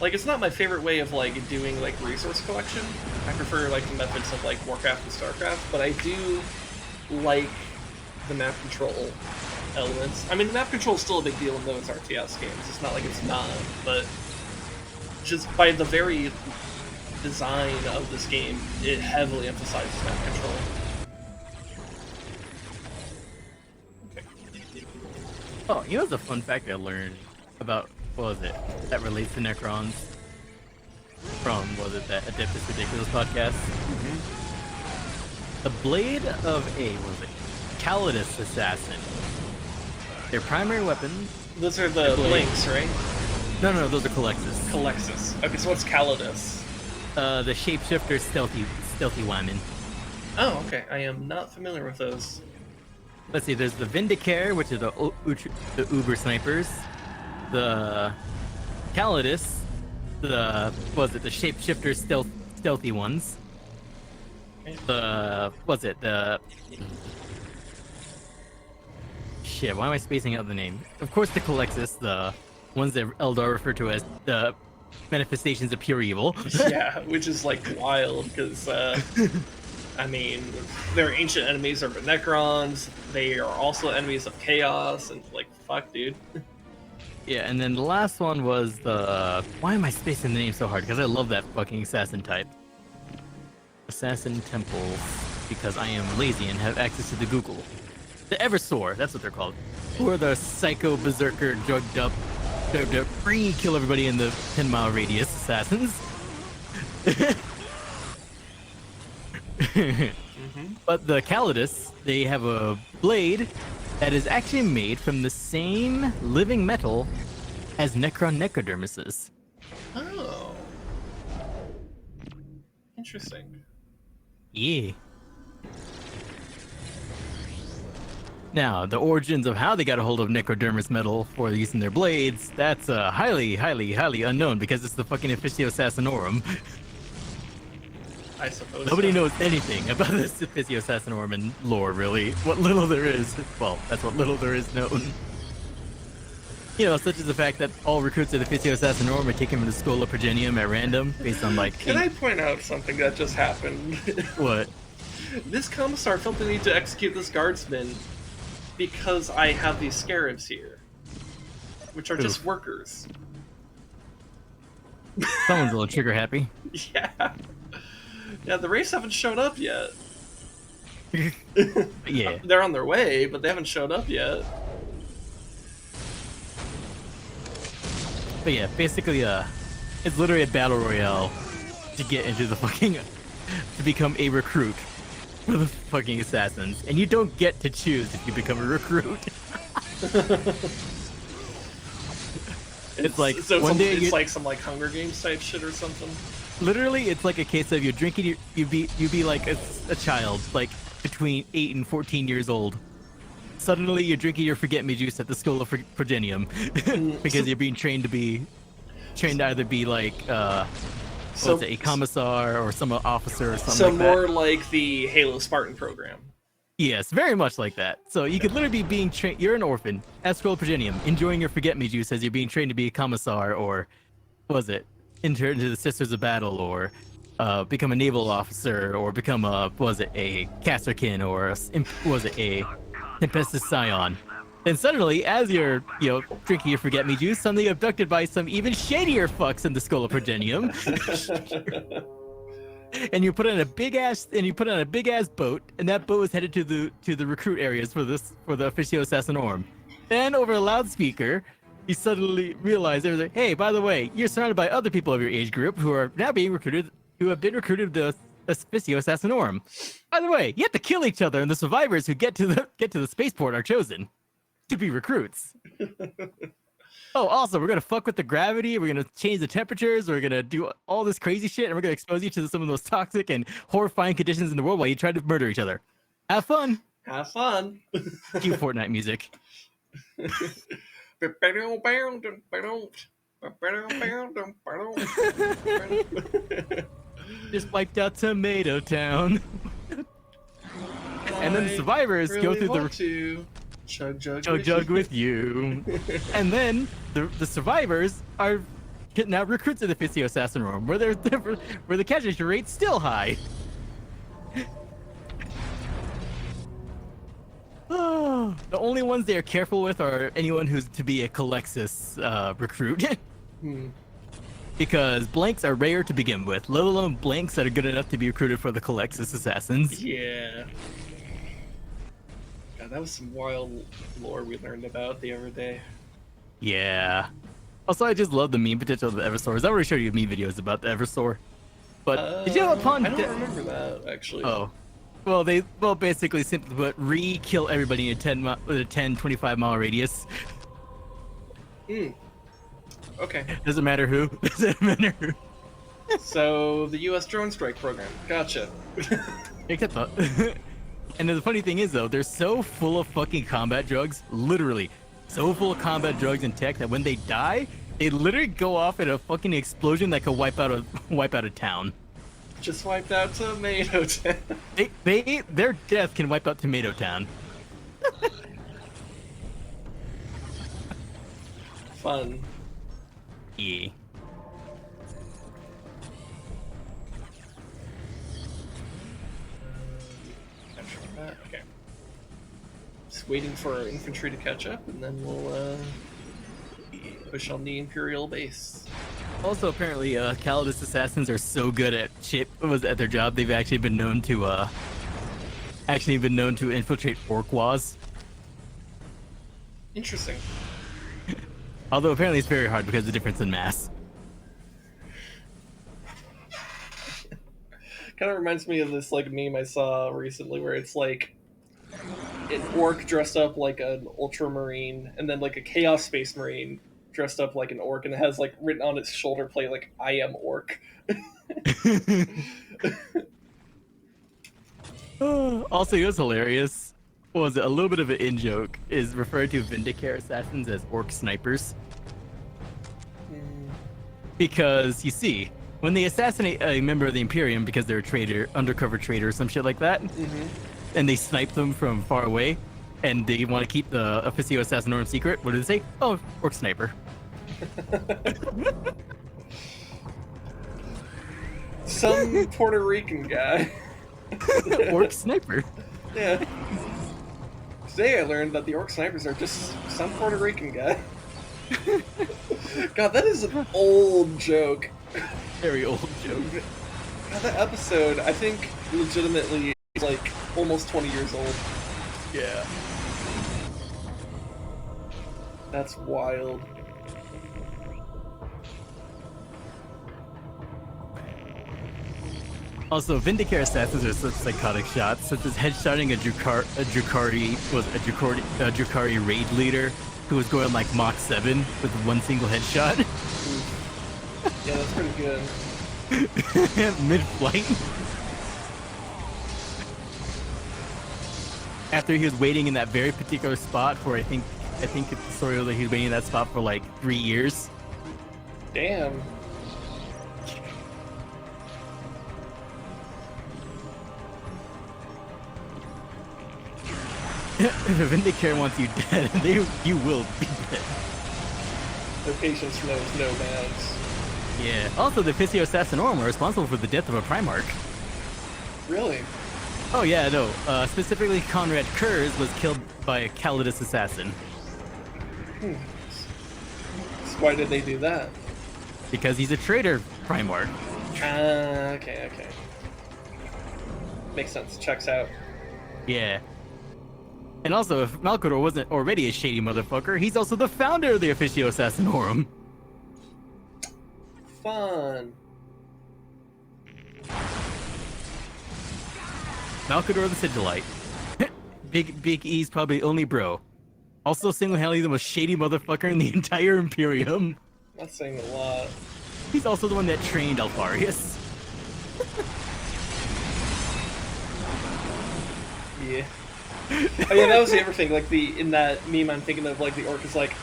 Like, it's not my favorite way of like doing like resource collection. I prefer like the methods of like Warcraft and Starcraft, but I do like the map control elements. I mean, the map control is still a big deal in those RTS games. It's not like it's not, but just by the very design of this game, it heavily emphasizes map control. Okay. Oh, you know what's a fun fact I learned about, what was it, that relates to Necrons from, was it that Adeptus Ridiculous podcast? The Blade of what was it, Calidus Assassin. Their primary weapon... Those are the Blinks, right? No, those are Colexus. Colexus. Okay, so what's Calidus? The shapeshifter stealthy woman. Oh, okay. I am not familiar with those. Let's see, there's the Vindicare, which is the Uber snipers. The Calidus, the shapeshifter stealthy ones. Shit, why am I spacing out the name? Of course the Colexus, the ones that Eldar refer to as the manifestations of pure evil. Yeah, which is like wild, because I mean, their ancient enemies are the Necrons, they are also enemies of Chaos, and like, fuck, dude. Yeah, and then the last one was the... Why am I spacing the name so hard? Because I love that fucking assassin type. Assassin Temples, because I am lazy and have access to the Google. The Eversor, that's what they're called. Who are the psycho berserker drugged up, free kill everybody in the 10-mile radius assassins. But the Calidus, they have a blade that is actually made from the same living metal as Necron necrodermises. Oh. Interesting. Yeah. Now, the origins of how they got a hold of necrodermis metal for use in their blades, that's highly unknown, because it's the fucking Officio Assassinorum. I suppose Nobody so. knows anything about this Officio Assassinorum and lore, really. What little there is, well, that's what little there is known. You know, such as the fact that all recruits of the Officio Assassinorum are taken from the Schola Progenium at random, based on, like... Can I point out something that just happened? What? This Commissar felt the need to execute this guardsman because I have these scarabs here, which are just workers. Someone's a little trigger happy. Yeah. Yeah, the race haven't shown up yet. Yeah. They're on their way, but they haven't showed up yet. But yeah, basically, it's literally a battle royale to get into the fucking, to become a recruit for the fucking assassins, and you don't get to choose if you become a recruit. It's like so one day it's you, like some like Hunger Games type shit or something. literally, it's like a case of you're drinking, you be like a child, like between 8 and 14 years old. Suddenly, you're drinking your forget me juice at the School of Progenium because you're being trained to either be like So a commissar or some officer or something so like more that. like the Halo Spartan program. Yes, very much like that. So you could literally be being trained. You're an orphan at School of Progenium, enjoying your forget me juice as you're being trained to be a commissar, or what was it, enter into the Sisters of Battle, or become a naval officer, or become a a casterkin, or a Tempestus Scion. And suddenly, as you're drinking your forget me juice, suddenly abducted by some even shadier fucks in the School of Progenium. And you put on a big ass boat, and that boat was headed to the recruit areas for the Officio Assassinorum. Then over a loudspeaker, you suddenly realize there's like, hey, by the way, you're surrounded by other people of your age group who are now being recruited, who have been recruited to the Officio Assassinorum. By the way, you have to kill each other, and the survivors who get to the spaceport are chosen to be recruits. Oh, also, we're gonna fuck with the gravity. We're gonna change the temperatures. We're gonna do all this crazy shit, and we're gonna expose you to some of the most toxic and horrifying conditions in the world while you try to murder each other. Have fun. Have fun. Cue Fortnite music. Just wiped out Tomato Town. And then the survivors go through the chug jug with you. And then the survivors are now recruits of the Officio Assassinorum, where the casualty rate's still high. The only ones they are careful with are anyone who's to be a Calexis recruit. Because blanks are rare to begin with, let alone blanks that are good enough to be recruited for the Calexis assassins. Yeah. God, that was some wild lore we learned about the other day. Yeah. Also, I just love the meme potential of the Eversors. I already showed you meme videos about the Eversor. But did you know upon I don't remember that actually. Oh. Well, basically, simply put, kill everybody in a 10, 25 mile radius. Okay. Doesn't matter who. Doesn't matter who. So, the US drone strike program. Gotcha. Except and the funny thing is, though, they're so full of fucking combat drugs, literally, so full of combat drugs and tech that when they die, they literally go off in a fucking explosion that could wipe out a town. Just wiped out Tomato Town. Their death can wipe out Tomato Town. Fun. Yeah. Capture that. Okay. Just waiting for our infantry to catch up, and then we'll push on the Imperial base. Also, apparently, Calidus assassins are so good at their job. They've actually been known to infiltrate Orquas. Interesting. Although apparently it's very hard because of the difference in mass. Kind of reminds me of this like meme I saw recently where it's like an orc dressed up like an ultramarine, and then like a chaos space marine dressed up like an orc, and it has like written on its shoulder plate like "I am orc." Also, it was hilarious. What was it? A little bit of an in joke is referred to Vindicare assassins as orc snipers. Because you see, when they assassinate a member of the Imperium because they're a traitor, undercover traitor, or some shit like that, and they snipe them from far away, and they want to keep the Officio Assassinorum secret, what do they say? Oh, orc sniper. Some Puerto Rican guy. Orc sniper. Yeah. Today I learned that the orc snipers are just some Puerto Rican guy. God, that is an old joke. Very old joke. God, that episode, I think, legitimately is like almost 20 years old. Yeah. That's wild. Also, Vindicare assassins are such psychotic shots, such as headshotting a Drukhari raid leader who was going like Mach 7 with one single headshot Yeah, that's pretty good. mid-flight. After he was waiting in that very particular spot for I think it's the story that he was waiting in that spot for like 3 years. Damn. If a Vindicare wants you dead, you will be dead. Their patience knows no bounds. Yeah. Also, the Officio Assassinorum are responsible for the death of a Primarch. Really? Oh yeah, no. Specifically, Conrad Kurz was killed by a Calidus assassin So why did they do that? because he's a traitor Primarch. Okay. Makes sense. Checks out. Yeah. And also, if Malkador wasn't already a shady motherfucker, he's also the founder of the Officio Assassinorum. Fun. Malkador the Sigilite. Big E's probably only bro. Also single-handedly the most shady motherfucker in the entire Imperium. That's saying a lot. He's also the one that trained Alfarius. Yeah. Oh yeah, that was the other thing. Like in that meme, I'm thinking of like the orc is like,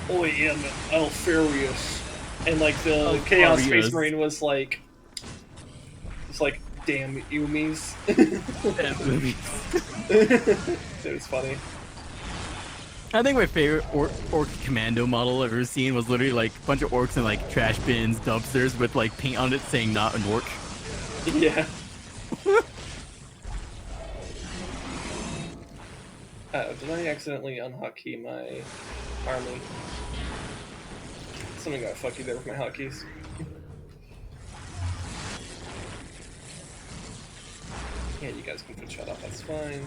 "I am Alfarius," and like the Chaos Space Alfarius. Marine was like, "It's like damn Umis." It was funny. I think my favorite orc commando model I've ever seen was literally like a bunch of orcs in like trash bins, dumpsters with like paint on it saying "not an orc." Yeah. Oh, did I accidentally unhotkey my army? Something got fucky there with my hotkeys. Yeah, you guys can shut up, that's fine.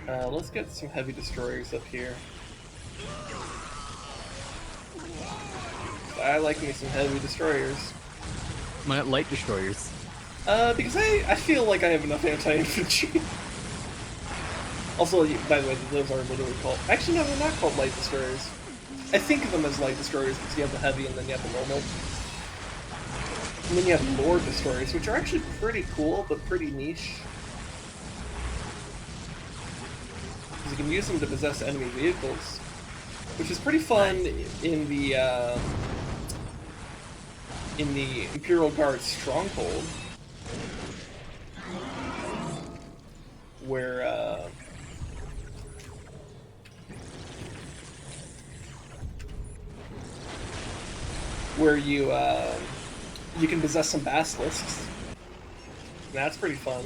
Let's get some heavy destroyers up here. I like me some heavy destroyers. My light destroyers. Because I feel like I have enough anti-infantry. Also, by the way, those are literally called... Actually, no, they're not called light destroyers. I think of them as light destroyers because you have the heavy and then you have the normal. And then you have lord destroyers, which are actually pretty cool, but pretty niche. Because you can use them to possess enemy vehicles, which is pretty fun in the Imperial Guard Stronghold, where you can possess some basilisks. And that's pretty fun.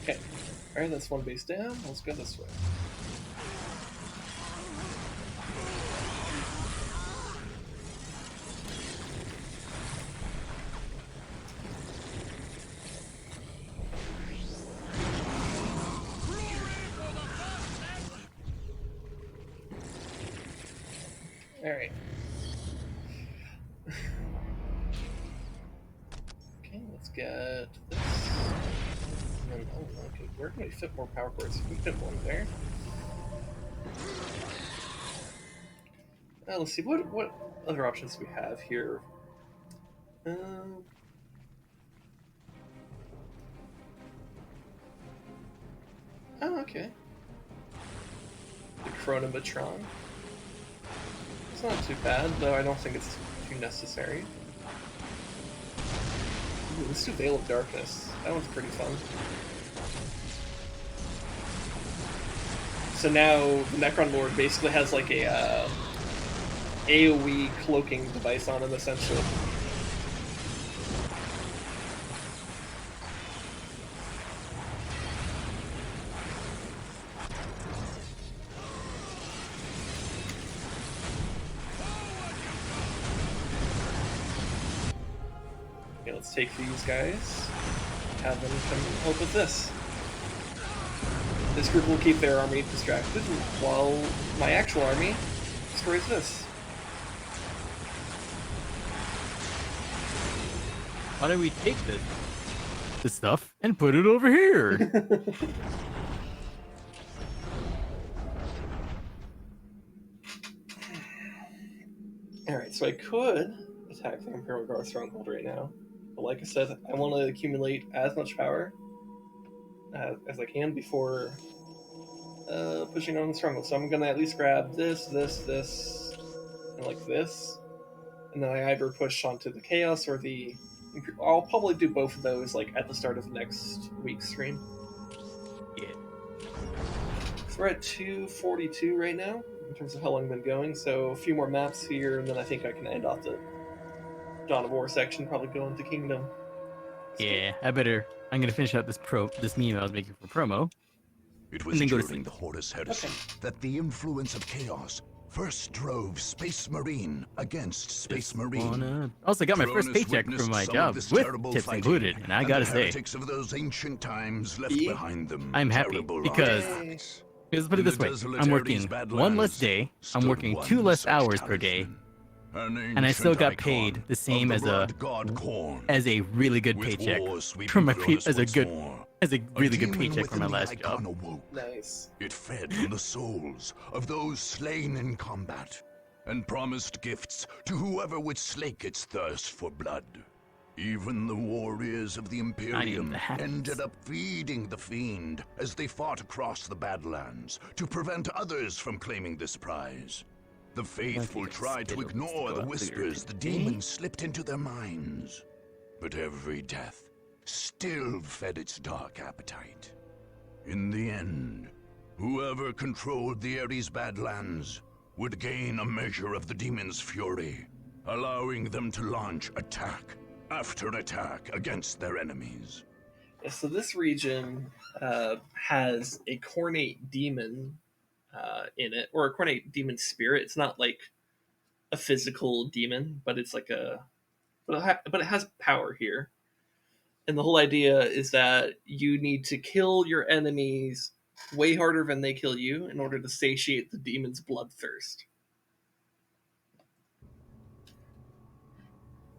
Okay, alright, that's one base down. Let's go this way. Alright. Okay, let's get this. And then, oh, okay, where can we fit more power cords? We can fit one there. Let's see, what other options do we have here? Oh, okay. The Chronometron. It's not too bad, though I don't think it's too necessary. Ooh, let's do Veil of Darkness. That one's pretty fun. So now the Necron Lord basically has like a AoE cloaking device on him, essentially. Okay, let's take these guys. Have them come help with this. This group will keep their army distracted while my actual army destroys this. Why don't we take this stuff and put it over here? Alright, so I could attack the Imperial Guard stronghold right now. But like I said, I want to accumulate as much power as I can before pushing on the stronghold. So I'm going to at least grab this, and like this. And then I either push onto the Chaos or the... I'll probably do both of those like at the start of next week's stream. Yeah. So we're at 242 right now in terms of how long I've been going. So a few more maps here, and then I think I can end off the Dawn of War section, probably go into Kingdom. Yeah, I'm gonna finish out this meme I was making for promo. It was And then go to during sleep. the Horus Heresy Okay. that the influence of chaos first drove Space Marine against Space Marine. Also got my first Cronus paycheck witnessed from my some of job this with terrible tips fighting, included, and I and gotta the say, heretics of those ancient times left Yeah. behind them I'm happy terrible because- artifacts. let's put it In this the way: desolate I'm Ares working Badlands one less day, I'm stood working one 2 less such hours per day, talisman, and I still ancient got icon paid the same of as the a blood god Khorne. really good With paycheck war sweeping from my Cronus as a once good more, as a really good demon paycheck from my within the last icon job. awoke. Nice. It fed on the souls of those slain in combat, and promised gifts to whoever would slake its thirst for blood. Even the warriors of the Imperium the happiness. ended up feeding the fiend as they fought across the Badlands to prevent others from claiming this prize. The faithful tried to ignore the whispers the demons slipped into their minds, but every death still fed its dark appetite. In the end, whoever controlled the Ares Badlands would gain a measure of the demon's fury, allowing them to launch attack after attack against their enemies. Yeah, so this region has a cornate demon in it, or a cornate demon spirit. It's not like a physical demon, but it's like but it has power here. And the whole idea is that you need to kill your enemies way harder than they kill you in order to satiate the demon's bloodthirst.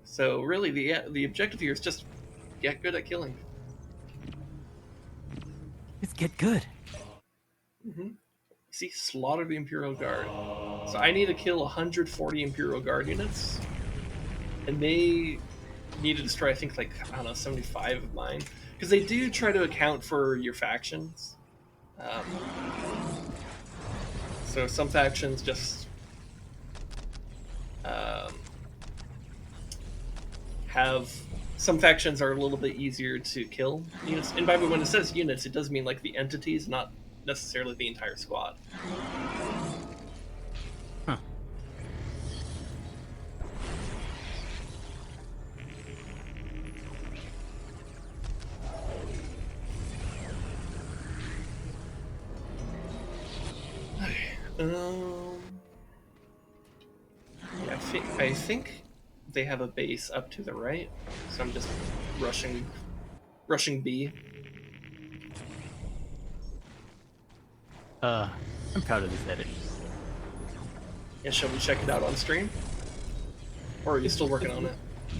So really, the objective here is just get good at killing. Let's get good. See, slaughter the Imperial Guard. So I need to kill 140 Imperial Guard units, and they need to destroy, I think, like, I don't know, 75 of mine, because they do try to account for your factions. So some factions just have some factions are a little bit easier to kill units, and by the way, when it says units, it does mean like the entities, not necessarily the entire squad. Huh. Yeah, I think they have a base up to the right, so I'm just rushing B. I'm proud of this edit. Yeah, shall we check it out on stream? Or are you still working on it?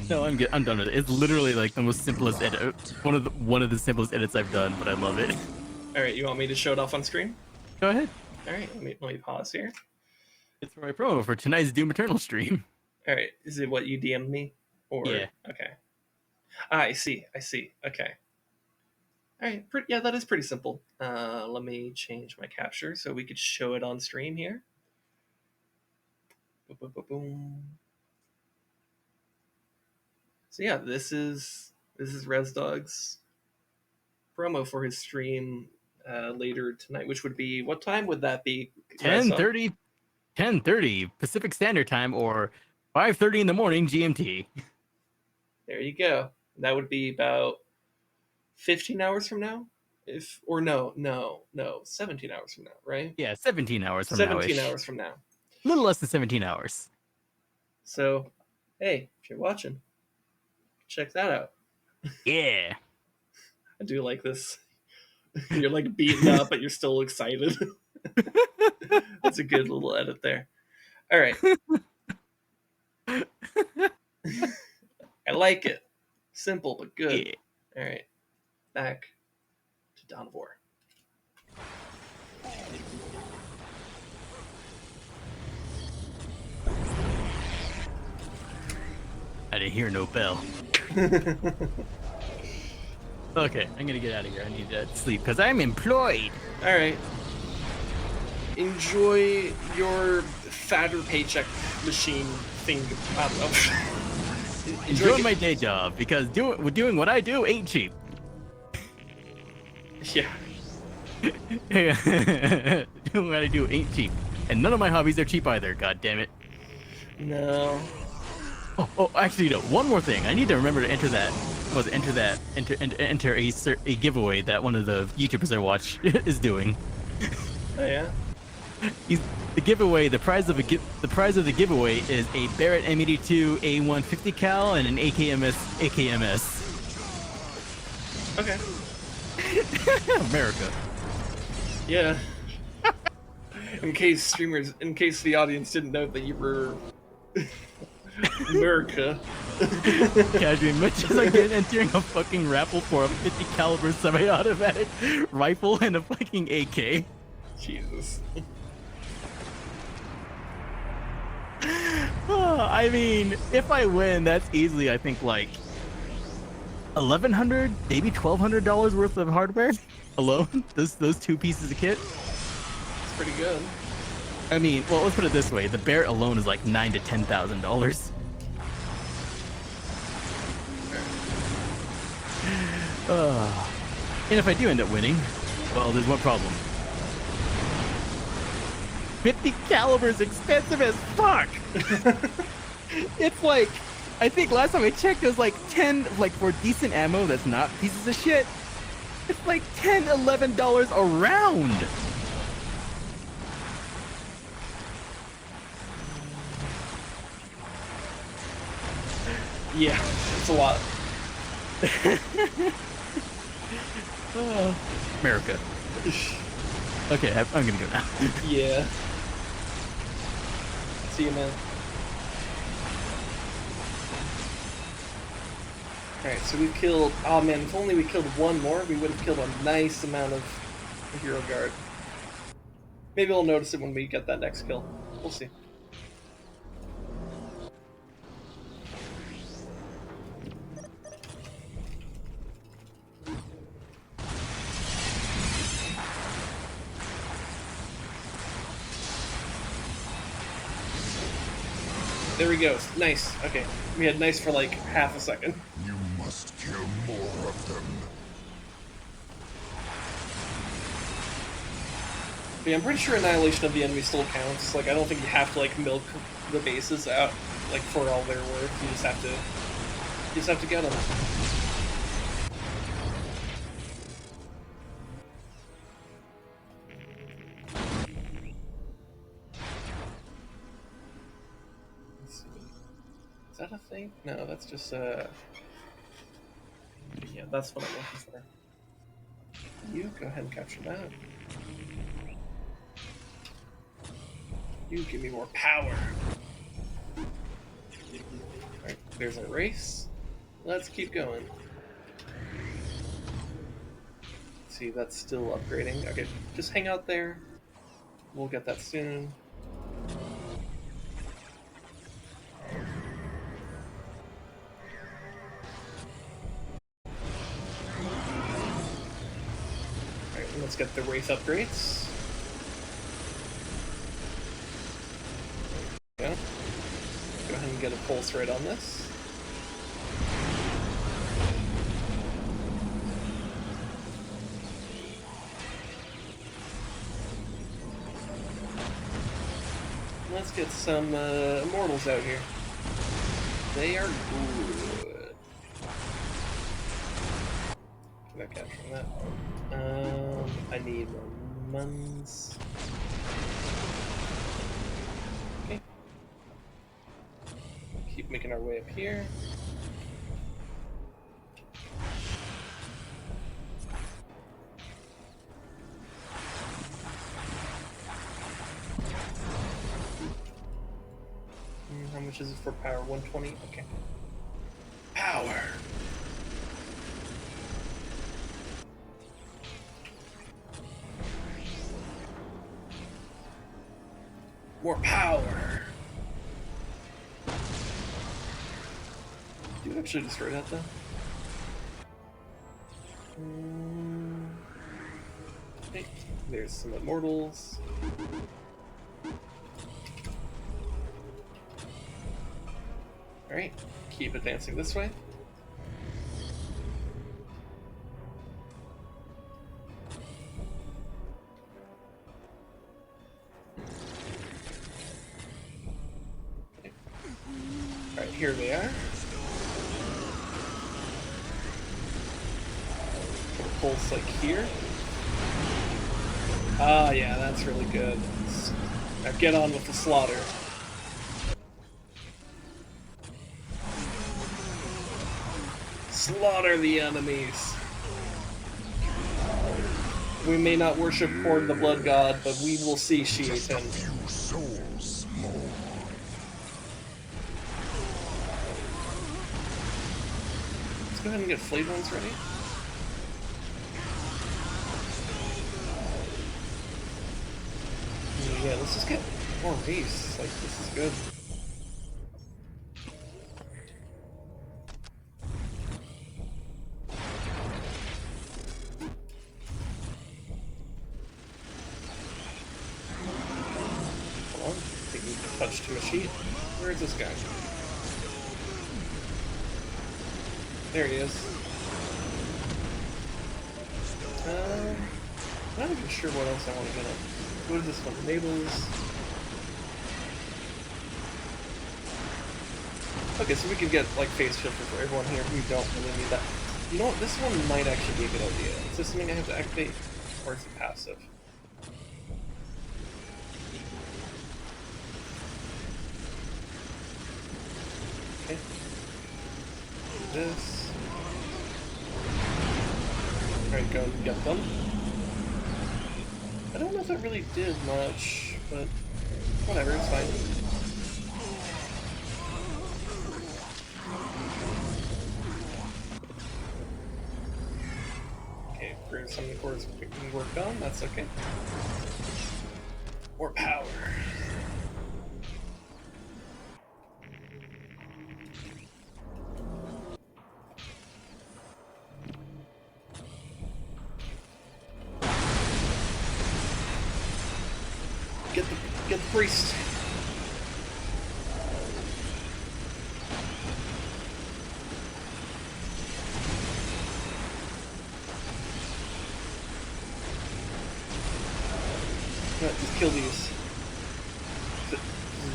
No, I'm good. I'm done with it. It's literally like the most simplest edit. One of the simplest edits I've done, but I love it. All right, you want me to show it off on stream? Go ahead. All right, let me pause here. It's for my promo for tonight's Doom Eternal stream. All right, is it what you DM'd me? Or Yeah. Okay. I see. Okay. All right. Yeah, that is pretty simple. Let me change my capture so we could show it on stream here. Boom. So yeah, this is ResDog's promo for his stream later tonight, which would be, what time would that be? 10:30 Pacific Standard Time, or 5:30 in the morning GMT. There you go. That would be about 15 hours from now, no, 17 hours from now, right? Yeah, 17 hours from 17 now. hours from now. A little less than 17 hours. So, hey, if you're watching, Check that out. Yeah. I do like this. You're like beaten up, but you're still excited. That's a good little edit there. All right. I like it. Simple but good. Yeah. All right. Back to Dawn of War. I didn't hear no bell. Okay, I'm gonna get out of here. I need to sleep because I'm employed. All right. Enjoy your fatter paycheck machine thing. I don't know. Enjoying my day job because doing what I do ain't cheap. Yeah. Doing what I do ain't cheap, and none of my hobbies are cheap either. God damn it. No. Oh, actually, no. One more thing. I need to remember to enter that. Enter a giveaway that one of the YouTubers I watch is doing. Oh yeah. The giveaway. The prize of the giveaway is a Barrett M82 A150 cal and an AKMS. Okay. America. Yeah. In case the audience didn't know that you were America. Casually, much as I get entering a fucking raffle for a 50 caliber semi-automatic rifle and a fucking AK. Jesus. I mean, if I win, that's easily, I think, like $1,100, maybe $1,200 worth of hardware alone. Those two pieces of kit. It's pretty good. I mean, well, let's put it this way: the Barrett alone is like $9,000 to $10,000. And if I do end up winning, well, there's one problem. 50 caliber is expensive as fuck. It's like, I think last time I checked, it was like 10, like for decent ammo that's not pieces of shit. It's like $10, $11 a round. Yeah, it's a lot. America. Okay, I'm gonna go now. Yeah. See you, man. Alright, so we've killed... Oh, man, if only we killed one more, we would have killed a nice amount of Hero Guard. Maybe we'll notice it when we get that next kill. We'll see. There we go. Nice. Okay. We had nice for like half a second. You must kill more of them. But yeah, I'm pretty sure annihilation of the enemy still counts. Like, I don't think you have to like milk the bases out like for all their worth. You just have to get them. Let's see. Is that a thing? No, that's just yeah, that's what I'm looking for. You go ahead and capture that. You give me more power. Alright, there's our race. Let's keep going. See, that's still upgrading. Okay, just hang out there. We'll get that soon. Alright, let's get the Wraith upgrades. Go ahead and get a pulse rate on this. Let's get some immortals out here. They are good. Can I capture that? I need more muns. Okay. Keep making our way up here. much is it for power? 120? Okay. Power! More power! Do you actually destroy that though? Okay, there's some immortals. Alright, keep advancing this way. Okay. Alright, here they are. Pulse like here. Ah, yeah, that's really good. Now get on with the slaughter. Slaughter the enemies. We may not worship Horde the Blood God, but we will see Shi'iten. Few souls more. Let's go ahead and get flayed ones ready. Yeah, let's just get more race. Like, this is good. Hold on, taking a touch to a sheet. Where is this guy? There he is. I'm not even sure what else I want to get on. What is this one? Enables. Okay, so we can get like face shifter for everyone here. We don't really need that. You know what? This one might actually be a good idea. Is this something I have to activate, or is it passive? Okay. This. Alright, go and get them. I don't know if that really did much, but whatever, it's fine. Okay, bring some of the cores we worked on, that's okay. More power. Get the priest. No, just kill these.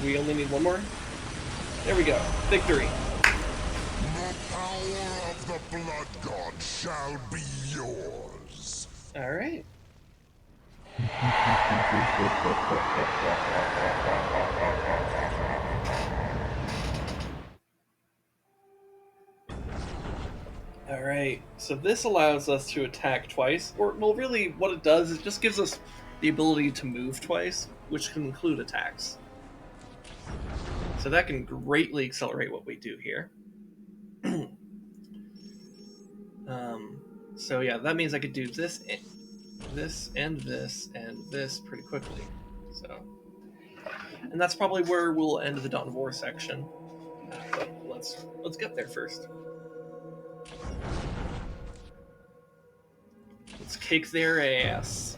We only need one more. There we go. Victory. The power of the Blood God shall be yours. All right. Alright, so this allows us to attack twice, or, well, really, what it does is it just gives us the ability to move twice, which can include attacks. So that can greatly accelerate what we do here. So yeah, that means I could do this, this, and this, and this pretty quickly. So, and that's probably where we'll end the Dawn of War section. But let's get there first. Let's kick their ass.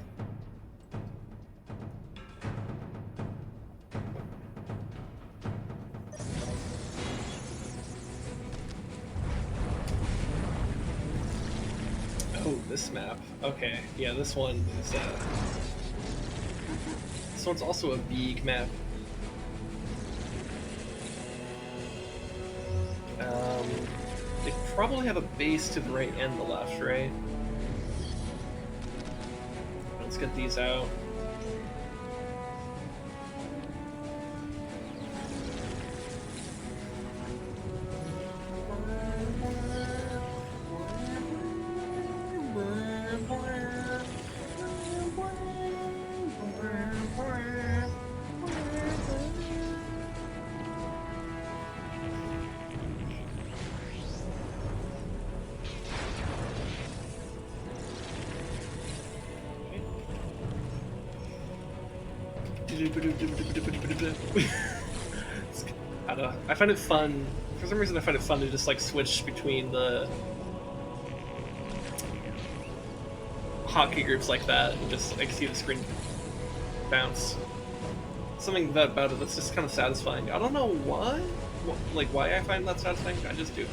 Oh, this map. Okay, yeah, this one is this one's also a big map. They probably have a base to the right and the left, right? Let's get these out. I don't know. I find it fun. For some reason, I find it fun to just like switch between the hotkey groups like that and just like see the screen bounce. Something about it that's just kind of satisfying. I don't know why, like why I find that satisfying. I just do.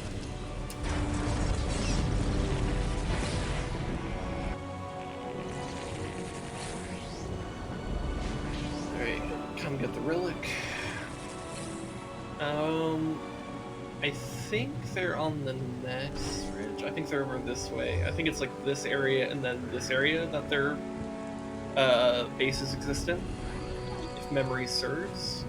Alright, come get the relic. I think they're on the next ridge. I think they're over this way. I think it's like this area and then this area that their bases exist in, if memory serves.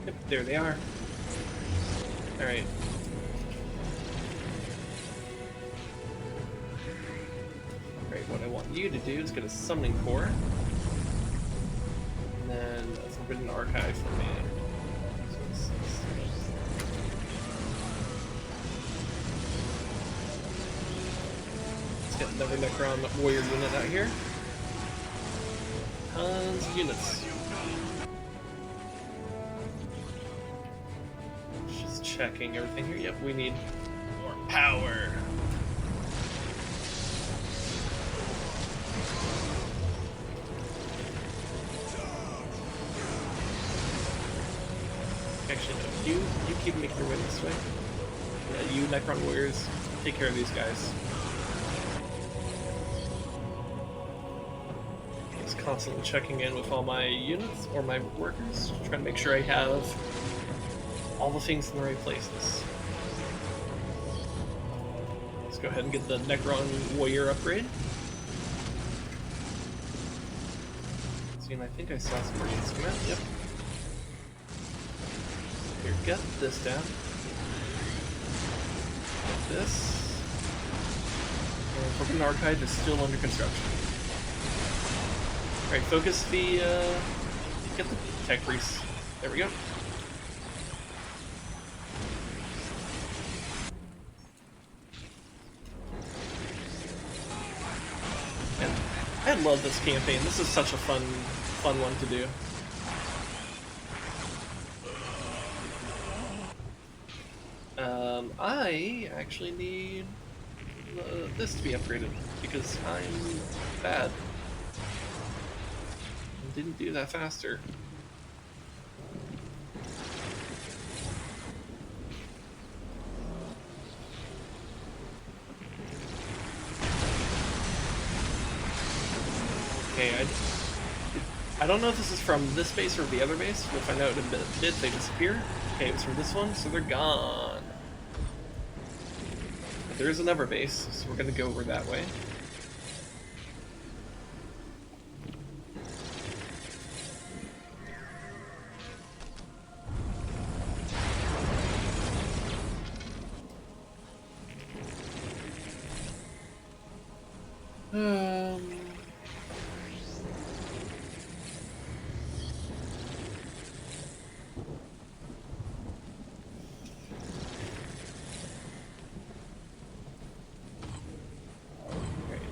Yep, there they are. Alright. Alright, what I want you to do is get a summoning core. And then a forbidden archive for me. Let's get another Necron warrior unit out here. Tons of units. Checking everything here. Yep, we need more power. Actually, no. You keep making your way this way. Yeah, you Necron warriors, take care of these guys. Just constantly checking in with all my units or my workers, trying to make sure I have all the things in the right places. Let's go ahead and get the Necron warrior upgrade. See, and I think I saw some marines come out. Yep. Here, get this down. Get this. And Forbidden Archive is still under construction. Alright, focus the, get the tech priests. There we go. I love this campaign. This is such a fun one to do. I actually need this to be upgraded because I'm bad. I didn't do that faster. Okay, I don't know if this is from this base or the other base. We'll find out in a bit. They disappear. Okay, it was from this one, so they're gone. But there is another base, so we're gonna go over that way.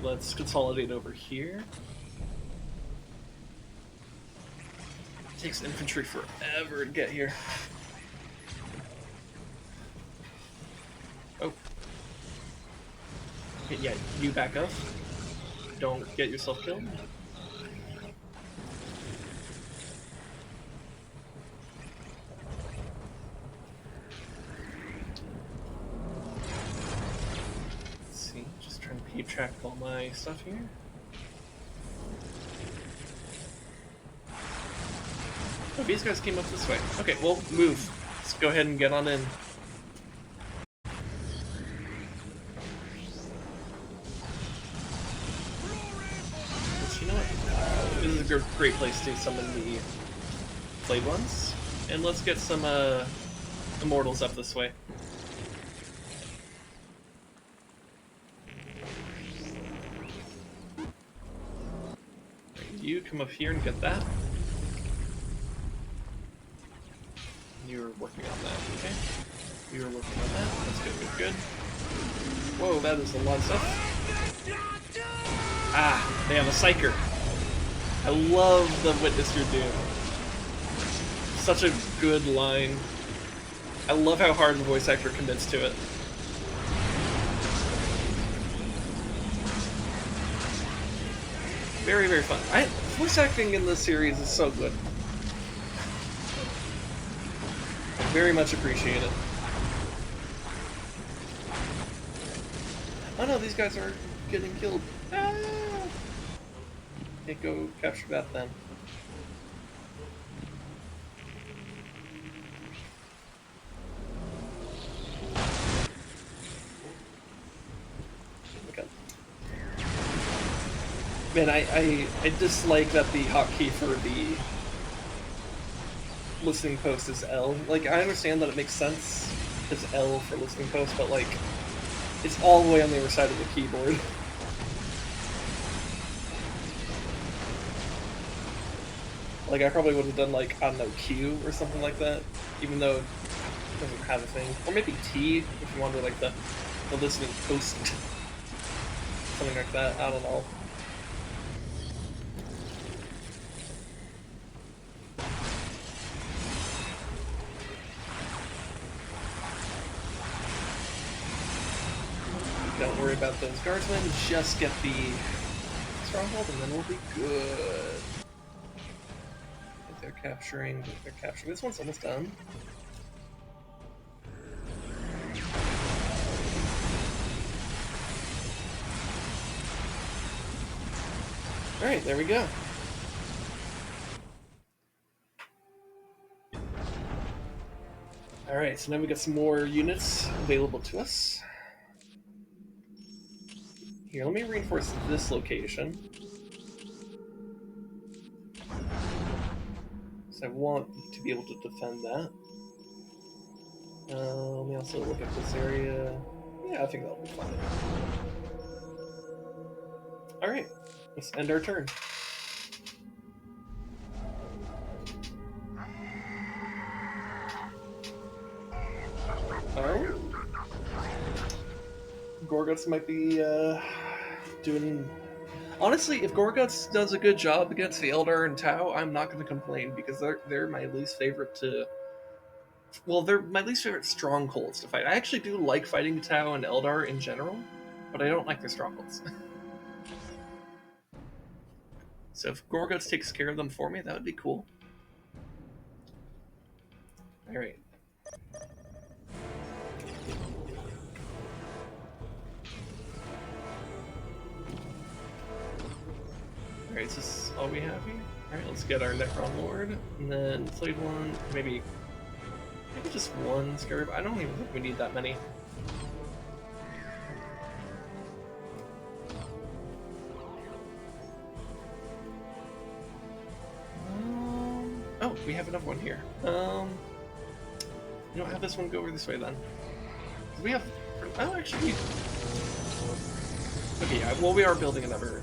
Let's consolidate over here. It takes infantry forever to get here. Oh. Yeah, you back up. Don't get yourself killed. Keep track of all my stuff here. Oh, these guys came up this way. Okay, well, move. Let's go ahead and get on in. But you know what? This is a great place to summon the Blade ones. And let's get some Immortals up this way. You come up here and get that. You're working on that, okay. You're working on that. That's good, good, good. Whoa, that is a lot of stuff. Ah, they have a psyker. I love the Witness Your Doom. Such a good line. I love how hard the voice actor commits to it. Very, very fun. Voice acting in this series is so good. Very much appreciate it. Oh no, these guys are getting killed. Ah! Can't go capture that then. Okay. Man, I dislike that the hotkey for the listening post is L. Like, I understand that it makes sense as L for listening post, but like, it's all the way on the other side of the keyboard. Like, I probably would have done, like, I don't know, Q or something like that, even though it doesn't have a thing. Or maybe T, if you wanted, like, the listening post. Something like that, I don't know. Don't worry about those guardsmen, just get the stronghold and then we'll be good. They're capturing, this one's almost done. Alright, there we go. Alright, so now we got some more units available to us. Here, let me reinforce this location. So I want to be able to defend that. Let me also look at this area. Yeah, I think that'll be fine. Alright, let's end our turn. Oh? Gorguts might be doing... Honestly, if Gorguts does a good job against the Eldar and Tau, I'm not going to complain, because they're my least favorite to... Well, they're my least favorite strongholds to fight. I actually do like fighting Tau and Eldar in general, but I don't like their strongholds. So if Gorguts takes care of them for me, that would be cool. Alright. Alright, is this all we have here? Alright, let's get our Necron Lord, and then Flayed one, maybe just one Scarab. I don't even think we need that many. Oh, we have another one here. You don't have this one go over this way then. We have... Oh, actually... Okay, yeah, well, we are building another...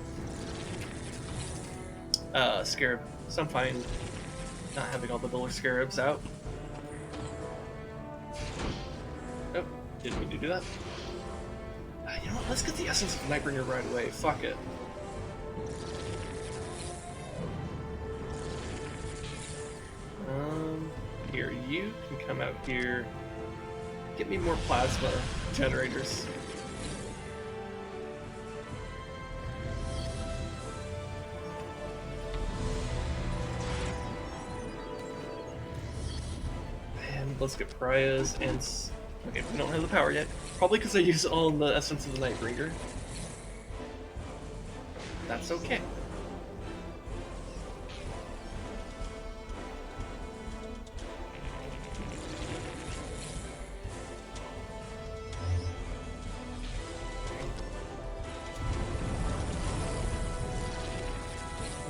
Scarab, so I'm fine not having all the Buller Scarabs out. Oh, didn't mean to do that. You know what, let's get the Essence of Nightbringer right away, fuck it. Here, you can come out here. Get me more plasma generators. Let's get pariahs and... Okay, we don't have the power yet. Probably because I use all the Essence of the Nightbringer. That's okay.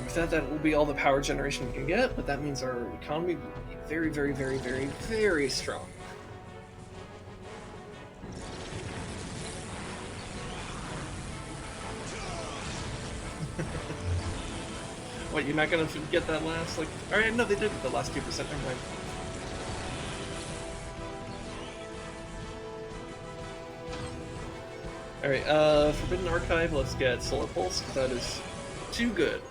With that will be all the power generation we can get, but that means our economy will be very, very, very, very, very strong. What, you're not gonna get that last, like... Alright, no, they did the last 2%, never mind. Alright, Forbidden Archive, let's get Solar Pulse, because that is too good.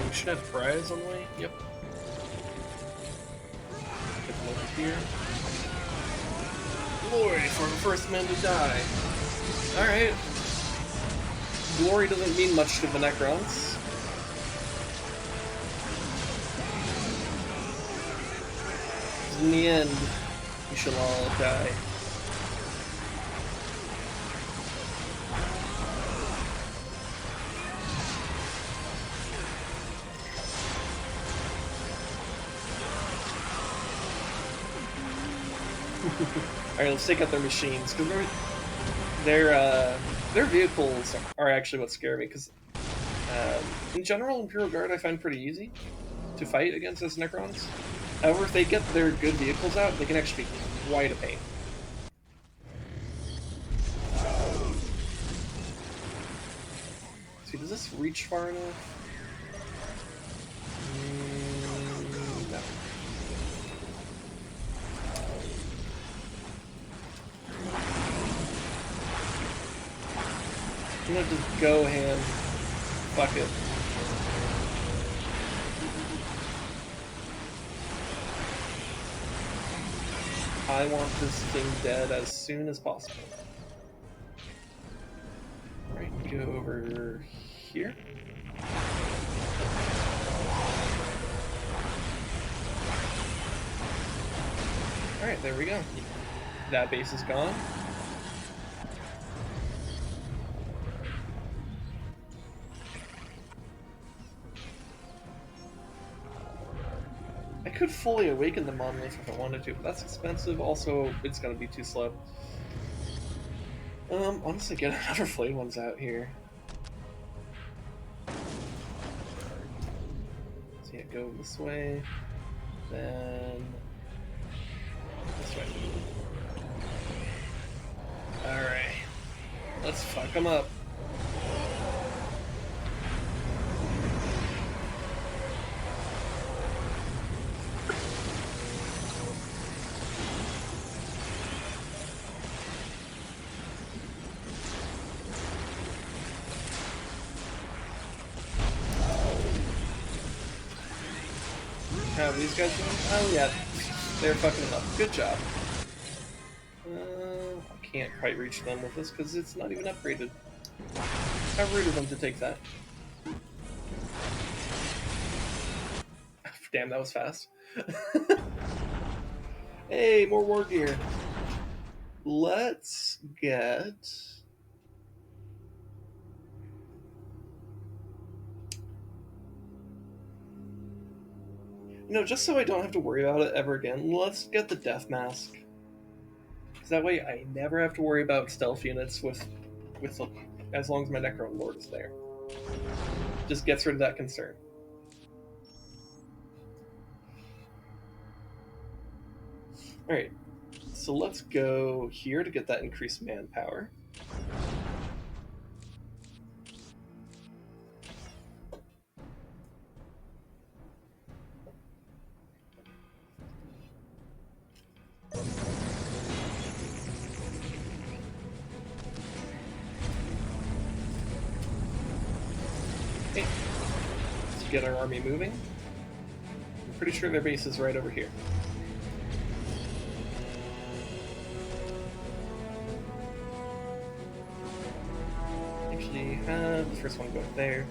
We should have prize on the way. Yep. Get them over here. Glory for the first men to die. Alright. Glory doesn't mean much to the Necrons. In the end, we shall all die. Alright, let's take out their machines, because their vehicles are actually what scare me, because in general, Imperial Guard I find pretty easy to fight against as Necrons. However, if they get their good vehicles out, they can actually be quite a pain. See, does this reach far enough? No. I'm gonna just go ham. Fuck it. I want this thing dead as soon as possible. Alright, go over here. Alright, there we go. That base is gone. I could fully awaken the monolith if I wanted to, but that's expensive. Also, it's gonna be too slow. Honestly, get another Flame Ones out here. So yeah, go this way, then this way. Alright, let's fuck them up. How are these guys doing? Oh yeah, they're fucking them up. Good job. I can't quite reach them with this because it's not even upgraded. How rude of them to take that. Damn, that was fast. Hey, more war gear. Let's get... You know, just so I don't have to worry about it ever again, let's get the Death Mask. Because that way I never have to worry about stealth units with as long as my Necron Lord is there. Just gets rid of that concern. Alright, so let's go here to get that increased manpower. Okay, let's get our army moving. I'm pretty sure their base is right over here. Actually, have the first one go there.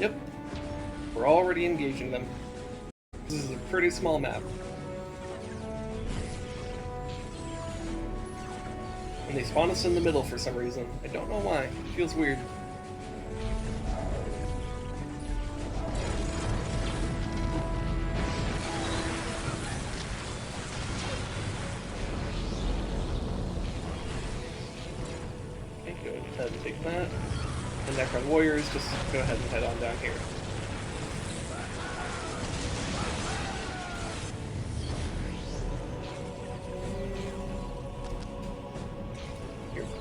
Yep, we're already engaging them. This is a pretty small map. And they spawn us in the middle for some reason. I don't know why. It feels weird. Okay, go ahead and take that. The Necron Warriors, just go ahead and head on down here.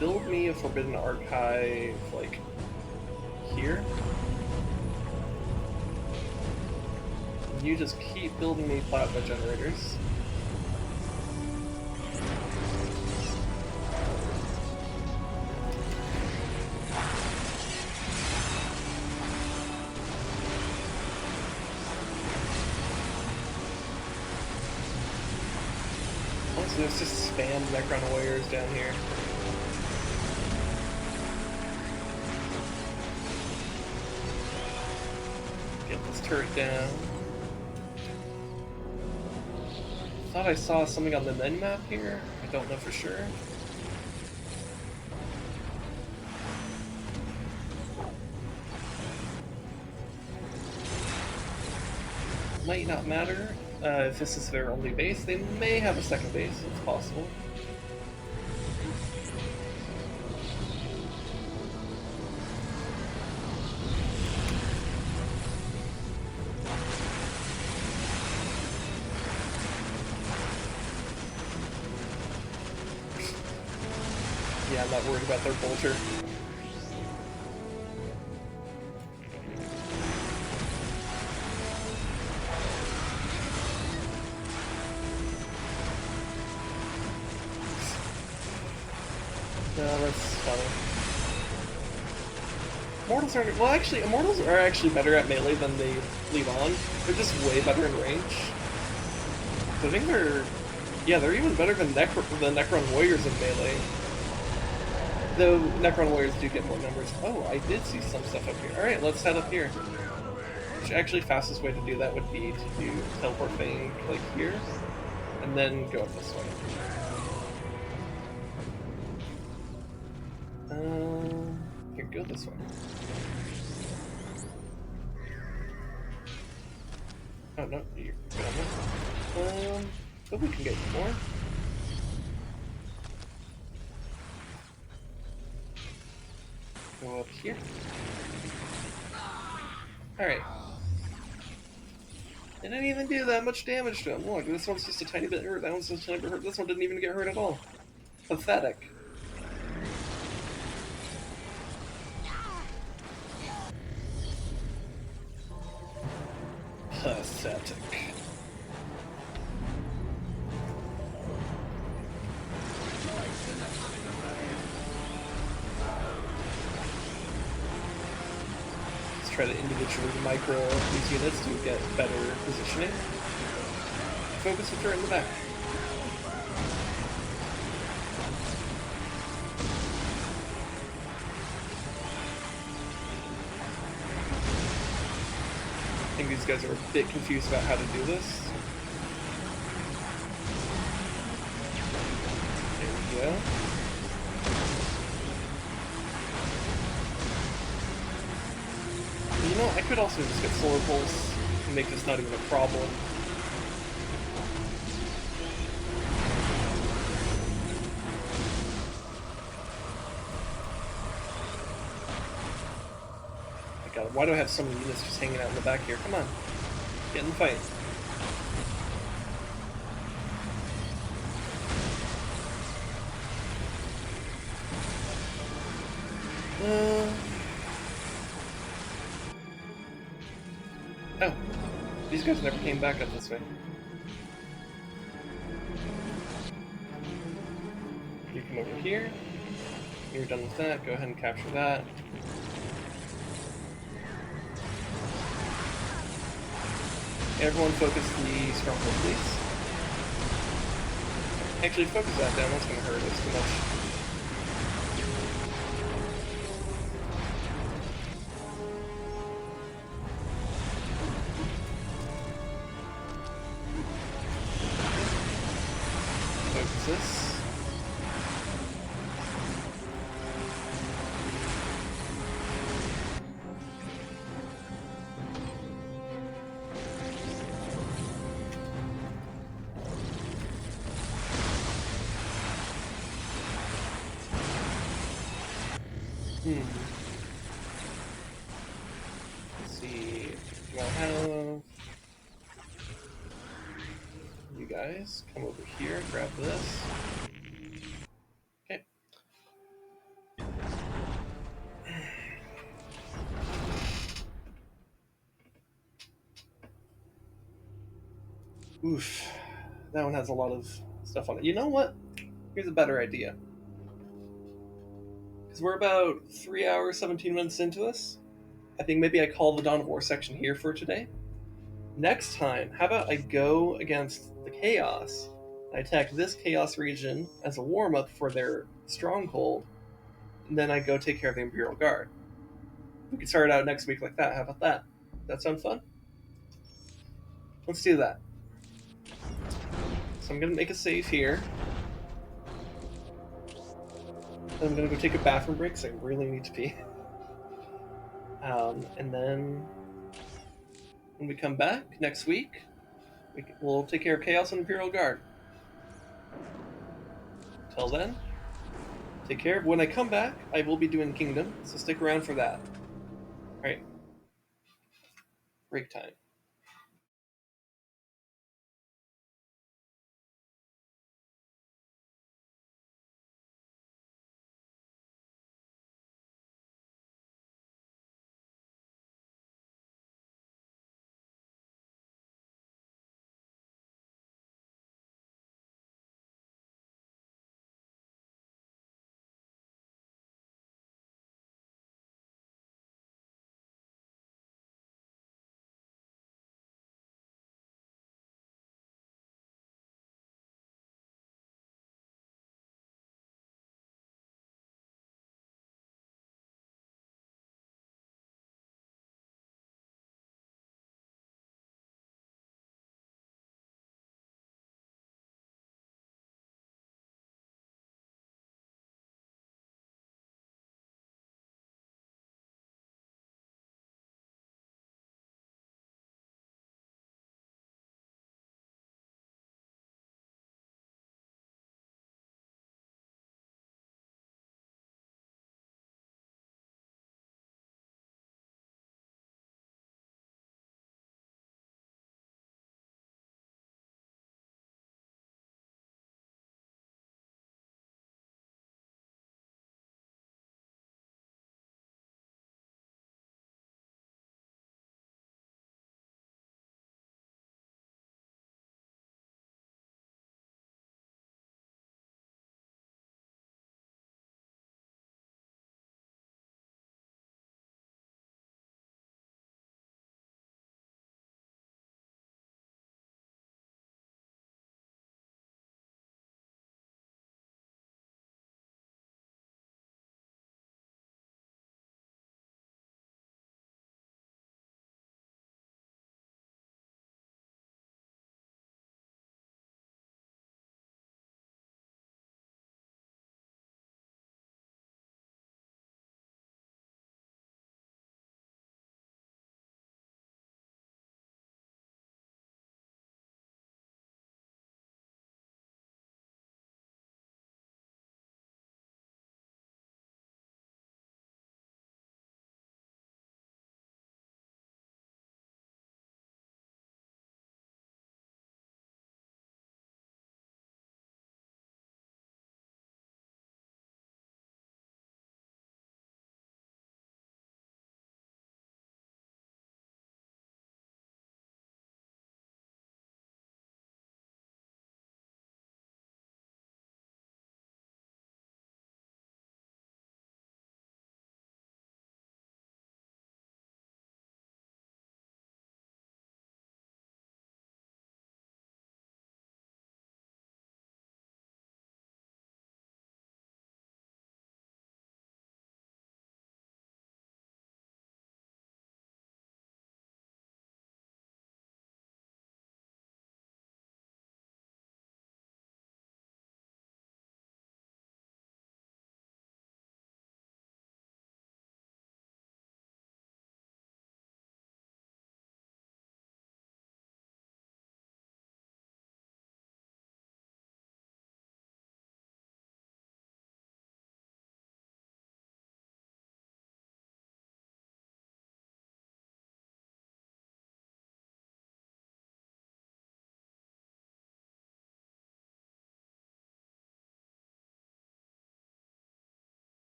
build me a Forbidden Archive, like, here. You just keep building me plasma generators. Also, there's just spam Necron warriors down here. Get this turret down. Thought I saw something on the min-map here. I don't know for sure. Might not matter. If this is their only base, they may have a second base. It's possible. Yeah, I'm not worried about their vulture. No, that's funny. Immortals are well, actually, Immortals are actually better at melee than they leave on. They're just way better in range. So I think they're even better than the Necron warriors in melee. Though Necron warriors do get more numbers. Oh, I did see some stuff up here. All right, let's head up here. Which actually, fastest way to do that would be to do teleport thing like here, and then go up this way. Here, go this way. Oh no, you're good on that. But we can get more. Go up here. Alright. It didn't even do that much damage to him. Look, this one's just a tiny bit hurt, that one's just a tiny bit hurt, this one didn't even get hurt at all. Pathetic. Pathetic. Let's try to individually micro these units to get better positioning. Focus the turret in the back. I think these guys are a bit confused about how to do this. There we go. You know, I could also just get Solar Pulse and make this not even a problem. God, why do I have so many units just hanging out in the back here? Come on, get in the fight. Oh, these guys never came back up this way. You come over here. You're done with that. Go ahead and capture that. Everyone focus the stronghold, please. Actually, focus that down. That's gonna hurt us too much. Focus this. Let's see. Do I have you guys come over here, grab this. Okay. Oof. That one has a lot of stuff on it. You know what? Here's a better idea. Because we're about 3 hours, 17 minutes into this. I think maybe I call the Dawn of War section here for today. Next time, how about I go against the Chaos? I attack this Chaos region as a warm up for their stronghold, and then I go take care of the Imperial Guard. We could start out next week like that. How about that? That sound fun? Let's do that. So I'm gonna make a save here. And I'm gonna go take a bathroom break because I really need to pee. And then when we come back next week, we'll take care of Chaos and Imperial Guard. Till then, take care. When I come back, I will be doing Kingdom, so stick around for that. Alright, break time.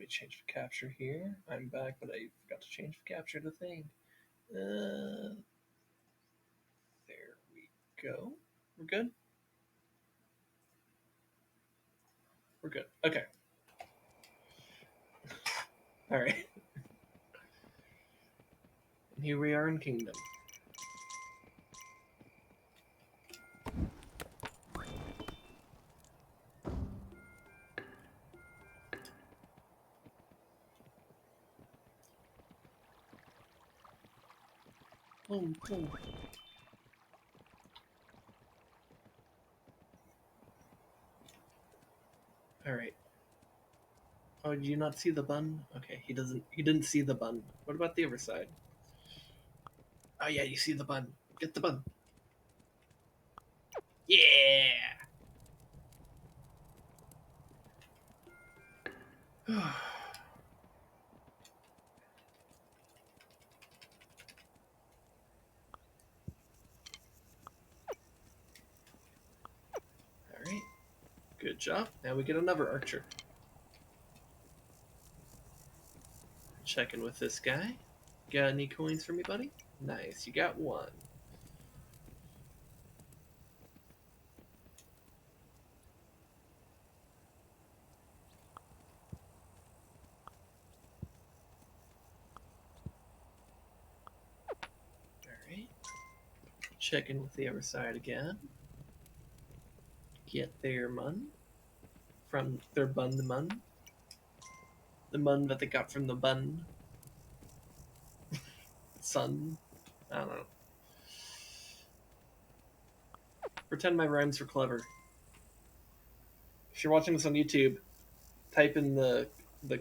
me change the capture here. I'm back, but I forgot to change the capture to thing. There we go. We're good? We're good. Okay. Alright. And here we are in Kingdom. Boom, boom. Alright. Oh, did you not see the bun? Okay, he didn't see the bun. What about the other side? Oh yeah, you see the bun. Get the bun. Yeah! Alright. Good job. Now we get another archer. Checking with this guy. Got any coins for me, buddy? Nice, you got one. Alright. Checking with the other side again. Get their mun. From their bun the mun. The mun that they got from the bun. Sun. I don't know. Pretend my rhymes were clever. If you're watching this on YouTube, type in the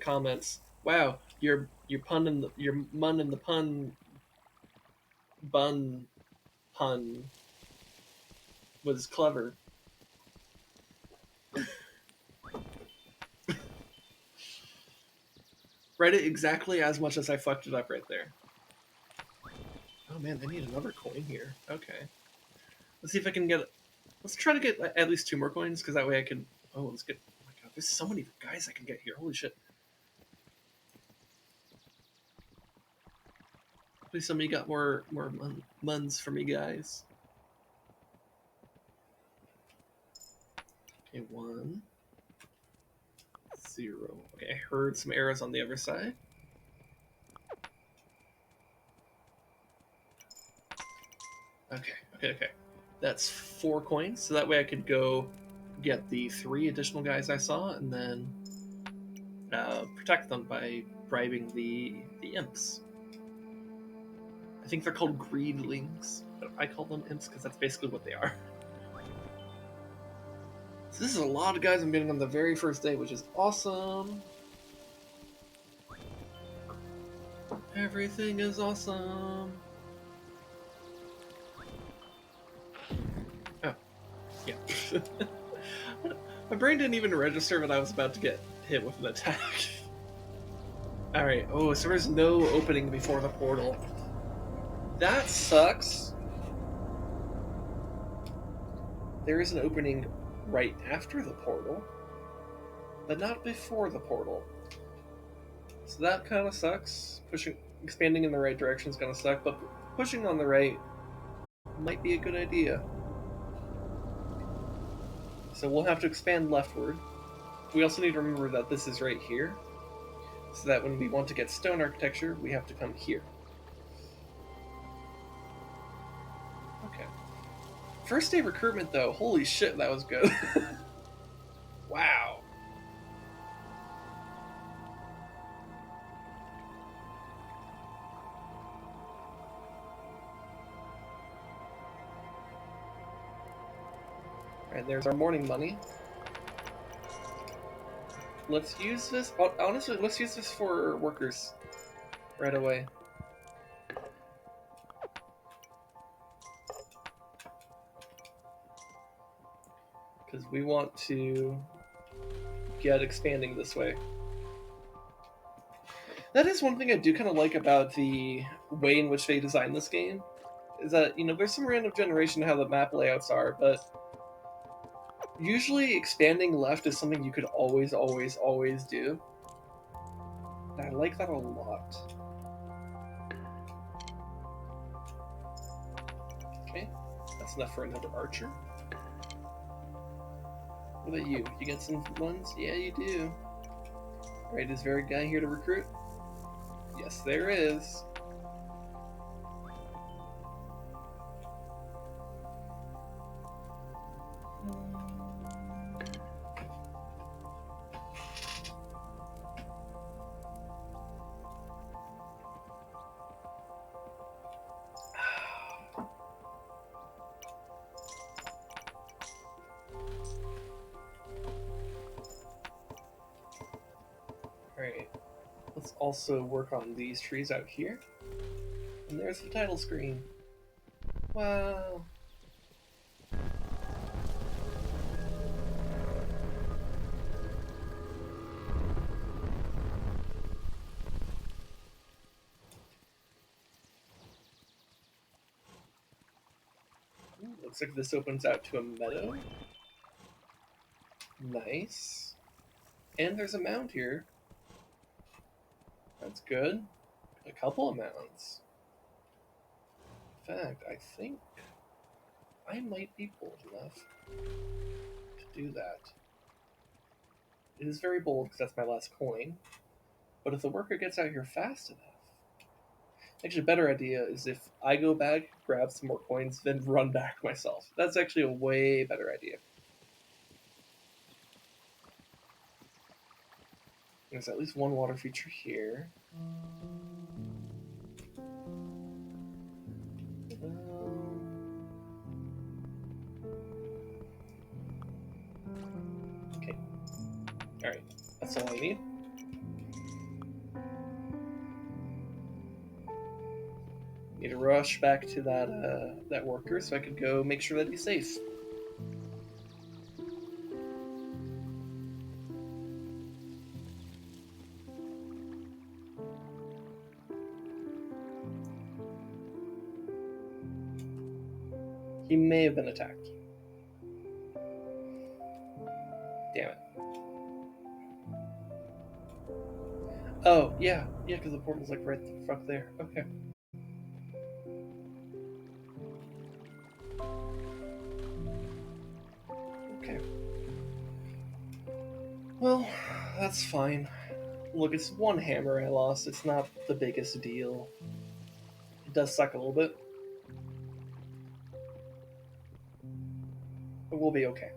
comments. Wow, your pun in the your mun in the pun bun pun was clever. Write it exactly as much as I fucked it up right there. Oh man, I need another coin here. Okay. Let's see if I can get... Let's try to get at least 2 more coins, because that way I can... Oh, let's get... Oh my god, there's so many guys I can get here. Holy shit. Please somebody got more muns for me, guys. Okay, 1. 0. Okay, I heard some arrows on the other side. Okay. That's 4 coins, so that way I could go get the 3 additional guys I saw, and then protect them by bribing the imps. I think they're called greedlings, but I call them imps because that's basically what they are. So this is a lot of guys I'm getting on the very first day, which is awesome. Everything is awesome. Oh, yeah. My brain didn't even register that I was about to get hit with an attack. Alright, oh, so there's no opening before the portal. That sucks. There is an opening right after the portal, but not before the portal. So that kind of sucks. Expanding in the right direction is going to suck, but pushing on the right might be a good idea. So we'll have to expand leftward. We also need to remember that this is right here, so that when we want to get stone architecture, we have to come here. Okay. First day recruitment, though. Holy shit, that was good. Wow. Alright, there's our morning money. Let's use this... Honestly, let's use this for workers right away. Because we want to get expanding this way. That is one thing I do kind of like about the way in which they designed this game. Is that, you know, there's some random generation how the map layouts are, but usually expanding left is something you could always do. I like that a lot. Okay, that's enough for another archer. What about you? You got some ones? Yeah, you do. Alright, is there a guy here to recruit? Yes, there is. Alright, let's also work on these trees out here. And there's the title screen. Wow. Ooh, looks like this opens out to a meadow. Nice. And there's a mound here. That's good. A couple of mounds. In fact, I think I might be bold enough to do that. It is very bold because that's my last coin. But if the worker gets out here fast enough, actually, a better idea is if I go back, grab some more coins, then run back myself. That's actually a way better idea. There's at least one water feature here. Okay. Alright, that's all I need. Need to rush back to that worker so I could go make sure that he's safe. He may have been attacked. Damn it. Oh, yeah, because the portal's like right the fuck there. Okay. Okay. Well, that's fine. Look, it's one hammer I lost. It's not the biggest deal. It does suck a little bit. But we'll be okay.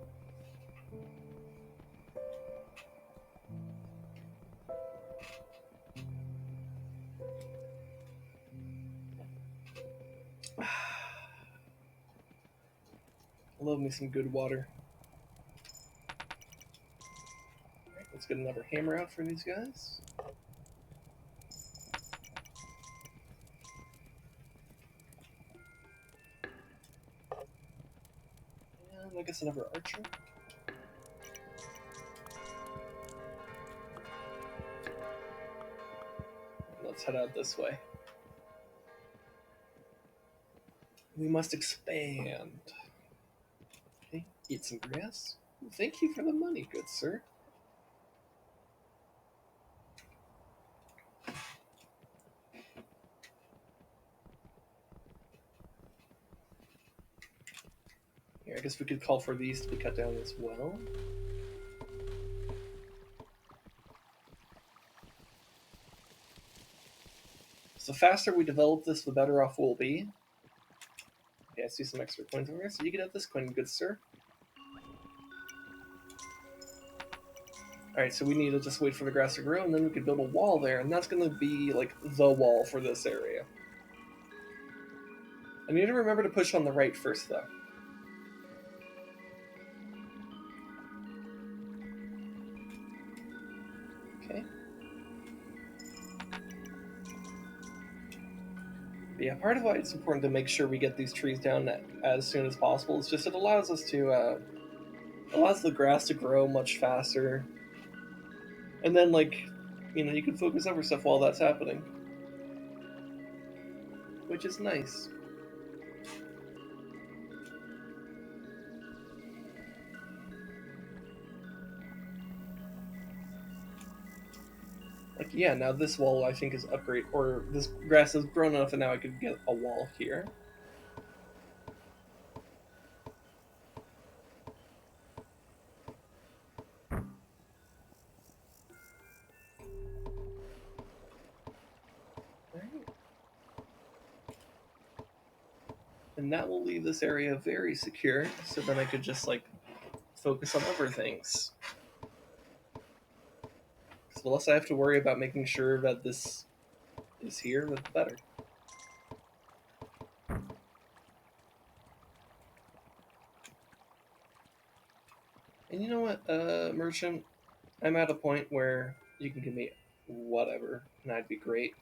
Love me some good water. Alright, let's get another hammer out for these guys. And I guess another archer. Let's head out this way. We must expand. Okay, eat some grass. Thank you for the money, good sir. Here, I guess we could call for these to be cut down as well. So the faster we develop this, the better off we'll be. Okay, I see some extra coins over here, so you can have this coin, good sir. Alright, so we need to just wait for the grass to grow, and then we could build a wall there, and that's going to be, like, the wall for this area. I need to remember to push on the right first, though. Okay. But yeah, part of why it's important to make sure we get these trees down as soon as possible is just it allows us to, allows the grass to grow much faster. And then, like, you know, you can focus over stuff while that's happening. Which is nice. Like, yeah, now this wall I think is upgrade, or this grass is grown enough and now I could get a wall here. Alright. And that will leave this area very secure, so then I could just, like, focus on other things. So the less I have to worry about making sure that this is here, the better. And you know what, merchant? I'm at a point where you can give me whatever, and that'd be great.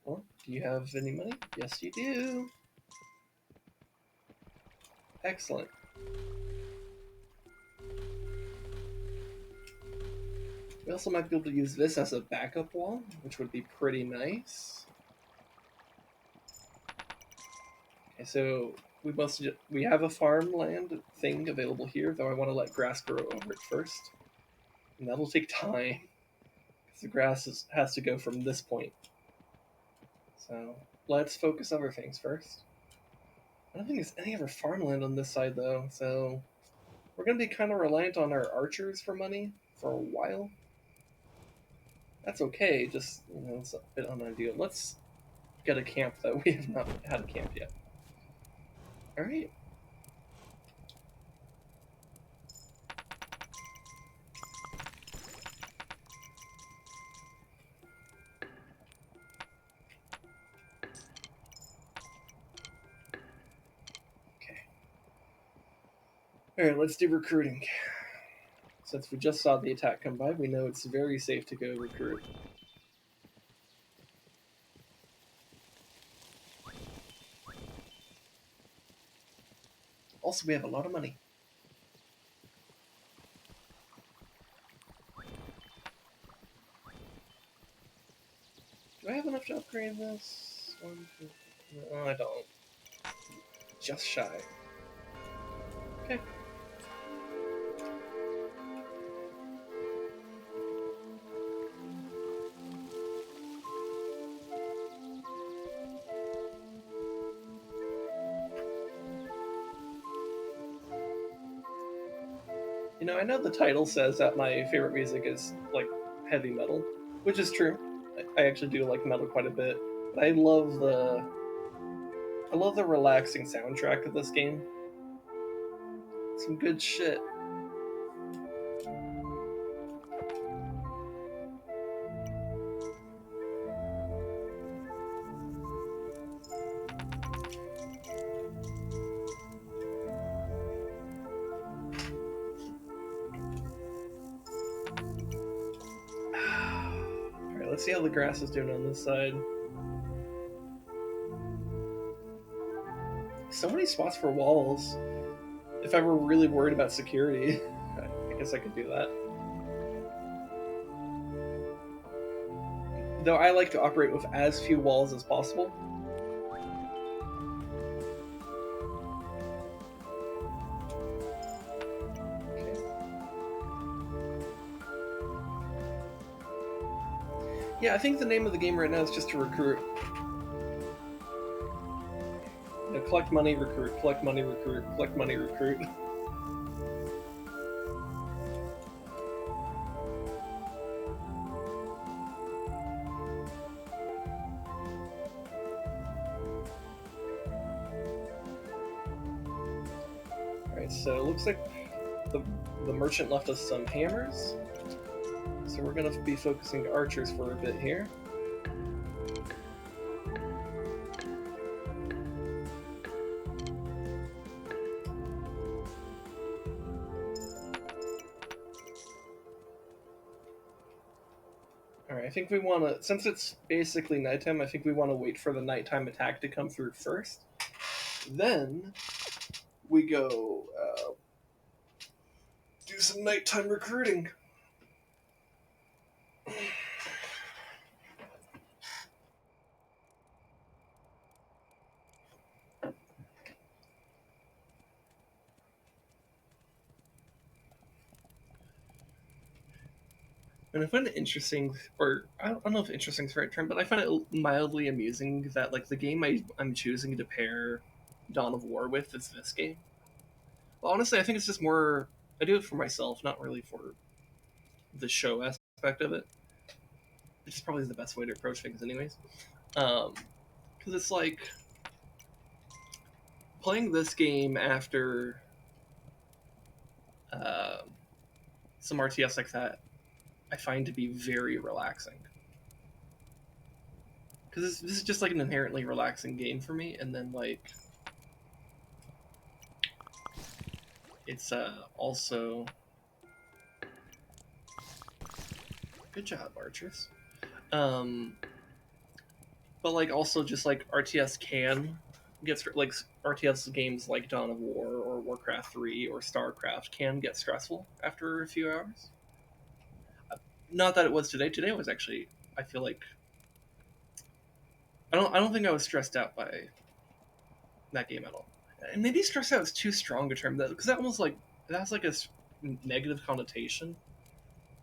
Well, do you have any money? Yes, you do. Excellent. We also might be able to use this as a backup wall, which would be pretty nice. Okay, so we have a farmland thing available here, though I want to let grass grow over it first, and that'll take time because the grass has to go from this point. So let's focus other things first. I don't think there's any other farmland on this side though, so we're gonna be kind of reliant on our archers for money for a while. That's okay, just it's a bit unideal. Let's get a camp though. We have not had a camp yet. All right. Alright, let's do recruiting. Since we just saw the attack come by, we know it's very safe to go recruit. Also, we have a lot of money. Do I have enough to upgrade this? One, two, no, I don't. Just shy. Okay. I know the title says that my favorite music is like heavy metal, which is true. I actually do like metal quite a bit, but I love the relaxing soundtrack of this game. Some good shit. Alright, let's see how the grass is doing on this side. So many spots for walls. If I were really worried about security, I guess I could do that. Though I like to operate with as few walls as possible. Okay. Yeah, I think the name of the game right now is just to recruit. Collect money, recruit, collect money, recruit, collect money, recruit. Alright, so it looks like the merchant left us some hammers. So we're going to be focusing archers for a bit here. Alright, I think we want to, since it's basically nighttime, I think we want to wait for the nighttime attack to come through first. Then we go do some nighttime recruiting. And I find it interesting, or I don't know if interesting is the right term, but I find it mildly amusing that like the game I'm choosing to pair Dawn of War with is this game. Well, honestly, I think it's just more. I do it for myself, not really for the show aspect of it, which is probably the best way to approach things, anyways. Because it's like playing this game after uh, some RTS like that. I find to be very relaxing because this is just like an inherently relaxing game for me, and then like it's also good job, archers. Um, but like also just like RTS can get like RTS games like Dawn of War or Warcraft 3 or StarCraft can get stressful after a few hours. Not that it was today. Today was actually, I feel like I don't think I was stressed out by that game at all. And maybe stressed out is too strong a term, because that almost like that has like a negative connotation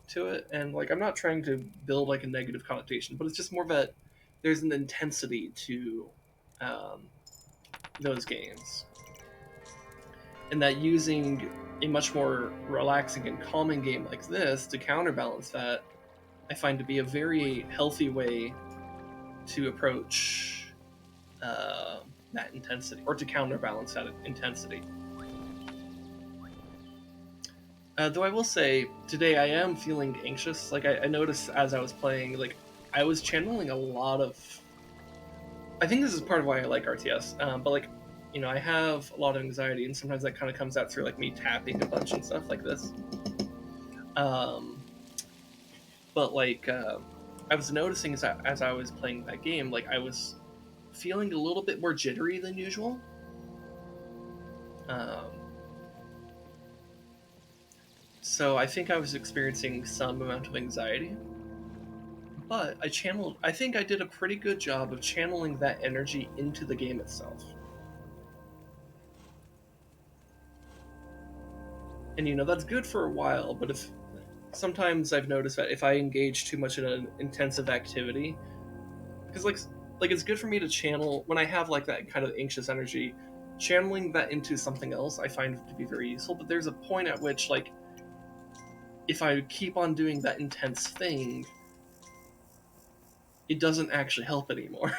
to it, and like I'm not trying to build like a negative connotation, but it's just more that there's an intensity to um, those games, and that using a much more relaxing and calming game like this to counterbalance that, I find to be a very healthy way to approach that intensity, or to counterbalance that intensity. Though I will say, today I am feeling anxious. Like, I noticed as I was playing, like, I was channeling a lot of. I think this is part of why I like RTS, but, like, I have a lot of anxiety, and sometimes that kind of comes out through, like, me tapping a bunch and stuff like this. Um, but, like, I was noticing as I was playing that game, like, I was feeling a little bit more jittery than usual. Um, so I think I was experiencing some amount of anxiety. But I think I did a pretty good job of channeling that energy into the game itself. And that's good for a while, but if sometimes I've noticed that if I engage too much in an intensive activity, because like it's good for me to channel when I have like that kind of anxious energy, channeling that into something else I find to be very useful, but there's a point at which like if I keep on doing that intense thing, it doesn't actually help anymore.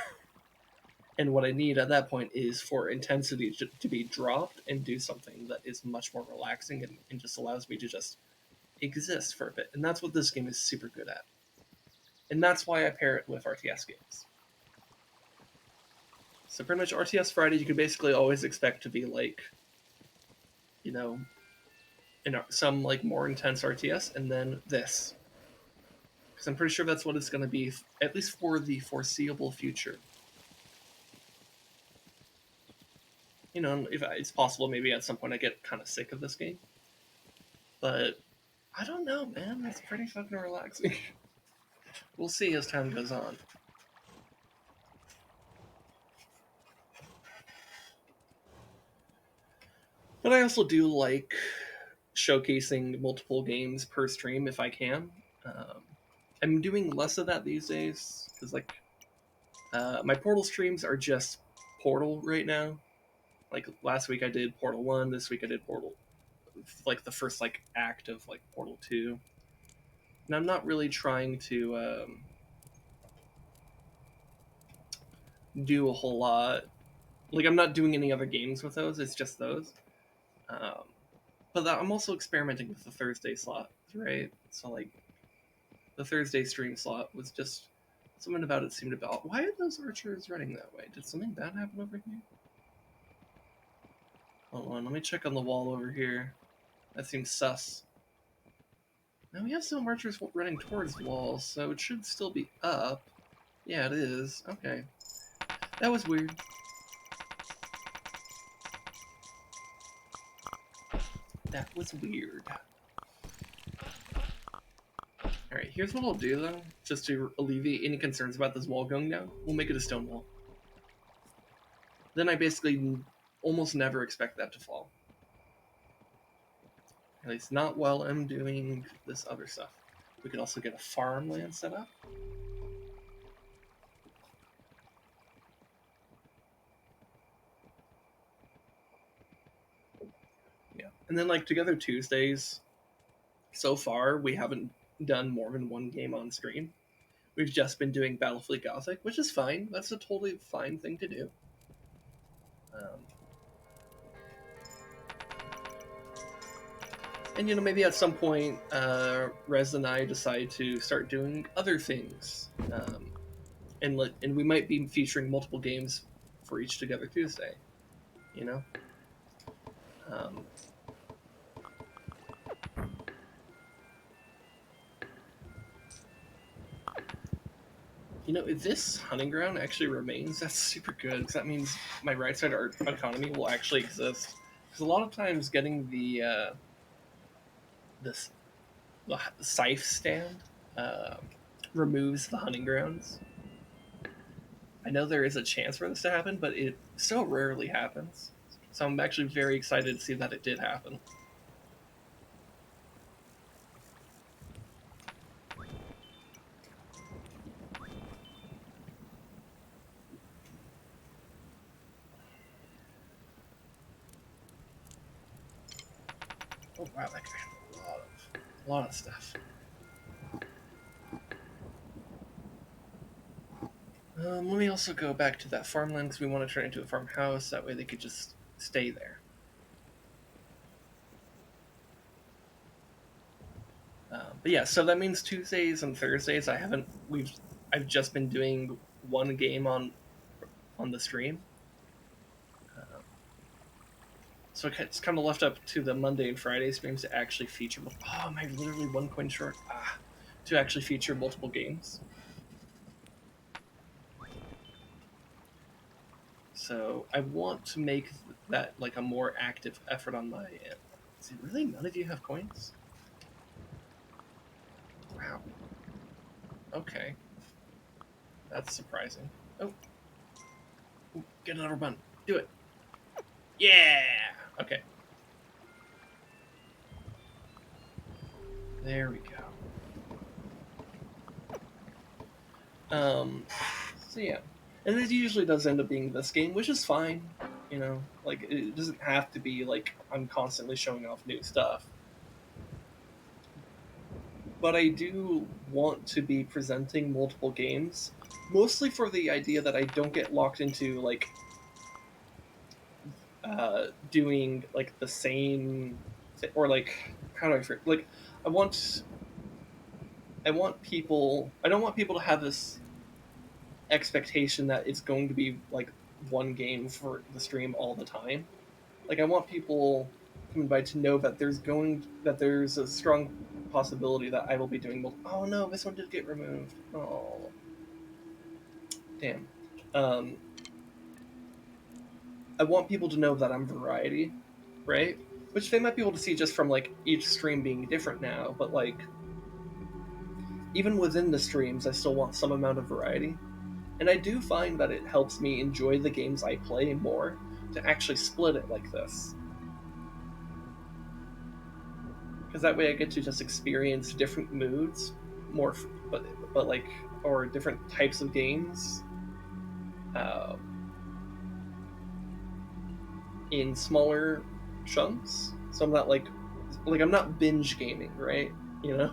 And what I need at that point is for intensity to be dropped and do something that is much more relaxing and just allows me to just exist for a bit. And that's what this game is super good at. And that's why I pair it with RTS games. So pretty much RTS Friday, you can basically always expect to be like, in some like more intense RTS, and then this. Because I'm pretty sure that's what it's going to be, at least for the foreseeable future. If it's possible, maybe at some point I get kind of sick of this game. But I don't know, man. It's pretty fucking relaxing. We'll see as time goes on. But I also do like showcasing multiple games per stream if I can. I'm doing less of that these days because, like, my Portal streams are just Portal right now. Like last week I did Portal 1, this week I did Portal, like the first like act of like Portal 2. And I'm not really trying to do a whole lot. Like I'm not doing any other games with those. It's just those. Um, but I'm also experimenting with the Thursday slot, right? So like the Thursday stream slot was just something about it seemed about. Why are those archers running that way? Did something bad happen over here? Hold on, let me check on the wall over here. That seems sus. Now we have some archers running towards the wall, so it should still be up. Yeah, it is. Okay. That was weird. That was weird. Alright, here's what I'll do though, just to alleviate any concerns about this wall going down. We'll make it a stone wall. Then I basically almost never expect that to fall. At least not while I'm doing this other stuff. We could also get a farmland set up. Yeah, and then like Together Tuesdays. So far, we haven't done more than one game on stream. We've just been doing Battlefleet Gothic, which is fine. That's a totally fine thing to do. And maybe at some point, Rez and I decide to start doing other things, and we might be featuring multiple games for each Together Tuesday. You know. Um, if this hunting ground actually remains, that's super good, because that means my right side art economy will actually exist. Because a lot of times getting the scythe stand uh, removes the hunting grounds. I know there is a chance for this to happen, but it so rarely happens. So I'm actually very excited to see that it did happen. Oh wow, that guy had a lot of stuff. Let me also go back to that farmland because we want to turn it into a farmhouse. That way they could just stay there. But yeah, so that means Tuesdays and Thursdays I've just been doing one game on the stream. So it's kind of left up to the Monday and Friday streams to actually feature. Oh, am I literally one coin short? To actually feature multiple games. So I want to make that like a more active effort on my end. See, really, none of you have coins? Wow. Okay. That's surprising. Oh. Ooh, get another bun. Do it. Yeah! Okay. There we go. So yeah. And it usually does end up being this game, which is fine. Like, it doesn't have to be like I'm constantly showing off new stuff. But I do want to be presenting multiple games, mostly for the idea that I don't get locked into like doing like the same or like how do I phrase like I want people I don't want people to have this expectation that it's going to be like one game for the stream all the time. Like I want people coming by to know that there's a strong possibility that I will be doing multiple. Oh no, this one did get removed. Oh damn. Um, I want people to know that I'm variety, right? Which they might be able to see just from like each stream being different now, but like even within the streams, I still want some amount of variety. And I do find that it helps me enjoy the games I play more to actually split it like this. Because that way I get to just experience different moods more, but like, or different types of games in smaller chunks. So I'm not like I'm not binge gaming, right? Does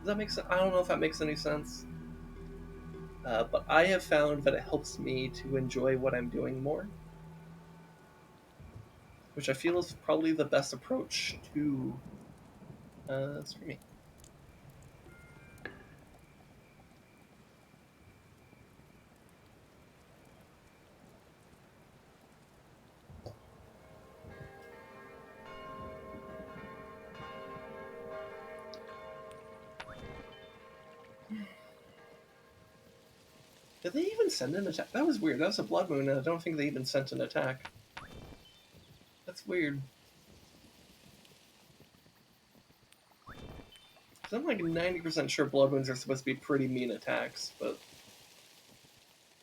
that make sense? I don't know if that makes any sense. But I have found that it helps me to enjoy what I'm doing more, which I feel is probably the best approach to streaming. Did they even send an attack? That was weird. That was a blood moon, and I don't think they even sent an attack. That's weird. Because I'm like 90% sure blood moons are supposed to be pretty mean attacks, but...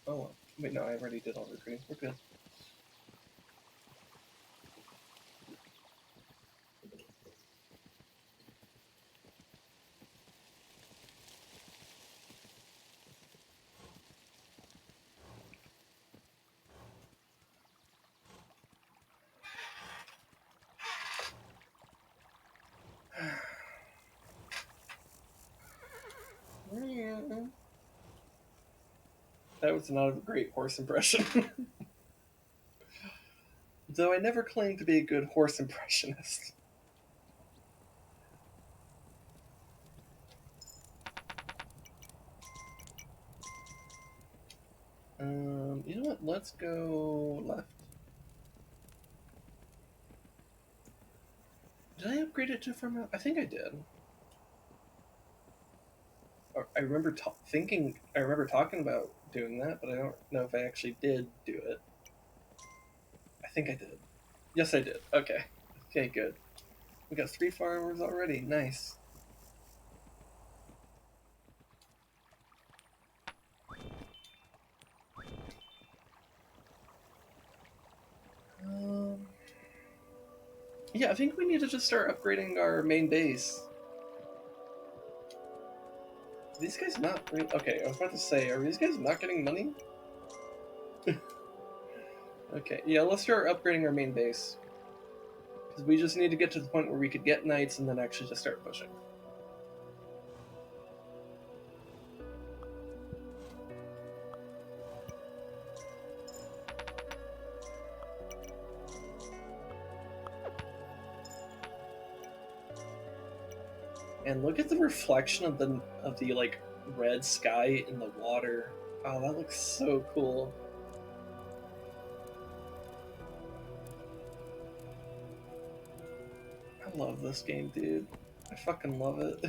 Oh, well. Wait, no, I already did all the green. We're good. That was not a great horse impression. Though I never claimed to be a good horse impressionist. You know what? Let's go left. Did I upgrade it to farm? I think I did. I remember thinking. I remember talking about doing that, but I don't know if I actually did do it. I think I did. Yes, I did. Okay. Okay, good. We got 3 farmers already. Nice. Yeah, I think we need to just start upgrading our main base. These guys not really... Okay, I was about to say, are these guys not getting money? Okay, yeah, let's start upgrading our main base. Because we just need to get to the point where we could get knights and then actually just start pushing. And look at the reflection of the like red sky in the water. Oh, that looks so cool. I love this game, dude. I fucking love it.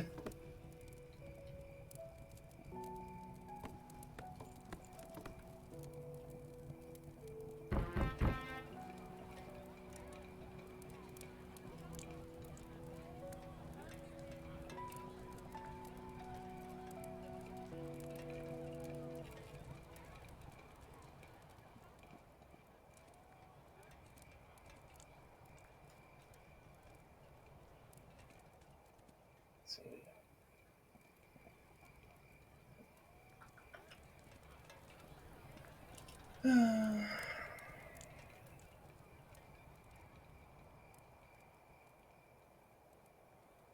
Let's see.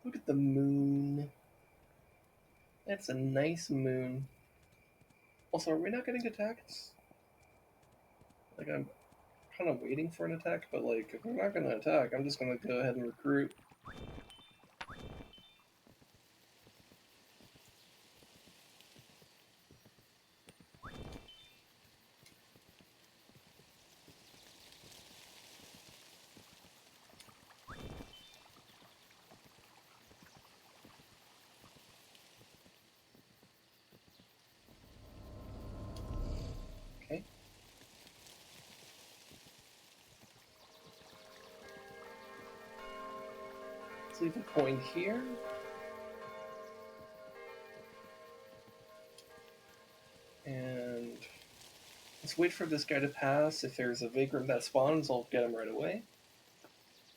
Look at the moon. That's a nice moon. Also, are we not getting attacked? Like, I'm kind of waiting for an attack, but like, if we're not going to attack, I'm just going to go ahead and recruit. Okay. Let's leave a coin here. And let's wait for this guy to pass. If there's a vagrant that spawns, I'll get him right away.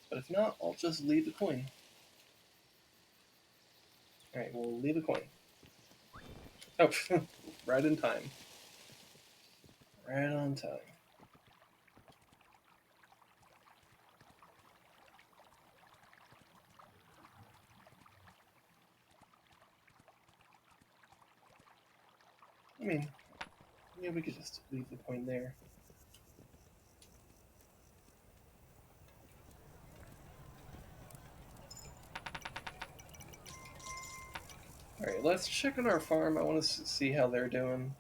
But if not, I'll just leave the coin. Alright, we'll leave a coin. Oh, right in time. Right on time. I mean, yeah, we could just leave the coin there. Alright, let's check on our farm. I want to see how they're doing.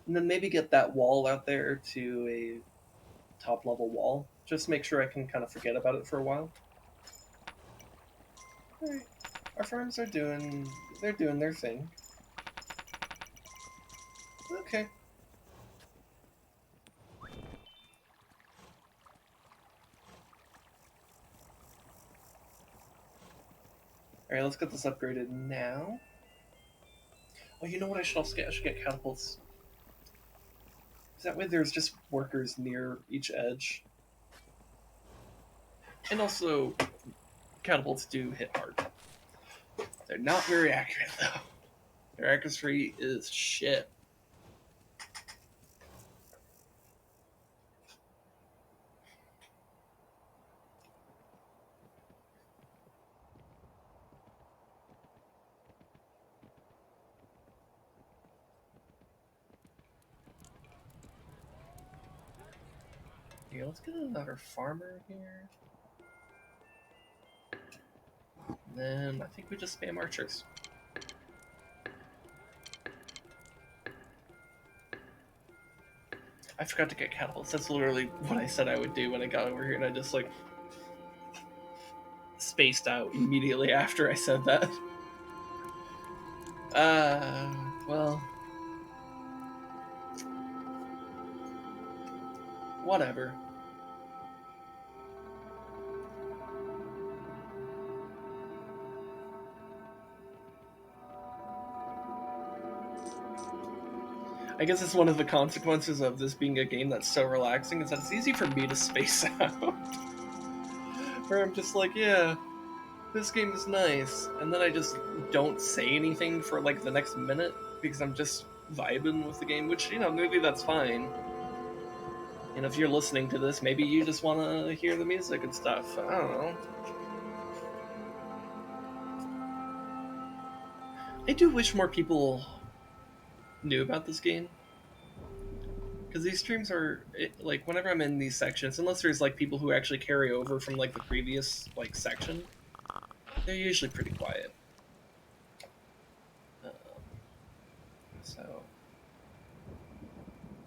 And then maybe get that wall out there to a top level wall. Just make sure I can kind of forget about it for a while. Alright, our farms are doing their thing. Okay. Alright, let's get this upgraded now. Oh, you know what I should also get? I should get catapults. That way there's just workers near each edge. And also, catapults do hit hard. They're not very accurate, though. Their accuracy is shit. Here, let's get another farmer here. And then I think we just spam archers. I forgot to get catapults. That's literally what I said I would do when I got over here, and I just like spaced out immediately after I said that. Well, whatever. I guess it's one of the consequences of this being a game that's so relaxing is that it's easy for me to space out. Where I'm just like, yeah, this game is nice, and then I just don't say anything for like the next minute because I'm just vibing with the game, which, you know, maybe that's fine. And if you're listening to this, maybe you just want to hear the music and stuff. I don't know. I do wish more people knew about this game. Because these streams are, like, whenever I'm in these sections, unless there's, like, people who actually carry over from, like, the previous, like, section, they're usually pretty quiet. So,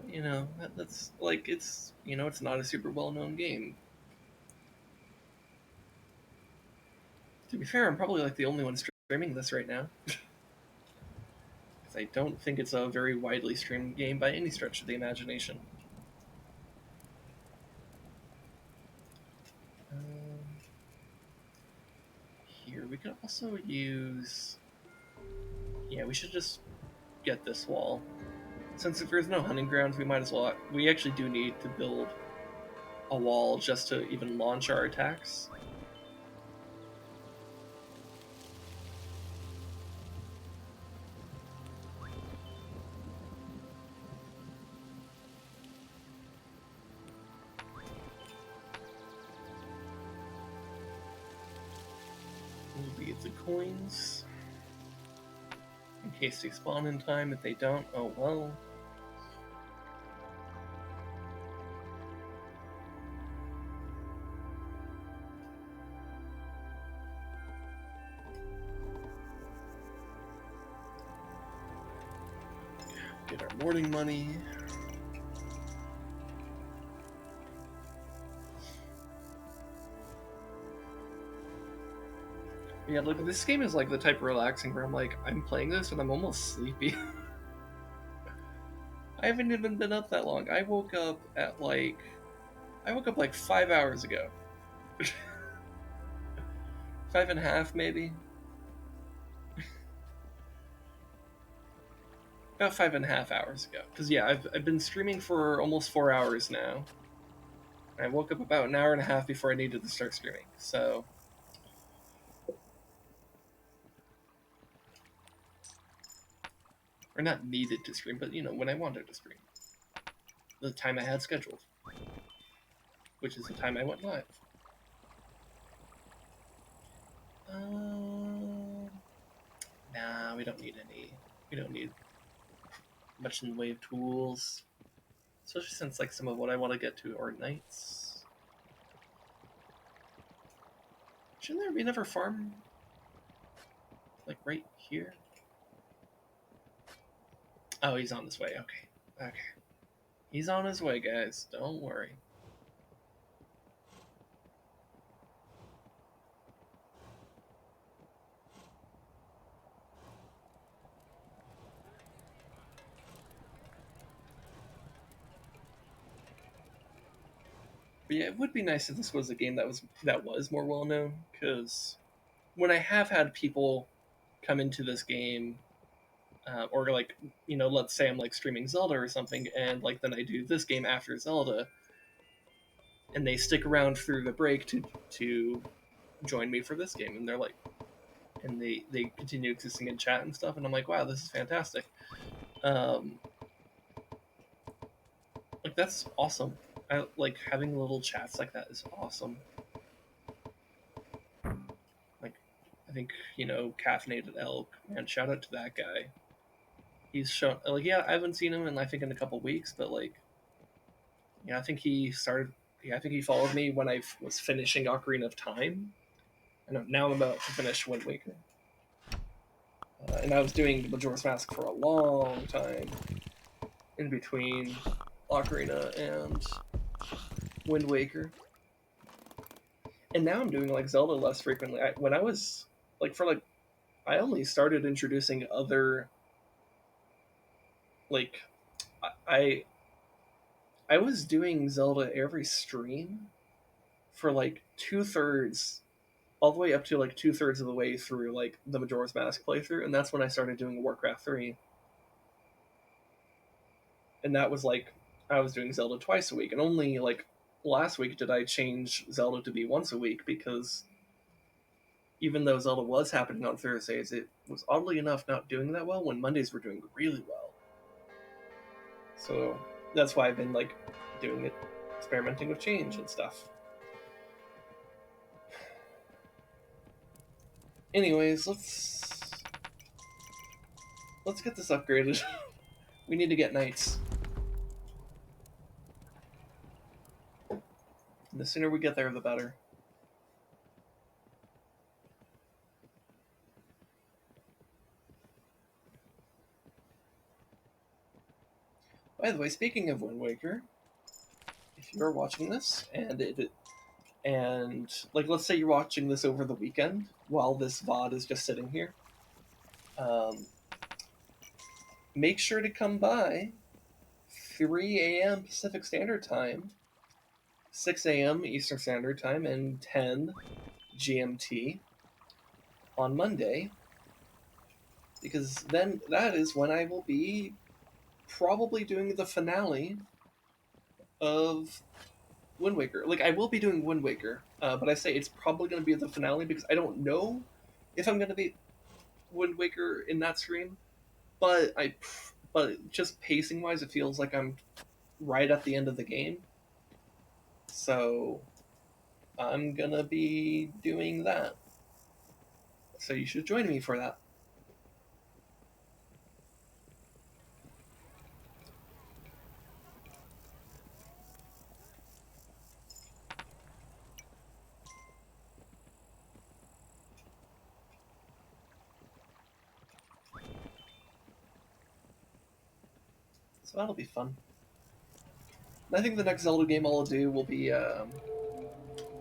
you know, that's, like, it's, you know, it's not a super well-known game. To be fair, I'm probably, like, the only one streaming this right now. Because I don't think it's a very widely streamed game by any stretch of the imagination. Here, we could also use... Yeah, we should just get this wall. Since if there's no hunting grounds, we might as well... We actually do need to build a wall just to even launch our attacks. We'll get the coins. In case they spawn in time. If they don't, oh well. Get our morning money. Yeah, look, this game is like the type of relaxing where I'm like, I'm playing this and I'm almost sleepy. I haven't even been up that long. I woke up like 5 hours ago. 5.5 maybe? About 5.5 hours ago. Because yeah, I've been streaming for almost 4 hours now. I woke up about an hour and a half before I needed to start streaming, so... Or not needed to stream, but you know, when I wanted to stream. The time I had scheduled. Which is the time I went live. Nah, we don't need any. We don't need much in the way of tools. Especially since like some of what I want to get to are knights. Shouldn't there be another farm? Like right here? Oh, he's on his way. Okay. Okay. He's on his way, guys. Don't worry. But yeah, it would be nice if this was a game that was more well known, because when I have had people come into this game, or like, you know, let's say I'm like streaming Zelda or something, and like then I do this game after Zelda, and they stick around through the break to join me for this game, and they're like, and they continue existing in chat and stuff, and I'm like, wow, this is fantastic. Like that's awesome. I like having little chats like that is awesome. Like, I think, you know, Caffeinated Elk, man, shout out to that guy. He's shown, like, yeah, I haven't seen him in I think in a couple weeks, but like, yeah, I think he Yeah, I think he followed me when I was finishing Ocarina of Time. Now I'm about to finish Wind Waker. And I was doing Majora's Mask for a long time in between Ocarina and Wind Waker. And now I'm doing like Zelda less frequently. When I was like I only started introducing other like I I was doing Zelda every stream for like 2/3, all the way up to like 2/3 of the way through like the Majora's Mask playthrough, and that's when I started doing Warcraft 3. And that was like I was doing Zelda twice a week, and only like last week did I change Zelda to be once a week because even though Zelda was happening on Thursdays, it was oddly enough not doing that well when Mondays were doing really well. So that's why I've been like doing it, experimenting with change and stuff. Anyways, let's get this upgraded. We need to get knights. And the sooner we get there, the better. By the way, speaking of Wind Waker, if you're watching this and like let's say you're watching this over the weekend while this VOD is just sitting here, make sure to come by 3 a.m. Pacific Standard Time, 6 a.m. Eastern Standard Time, and 10 GMT on Monday, because then that is when I will be probably doing the finale of Wind Waker. Like, I will be doing Wind Waker, but I say it's probably going to be the finale because I don't know if I'm going to be Wind Waker in that stream, but just pacing wise, it feels like I'm right at the end of the game. So I'm going to be doing that. So you should join me for that. So that'll be fun. And I think the next Zelda game I'll do will be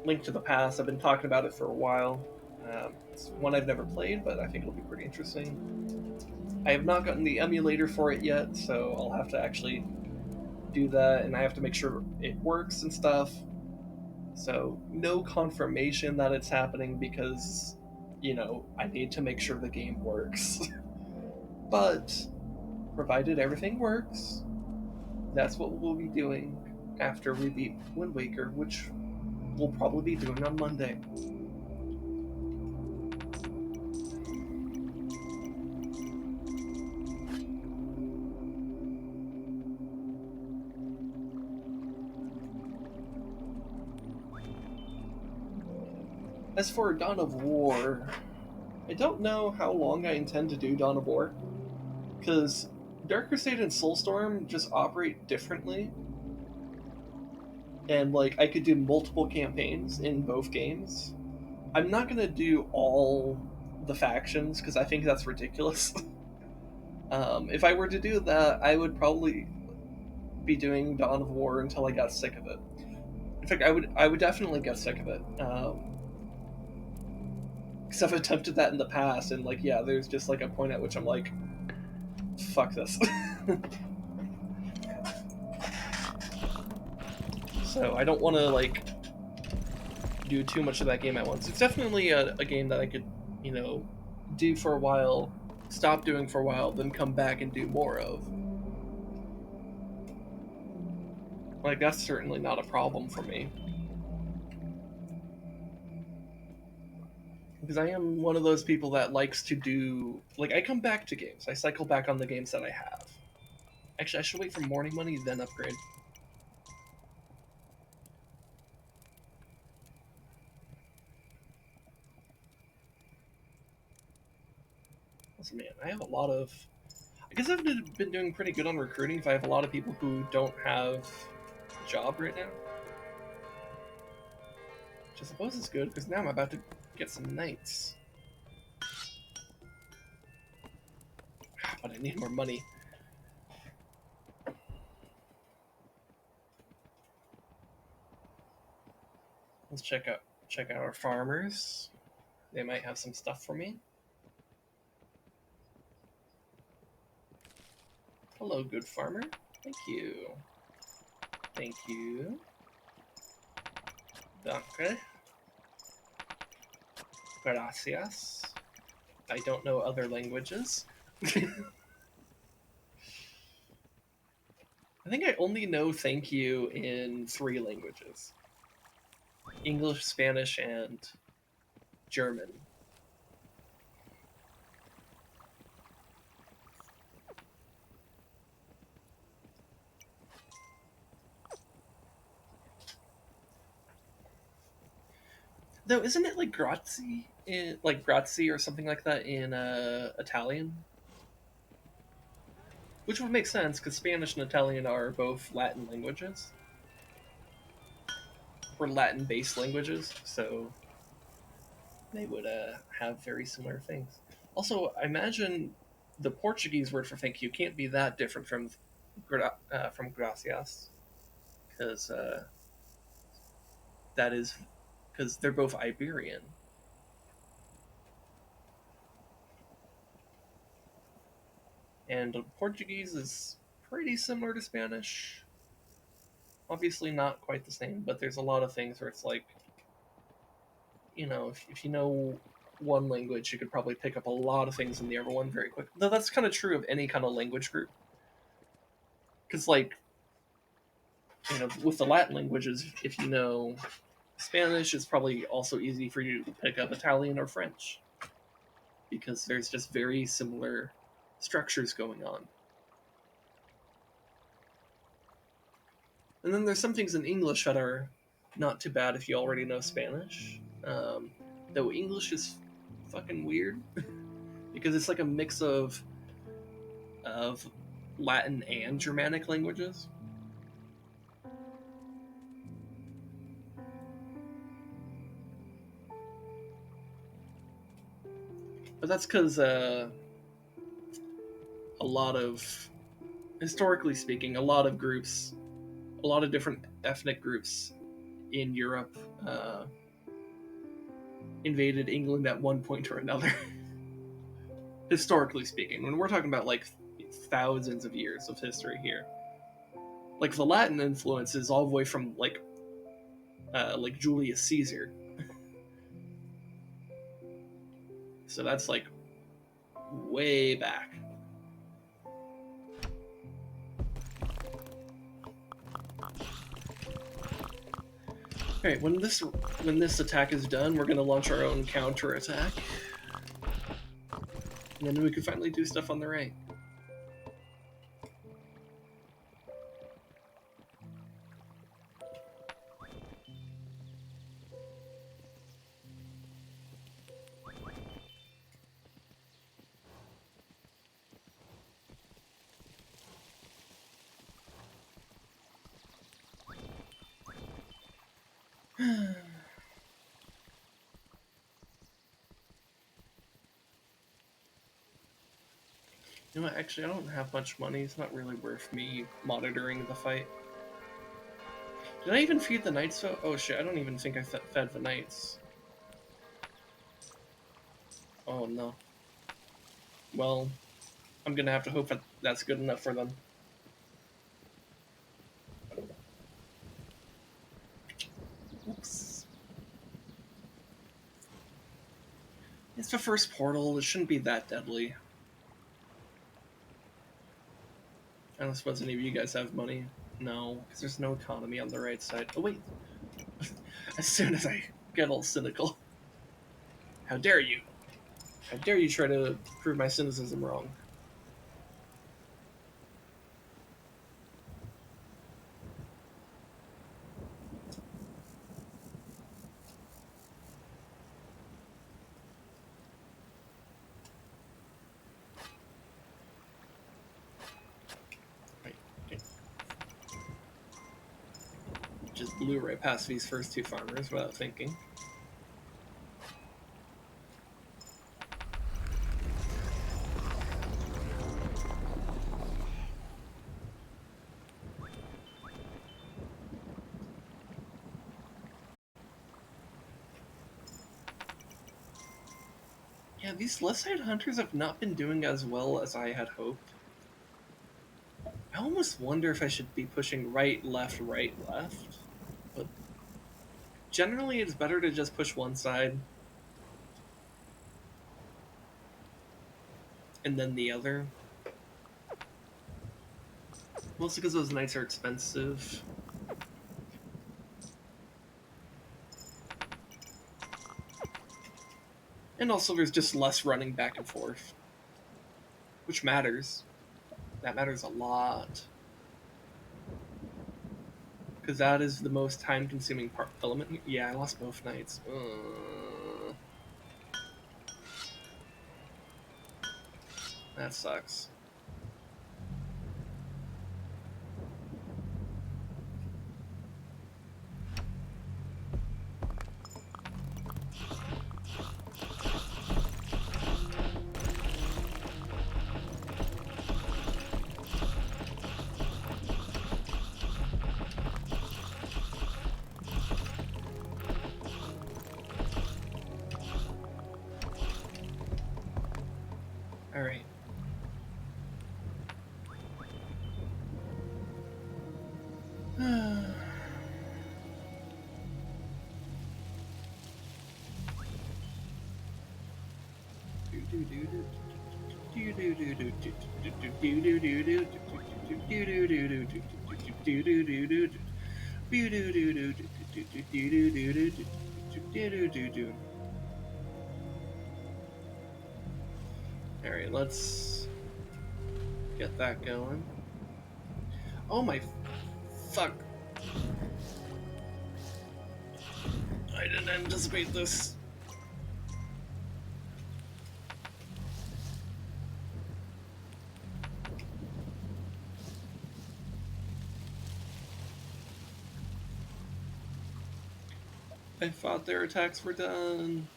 Link to the Past. I've been talking about it for a while. It's one I've never played, but I think it'll be pretty interesting. I have not gotten the emulator for it yet, so I'll have to actually do that, and I have to make sure it works and stuff. So no confirmation that it's happening because, I need to make sure the game works. But provided everything works, that's what we'll be doing after we beat Wind Waker, which we'll probably be doing on Monday. As for Dawn of War, I don't know how long I intend to do Dawn of War, because Dark Crusade and Soulstorm just operate differently, and like I could do multiple campaigns in both games. I'm not gonna do all the factions because I think that's ridiculous. If I were to do that, I would probably be doing Dawn of War until I got sick of it. In fact, I would definitely get sick of it. Because I've attempted that in the past, and like, yeah, there's just like a point at which I'm like, fuck this. So I don't want to like do too much of that game at once. It's definitely a game that I could, do for a while, stop doing for a while, then come back and do more of. Like, that's certainly not a problem for me. Because I am one of those people that likes to do... Like, I come back to games. I cycle back on the games that I have. Actually, I should wait for morning money, then upgrade. Listen, man, I have a lot of... I guess I've been doing pretty good on recruiting if I have a lot of people who don't have a job right now. Which I suppose is good, because now I'm about to get some knights. But I need more money. Let's check out our farmers. They might have some stuff for me. Hello, good farmer. Thank you. Thank you. Danke. Gracias. I don't know other languages. I think I only know thank you in 3 languages. English, Spanish, and German. Though, isn't it like grazie, like grazie or something like that in Italian? Which would make sense because Spanish and Italian are both Latin languages, or Latin-based languages, so they would have very similar things. Also, I imagine the Portuguese word for thank you can't be that different from gracias, because that is because they're both Iberian. And Portuguese is pretty similar to Spanish. Obviously not quite the same, but there's a lot of things where it's like, if you know one language, you could probably pick up a lot of things in the other one very quick. Though that's kind of true of any kind of language group. Because, like, with the Latin languages, if you know Spanish, it's probably also easy for you to pick up Italian or French. Because there's just very similar structures going on. And then there's some things in English that are not too bad if you already know Spanish. Though English is fucking weird because it's like a mix of Latin and Germanic languages. But that's because a lot of, historically speaking, a lot of different ethnic groups in Europe invaded England at one point or another. Historically speaking, when we're talking about like thousands of years of history here, like the Latin influence is all the way from like Julius Caesar. So that's like way back. Alright, when this attack is done, we're gonna launch our own counter attack. And then we can finally do stuff on the right. You know what, actually, I don't have much money. It's not really worth me monitoring the fight. Did I even feed the knights though? Oh shit, I don't even think I fed the knights. Oh no. Well, I'm gonna have to hope that that's good enough for them. Oops. It's the first portal. It shouldn't be that deadly. I don't suppose any of you guys have money. No, because there's no economy on the right side. Oh wait. As soon as I get all cynical. How dare you? How dare you try to prove my cynicism wrong? Just blew right past these first two farmers without thinking. Yeah, these left side hunters have not been doing as well as I had hoped. I almost wonder if I should be pushing right, left, but generally it's better to just push one side and then the other. Mostly because those knights are expensive. And also there's just less running back and forth. Which matters. That matters a lot. Because that is the most time-consuming element here. Yeah, I lost both knights. That sucks. Alright. Alright, let's get that going. Oh my fuck. I didn't anticipate this. I thought their attacks were done.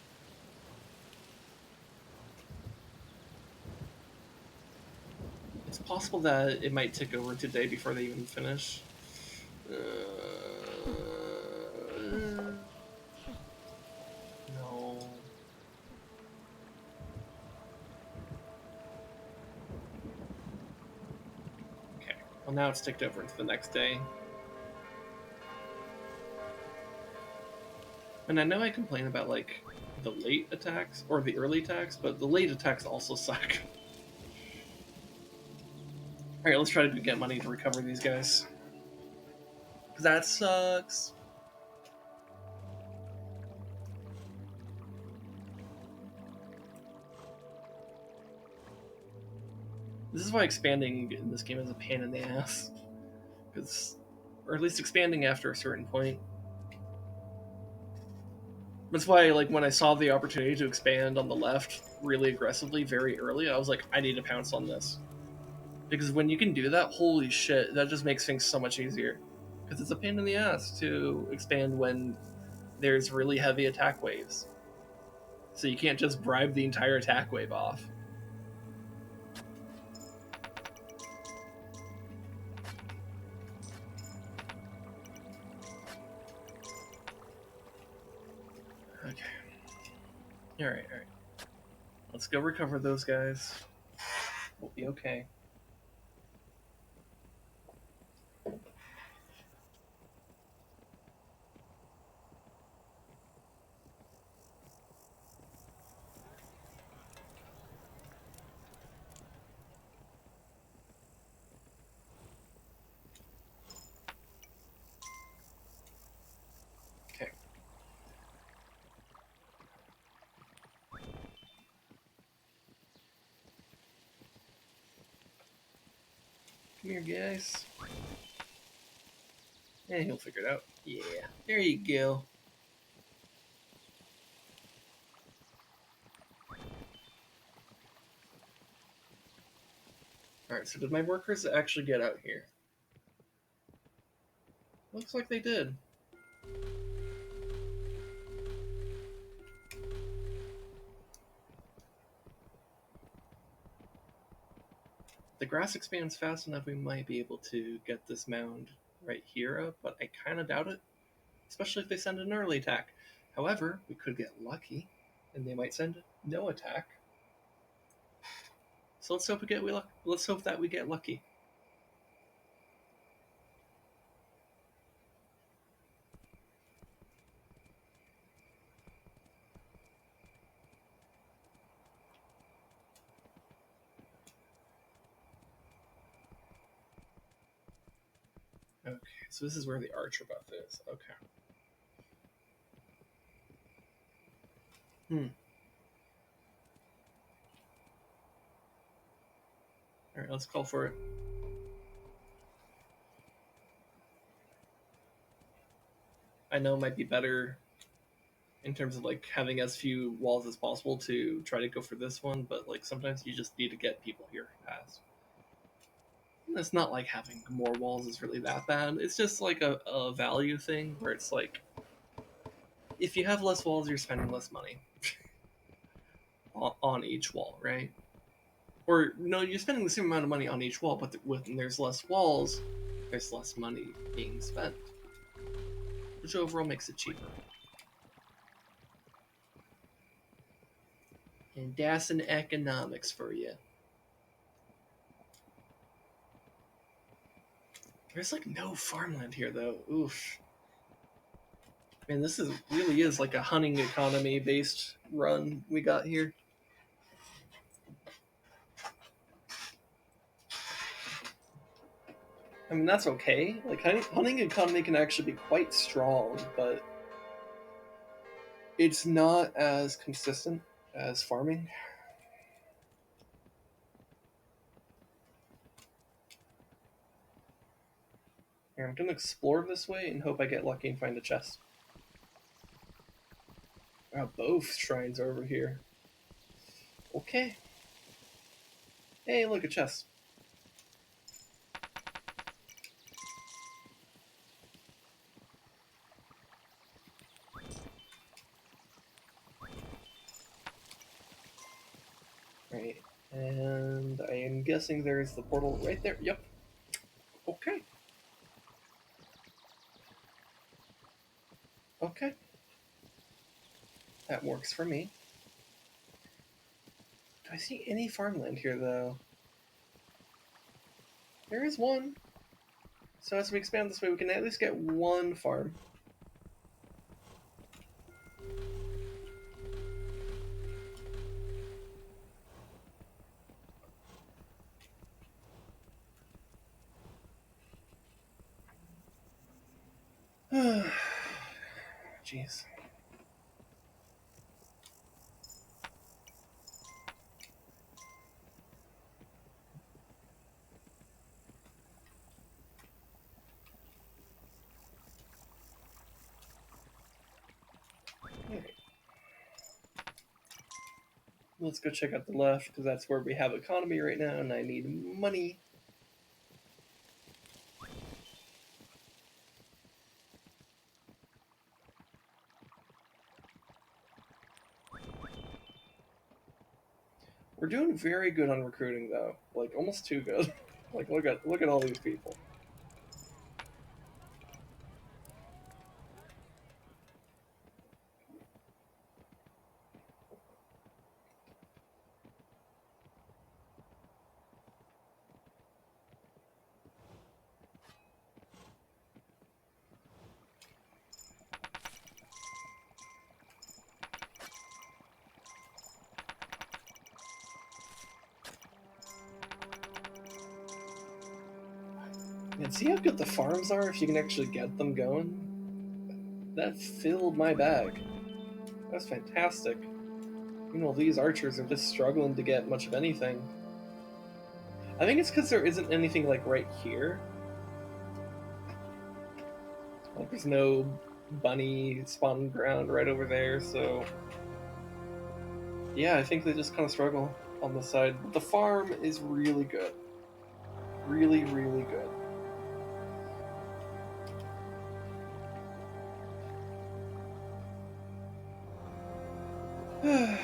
It's possible that it might tick over today before they even finish. No. Okay. Well, now it's ticked over into the next day. And I know I complain about, like, the late attacks, or the early attacks, but the late attacks also suck. Alright, let's try to get money to recover these guys. Because that sucks. This is why expanding in this game is a pain in the ass. Because, or at least expanding after a certain point. That's why, like, when I saw the opportunity to expand on the left really aggressively very early, I was like, I need to pounce on this. Because when you can do that, holy shit, that just makes things so much easier. Because it's a pain in the ass to expand when there's really heavy attack waves. So you can't just bribe the entire attack wave off. Okay. Alright. Let's go recover those guys. We'll be okay. Okay. Come here, guys. Yeah, he'll figure it out. Yeah, there you go. Alright, so did my workers actually get out here? Looks like they did. The grass expands fast enough we might be able to get this mound right here up, but I kind of doubt it, especially if they send an early attack. However, we could get lucky, and they might send no attack. So let's hope let's hope that we get lucky. Okay, so this is where the archer buff is. Okay. All right, let's call for it. I know it might be better in terms of like having as few walls as possible to try to go for this one, but like sometimes you just need to get people here fast. And it's not like having more walls is really that bad. It's just like a value thing where it's like if you have less walls, you're spending less money on each wall, right? Or no, you're spending the same amount of money on each wall, but when there's less walls, there's less money being spent, which overall makes it cheaper. And that's an economics for you. There's like no farmland here though. Oof. Man, this is really is like a hunting economy based run we got here. I mean, that's okay. Like, hunting economy can actually be quite strong, but it's not as consistent as farming. Here, I'm gonna explore this way and hope I get lucky and find a chest. Wow, both shrines are over here. Okay. Hey, look, a chest. Right, and I am guessing there's the portal right there. Yep. Okay. Okay. That works for me. Do I see any farmland here, though? There is one. So as we expand this way, we can at least get one farm. Jeez. Alright. Let's go check out the left, because that's where we have economy right now, and I need money. We're doing very good on recruiting, though. Like, almost too good. Like, look at all these people. And see how good the farms are if you can actually get them going? That filled my bag. That's fantastic. Meanwhile, these archers are just struggling to get much of anything. I think it's because there isn't anything like right here. Like there's no bunny spawning ground right over there, so yeah, I think they just kind of struggle on this side. But the farm is really good. Really, really good. I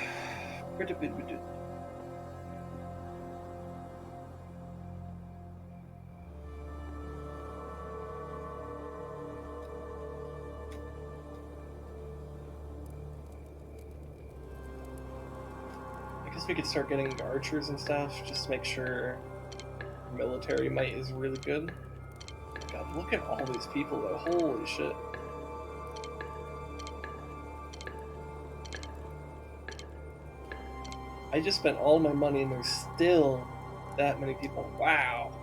guess we could start getting archers and stuff, just to make sure military might is really good. God, look at all these people though, holy shit. I just spent all my money and there's still that many people. Wow.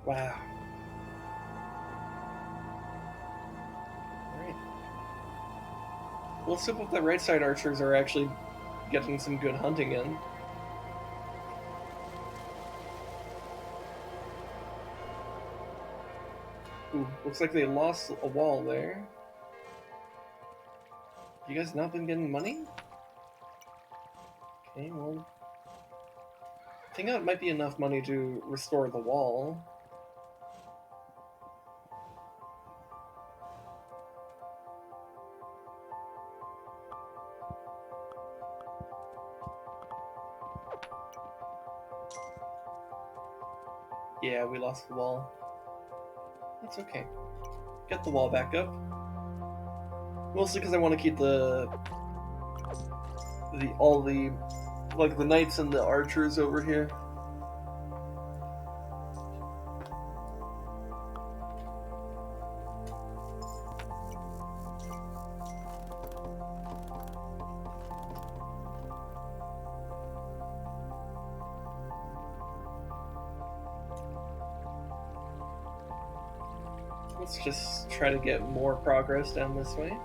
Wow. Alright. Well, let's hope that the right side archers are actually getting some good hunting in. Ooh, looks like they lost a wall there. You guys not been getting money? Okay, well... I think that might be enough money to restore the wall. Yeah, we lost the wall. That's okay. Get the wall back up. Mostly because I want to keep all the like the knights and the archers over here. Let's just try to get more progress down this way.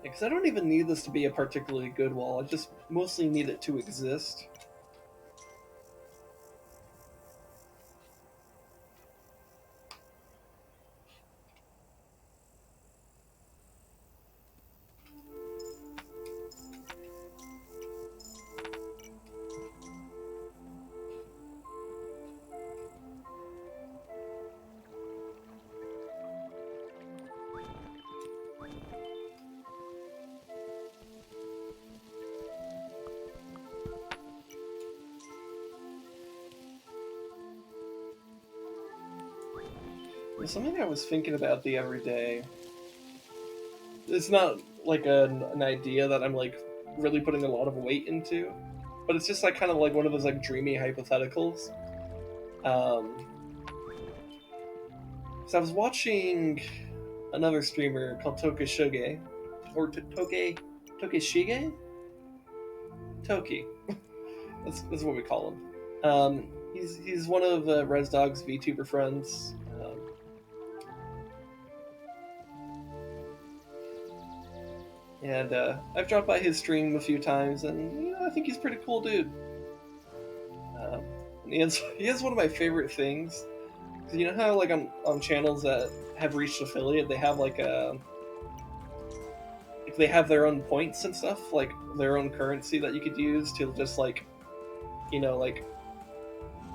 Because I don't even need this to be a particularly good wall, I just mostly need it to exist. There's something I was thinking about the other day. It's not like an idea that I'm like really putting a lot of weight into, but it's just like kind of like one of those like dreamy hypotheticals. So I was watching another streamer called Tokishige, or Tokishige? Toki. That's what we call him. He's one of ResDog's VTuber friends. And I've dropped by his stream a few times, and you know, I think he's a pretty cool dude. And he has one of my favorite things. You know how like on channels that have reached affiliate, they have like if they have their own points and stuff, like their own currency that you could use to just like, you know, like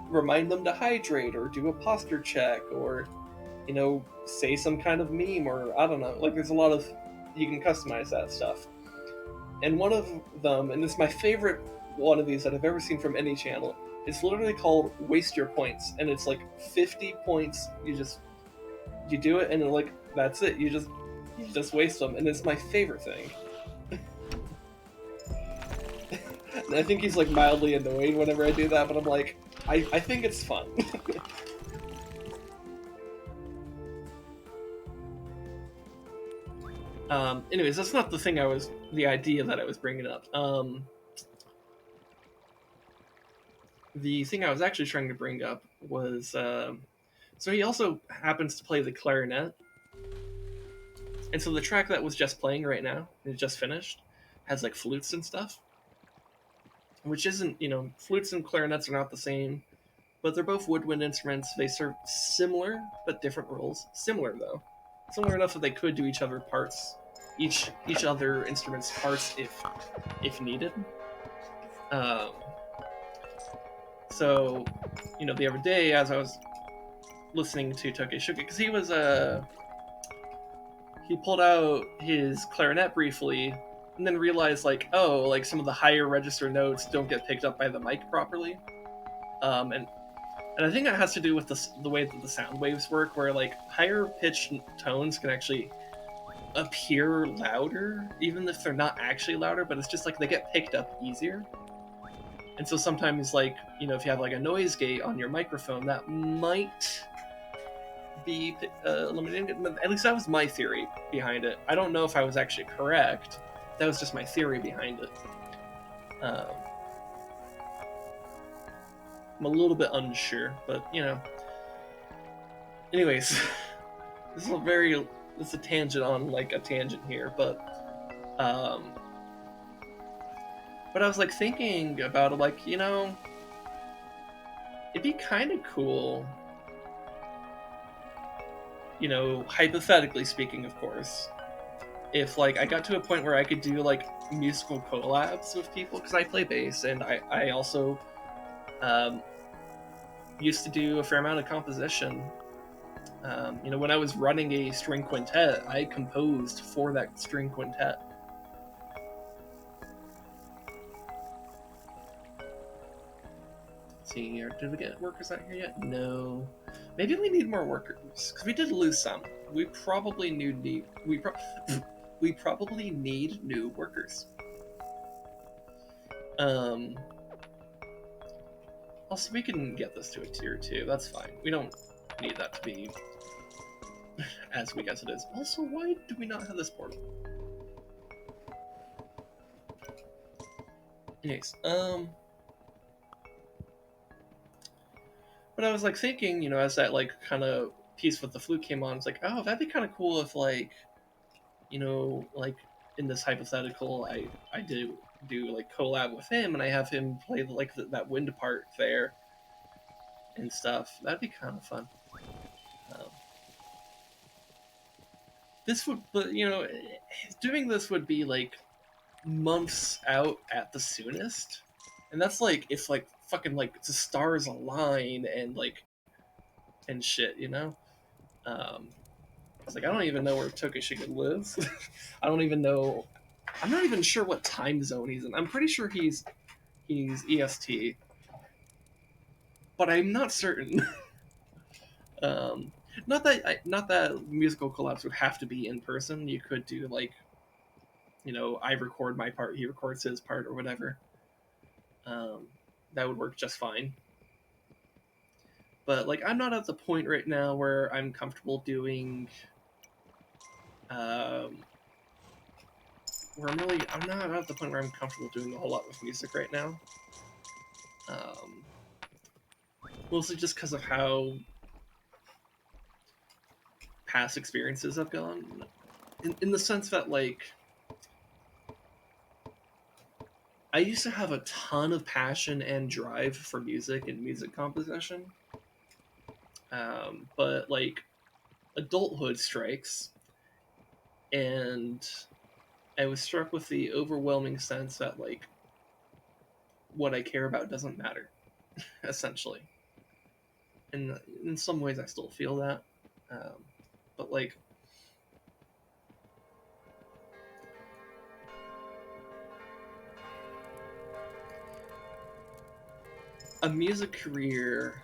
remind them to hydrate or do a posture check or, you know, say some kind of meme or I don't know. Like there's a lot of you can customize that stuff. And one of them, and this is my favorite one of these that I've ever seen from any channel, it's literally called Waste Your Points, and it's like 50 points. You do it, and like that's it. You just waste them, and it's my favorite thing. And I think he's like mildly annoyed whenever I do that, but I'm like, I think it's fun. Anyways, that's not the idea that I was bringing up. The thing I was actually trying to bring up was, so he also happens to play the clarinet. And so the track that was just playing right now, it just finished, has like flutes and stuff. Which isn't, you know, flutes and clarinets are not the same, but they're both woodwind instruments. They serve similar, but different roles. Similar, though. Similar enough that they could do each other parts. Each other instrument's parts if needed. So, the other day as I was listening to Toke Shuka, because he pulled out his clarinet briefly, and then realized some of the higher register notes don't get picked up by the mic properly, and I think that has to do with the way that the sound waves work, where higher pitched tones can actually appear louder, even if they're not actually louder, but it's just they get picked up easier. And so sometimes if you have a noise gate on your microphone, that might be eliminated. At least that was my theory behind it. I don't know if I was actually correct. That was just my theory behind it. I'm a little bit unsure, but anyways, this is a tangent on a tangent here, but I was thinking about it, it'd be kind of cool, hypothetically speaking, of course, if I got to a point where I could do musical collabs with people, because I play bass, and I also used to do a fair amount of composition. When I was running a string quintet, I composed for that string quintet. Let's see here, did we get workers out here yet? No. Maybe we need more workers, because we did lose some. We probably need we probably need new workers. Also, we can get this to a tier 2. That's fine. We don't need that to be as weak as it is. Also, why do we not have this portal? Anyways, but I was thinking, as that kind of piece with the flute came on, it's oh, that'd be kind of cool if in this hypothetical, I do collab with him, and I have him play that wind part there and stuff. That'd be kind of fun. This would, but doing this would be months out at the soonest, and that's if fucking the stars align and shit, I was I don't even know where Tokishiga lives. I don't even know. I'm not even sure what time zone he's in. I'm pretty sure he's EST, but I'm not certain. Not that musical collabs would have to be in person. You could do I record my part, he records his part, or whatever. That would work just fine. But I'm not at the point right now where I'm comfortable doing. I'm not at the point where I'm comfortable doing a whole lot with music right now. Mostly just because of how past experiences have gone, in the sense that I used to have a ton of passion and drive for music and music composition, but adulthood strikes, and I was struck with the overwhelming sense that what I care about doesn't matter, essentially. And in some ways I still feel that, but a music career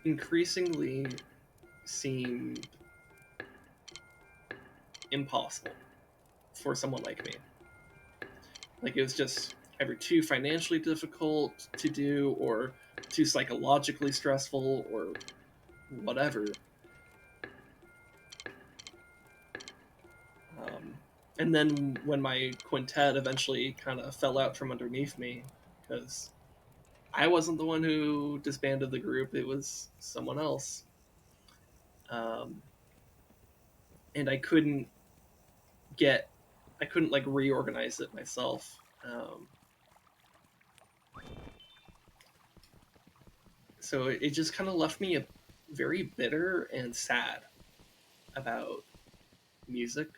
increasingly seemed impossible for someone like me. It was just either too financially difficult to do, or too psychologically stressful, or whatever. And then when my quintet eventually kind of fell out from underneath me, because I wasn't the one who disbanded the group, it was someone else. And I couldn't reorganize it myself. So it just kind of left me very bitter and sad about music.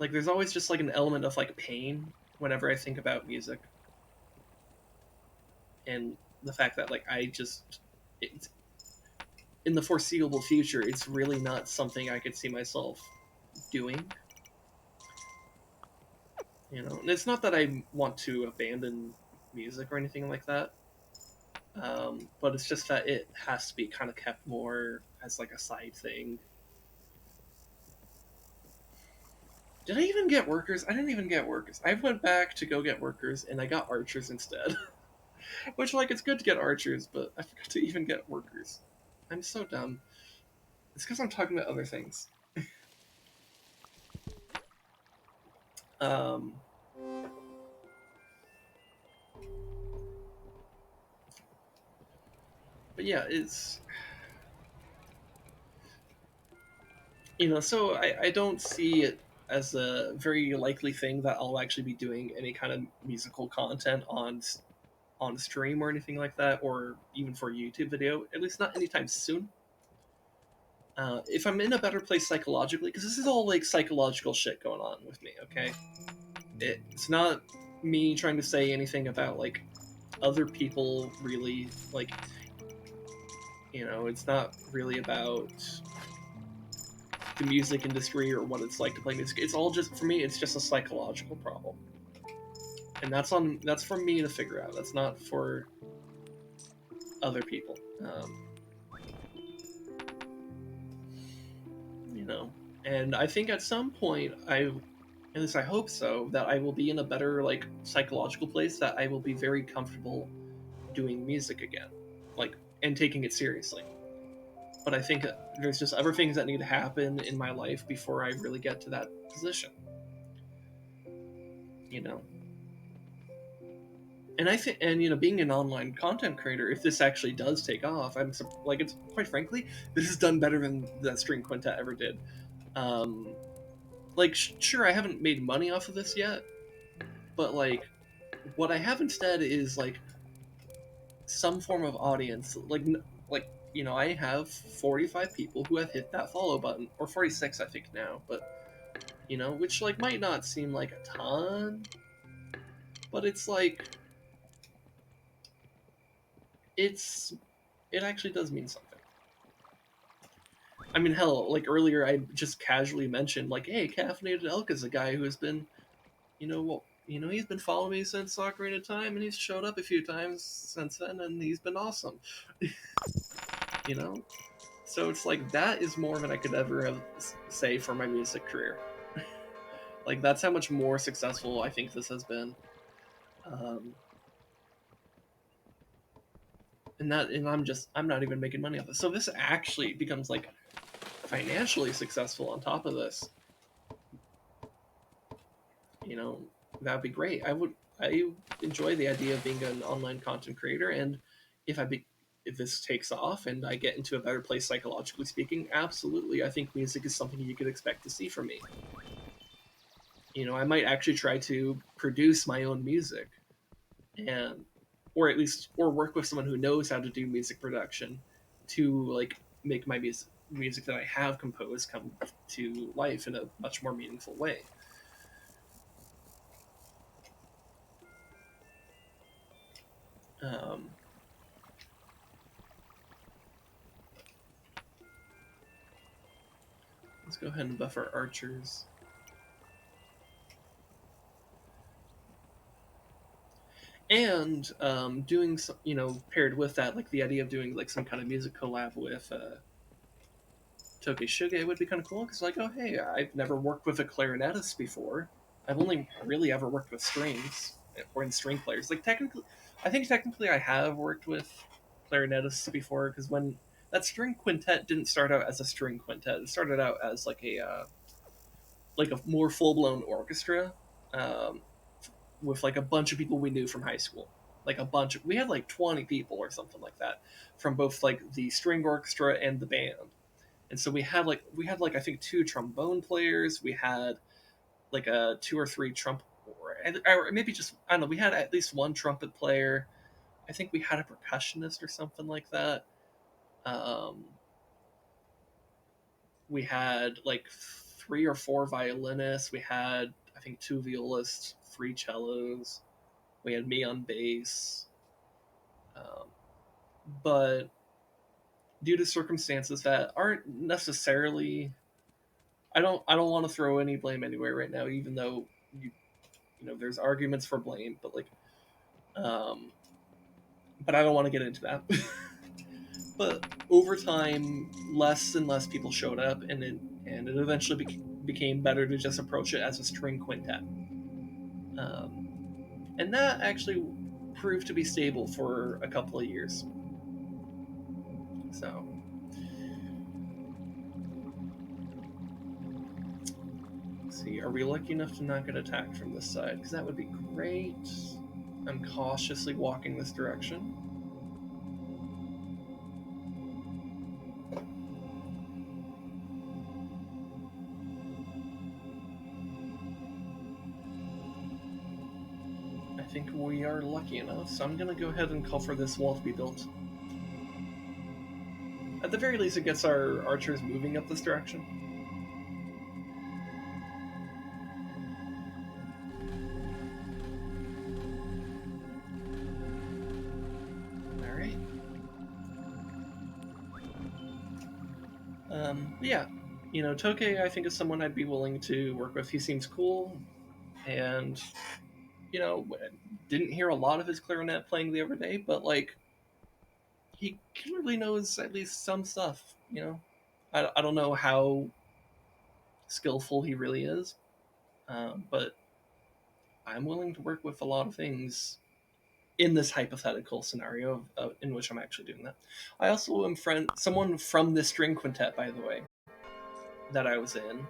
like there's always just like an element of like pain whenever I think about music, and the fact that like it's in the foreseeable future, it's really not something I could see myself doing. You know, and it's not that I want to abandon music or anything like that, but it's just that it has to be kind of kept more as like a side thing. Did I even get workers? I didn't even get workers. I went back to go get workers, and I got archers instead. Which, like, it's good to get archers, but I forgot to even get workers. I'm so dumb. It's because I'm talking about other things. Um, but yeah, it's, you know, so I don't see it as a very likely thing that I'll actually be doing any kind of musical content on stream or anything like that, or even for a YouTube video. At least not anytime soon. If I'm in a better place psychologically, because this is all like psychological shit going on with me. Okay, it's not me trying to say anything about like other people really like, you know, it's not really about the music industry or what it's like to play music. It's all just, for me, it's just a psychological problem, and that's for me to figure out. That's not for other people. You know, and I think at some point at least I hope so, that I will be in a better like psychological place, that I will be very comfortable doing music again, like, and taking it seriously. But I think there's just other things that need to happen in my life before I really get to that position. You know, and I think, and you know, being an online content creator, if this actually does take off, like, it's quite frankly, this is done better than that String Quintet ever did. Like, sure, I haven't made money off of this yet, but like, what I have instead is like some form of audience. Like, you know, I have 45 people who have hit that follow button, or 46, I think now, but you know, which like might not seem like a ton, but it's like it actually does mean something. I mean, hell, like earlier I just casually mentioned like, hey, Caffeinated Elk is a guy who has been, you know, well, you know, he's been following me since Ocarina of Time, and he's showed up a few times since then, and he's been awesome. You know, so it's like that is more than I could ever have say for my music career. Like, that's how much more successful I think this has been. Um, and I'm not even making money off it. So this actually becomes like financially successful on top of this. You know, that'd be great. I enjoy the idea of being an online content creator, and if if this takes off and I get into a better place psychologically speaking, absolutely, I think music is something you could expect to see from me. You know, I might actually try to produce my own music, and or at least or work with someone who knows how to do music production to like make my music that I have composed come to life in a much more meaningful way. Um, let's go ahead and buff our archers. And doing some, you know, paired with that, like the idea of doing like some kind of music collab with Toke Shuge would be kind of cool, because like, oh hey, I've never worked with a clarinetist before. I've only really ever worked with strings or in string players. Like, technically I have worked with clarinetists before, because when that string quintet didn't start out as a string quintet, it started out as like a more full blown orchestra, um, with like a bunch of people we knew from high school. Like we had like 20 people or something like that from both like the string orchestra and the band. And so we had like I think two trombone players. We had like a two or three or maybe just, I don't know. We had at least one trumpet player. I think we had a percussionist or something like that. Um, we had like 3 or 4 violinists. We had, I think, 2 violists, 3 cellos. We had me on bass. But due to circumstances that aren't necessarily, I don't want to throw any blame anywhere right now, even though there's arguments for blame, but like, but I don't want to get into that. But over time, less and less people showed up, and it eventually became better to just approach it as a string quintet. And that actually proved to be stable for a couple of years. So, let's see, are we lucky enough to not get attacked from this side? Because that would be great. I'm cautiously walking this direction. I think we are lucky enough, so I'm going to go ahead and call for this wall to be built. At the very least, it gets our archers moving up this direction. Alright. Yeah, Tokei, I think, is someone I'd be willing to work with. He seems cool, and, didn't hear a lot of his clarinet playing the other day, but, like, he clearly knows at least some stuff, I don't know how skillful he really is, but I'm willing to work with a lot of things in this hypothetical scenario in which I'm actually doing that. I also am someone from this string quintet, by the way, that I was in,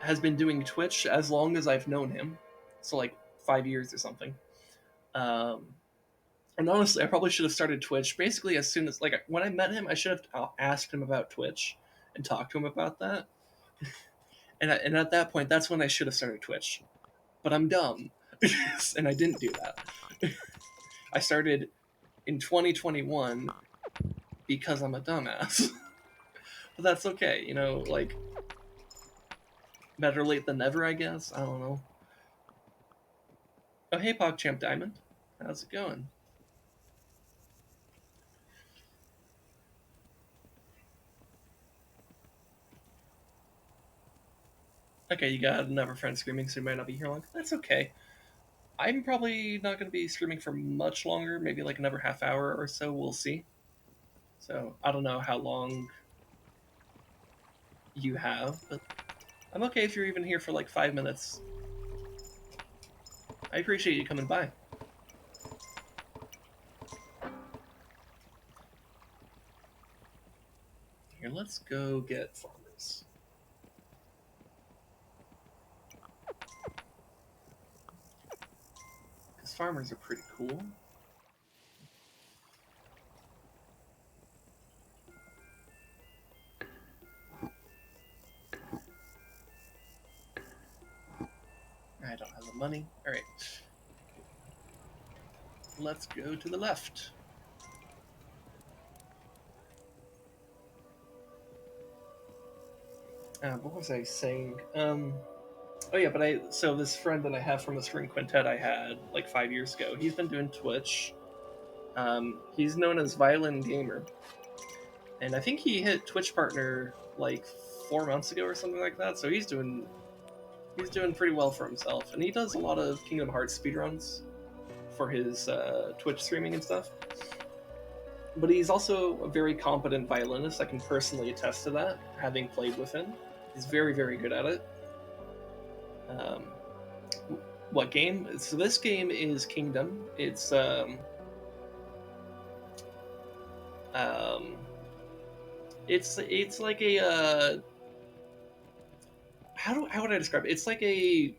has been doing Twitch as long as I've known him, so like 5 years or something. And honestly, I probably should have started Twitch basically as soon as, like, when I met him, I should have asked him about Twitch and talked to him about that. And at that point, that's when I should have started Twitch. But I'm dumb, and I didn't do that. I started in 2021 because I'm a dumbass. But that's okay, like, better late than never, I guess. I don't know. Oh, hey, PogChamp Diamond. How's it going? Okay, you got another friend screaming, so you might not be here long. That's okay. I'm probably not going to be streaming for much longer, maybe like another half hour or so, we'll see. So, I don't know how long you have, but I'm okay if you're even here for like 5 minutes. I appreciate you coming by. Here, let's go get farmers. Because farmers are pretty cool. I don't have the money. Alright. Let's go to the left. What was I saying? Oh yeah, so this friend that I have from the string quintet I had like 5 years ago, he's been doing Twitch. He's known as Violin Gamer. And I think he hit Twitch partner like 4 months ago or something like that, so he's doing pretty well for himself. And he does a lot of Kingdom Hearts speedruns for his Twitch streaming and stuff. But he's also a very competent violinist. I can personally attest to that, having played with him. He's very, very good at it. What game? So this game is Kingdom. It's it's like a how would I describe it? It's like a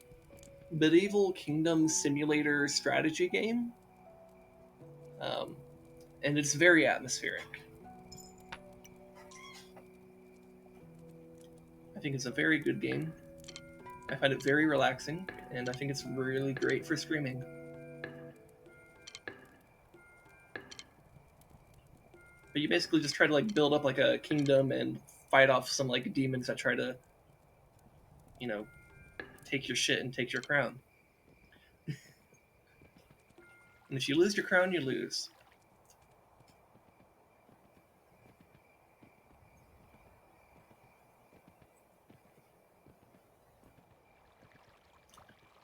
medieval kingdom simulator strategy game, and it's very atmospheric. I think it's a very good game. I find it very relaxing, and I think it's really great for streaming. But you basically just try to like build up like a kingdom and fight off some like demons that try to you know, take your shit and take your crown. And if you lose your crown, you lose.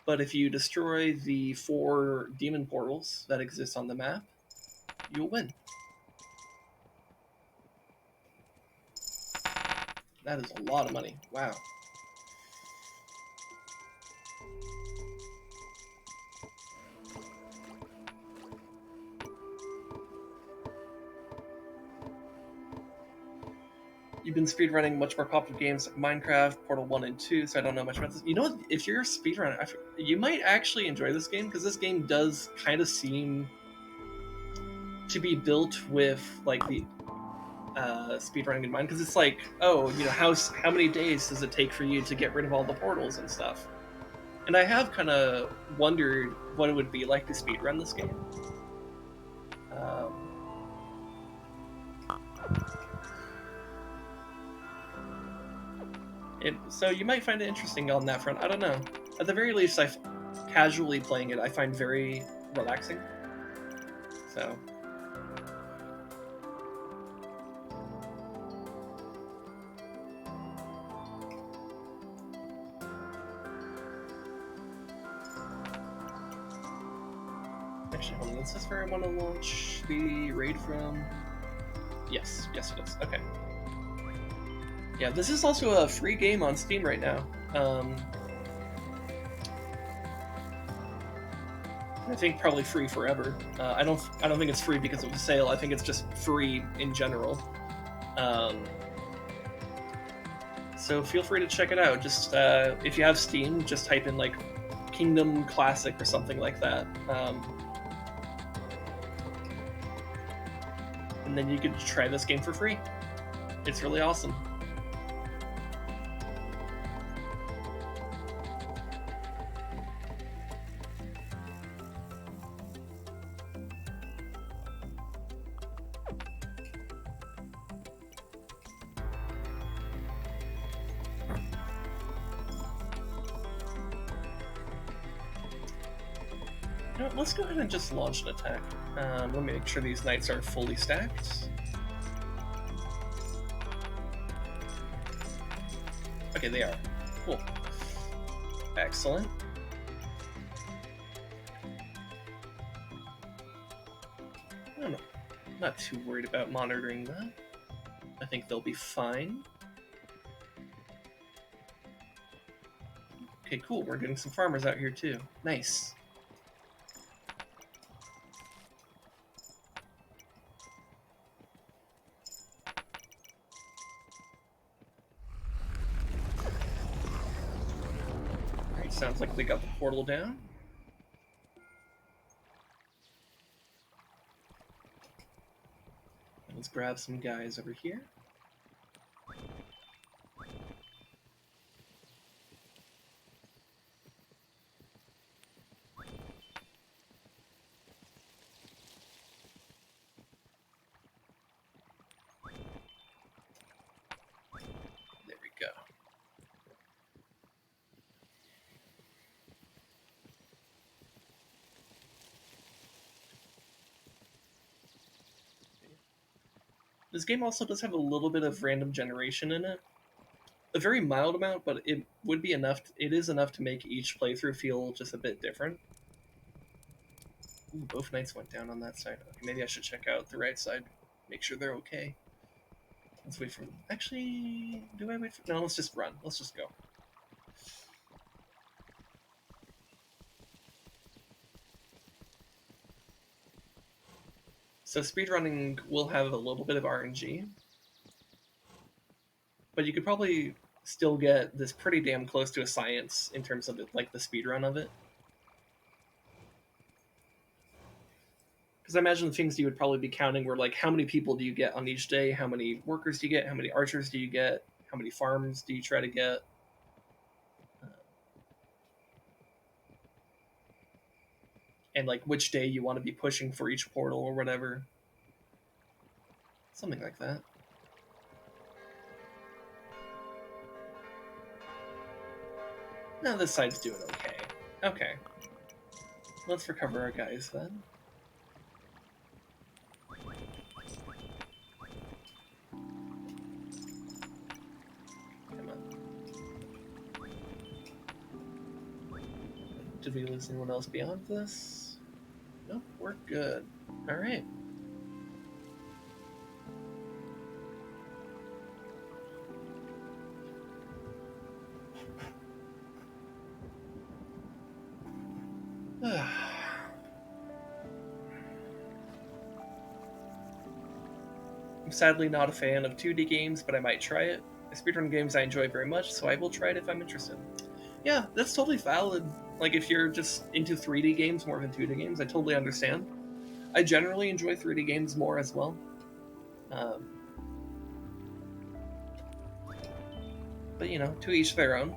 But if you destroy the 4 demon portals that exist on the map, you'll win. That is a lot of money. Wow. You've been speedrunning much more popular games like Minecraft, Portal 1 and 2, so I don't know much about this. You know what? If you're a speedrunner, you might actually enjoy this game, because this game does kind of seem to be built with, like, the speedrunning in mind, because it's like, oh, you know, how many days does it take for you to get rid of all the portals and stuff? And I have kind of wondered what it would be like to speedrun this game. So you might find it interesting on that front. I don't know. At the very least, casually playing it, I find very relaxing. So. Actually, hold on. Is this where I want to launch the raid from? Yes, it is. Okay. Yeah, this is also a free game on Steam right now. I think probably free forever. I don't think it's free because of a sale. I think it's just free in general. So feel free to check it out. Just if you have Steam, just type in like Kingdom Classic or something like that. And then you can try this game for free. It's really awesome. You know what, let's go ahead and just launch an attack. Let me make sure these knights are fully stacked. Okay, they are. Cool. Excellent. I don't know. I'm not too worried about monitoring that. I think they'll be fine. Okay, cool. We're getting some farmers out here too. Nice. Alright, sounds like they got the portal down. Let's grab some guys over here. There we go. This game also does have a little bit of random generation in it. A very mild amount, but it would be enough. It is enough to make each playthrough feel just a bit different. Ooh, both knights went down on that side. Okay, maybe I should check out the right side. Make sure they're okay. Let's wait for... Actually, do I wait for... No, let's just run. Let's just go. So speedrunning will have a little bit of RNG. But you could probably still get this pretty damn close to a science in terms of it, like the speedrun of it. Because I imagine the things you would probably be counting were like, how many people do you get on each day? How many workers do you get? How many archers do you get? How many farms do you try to get? And like which day you want to be pushing for each portal or whatever. Something like that. No, this side's doing okay. Okay. Let's recover our guys then. Come on. Did we lose anyone else beyond this? Nope, we're good. Alright. I'm sadly not a fan of 2D games, but I might try it. Speedrun games I enjoy very much, so I will try it if I'm interested. Yeah, that's totally valid. Like, if you're just into 3D games more than 2D games, I totally understand. I generally enjoy 3D games more as well. But, you know, to each their own.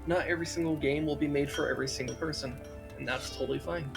Not every single game will be made for every single person, and that's totally fine.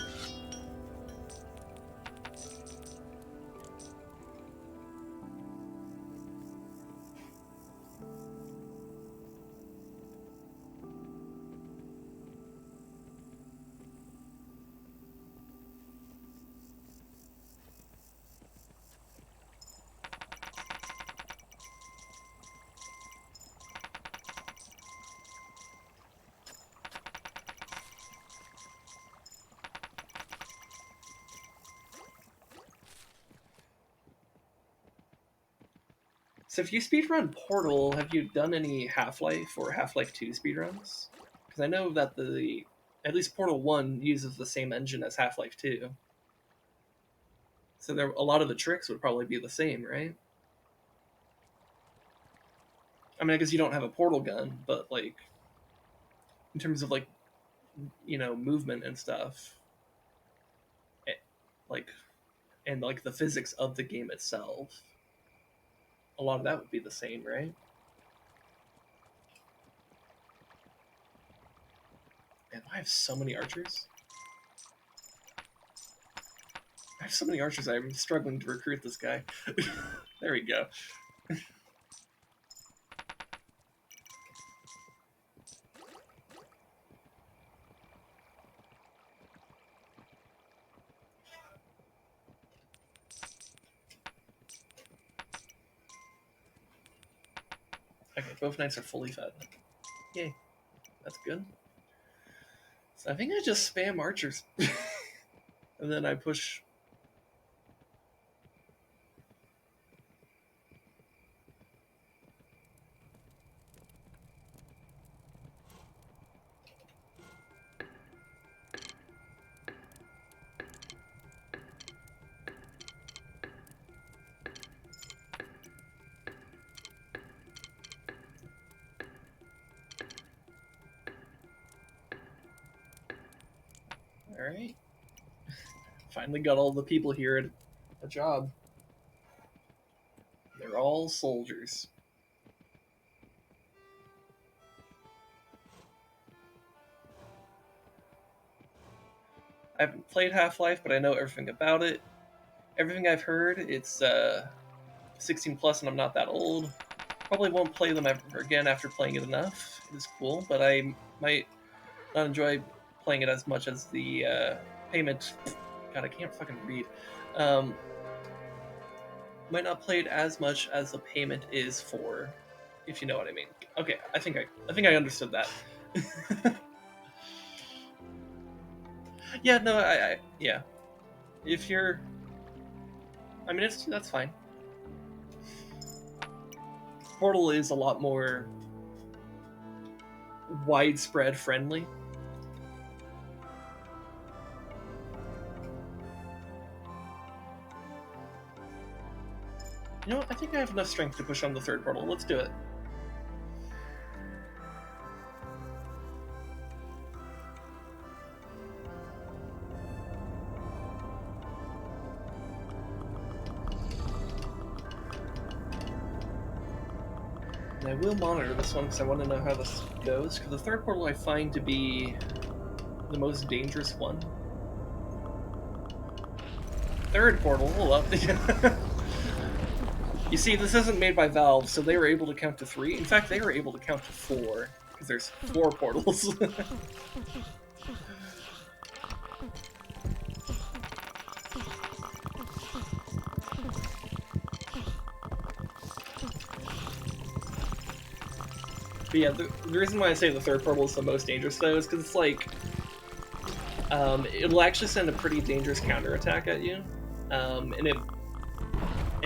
So if you speedrun Portal, have you done any Half-Life or Half-Life 2 speedruns? Because I know that at least Portal 1 uses the same engine as Half-Life 2. So a lot of the tricks would probably be the same, right? I mean, I guess you don't have a portal gun, but like, in terms of like, you know, movement and stuff, like, and like the physics of the game itself, a lot of that would be the same, right? Man, I have so many archers. I have so many archers, I'm struggling to recruit this guy. There we go. Okay, both knights are fully fed. Yay. That's good. So I think I just spam archers. And then I push. Alright. Finally got all the people here at a job. They're all soldiers. I haven't played Half-Life, but I know everything about it. Everything I've heard, it's 16 plus and I'm not that old. Probably won't play them ever again after playing it enough. It was cool, but I might not enjoy playing it as much as the payment. God, I can't fucking read. Might not play it as much as the payment is for, if you know what I mean. Okay, I think I understood that. Yeah, no, yeah. If you're, I mean, that's fine. Portal is a lot more widespread friendly. You know what? I think I have enough strength to push on the third portal. Let's do it. And I will monitor this one because I want to know how this goes. Because the third portal I find to be the most dangerous one. Third portal, hold up. You see, this isn't made by Valve, so they were able to count to 3. In fact, they were able to count to 4, because there's 4 portals. But yeah, the reason why I say the third portal is the most dangerous, though, is because it's like, it'll actually send a pretty dangerous counterattack at you, and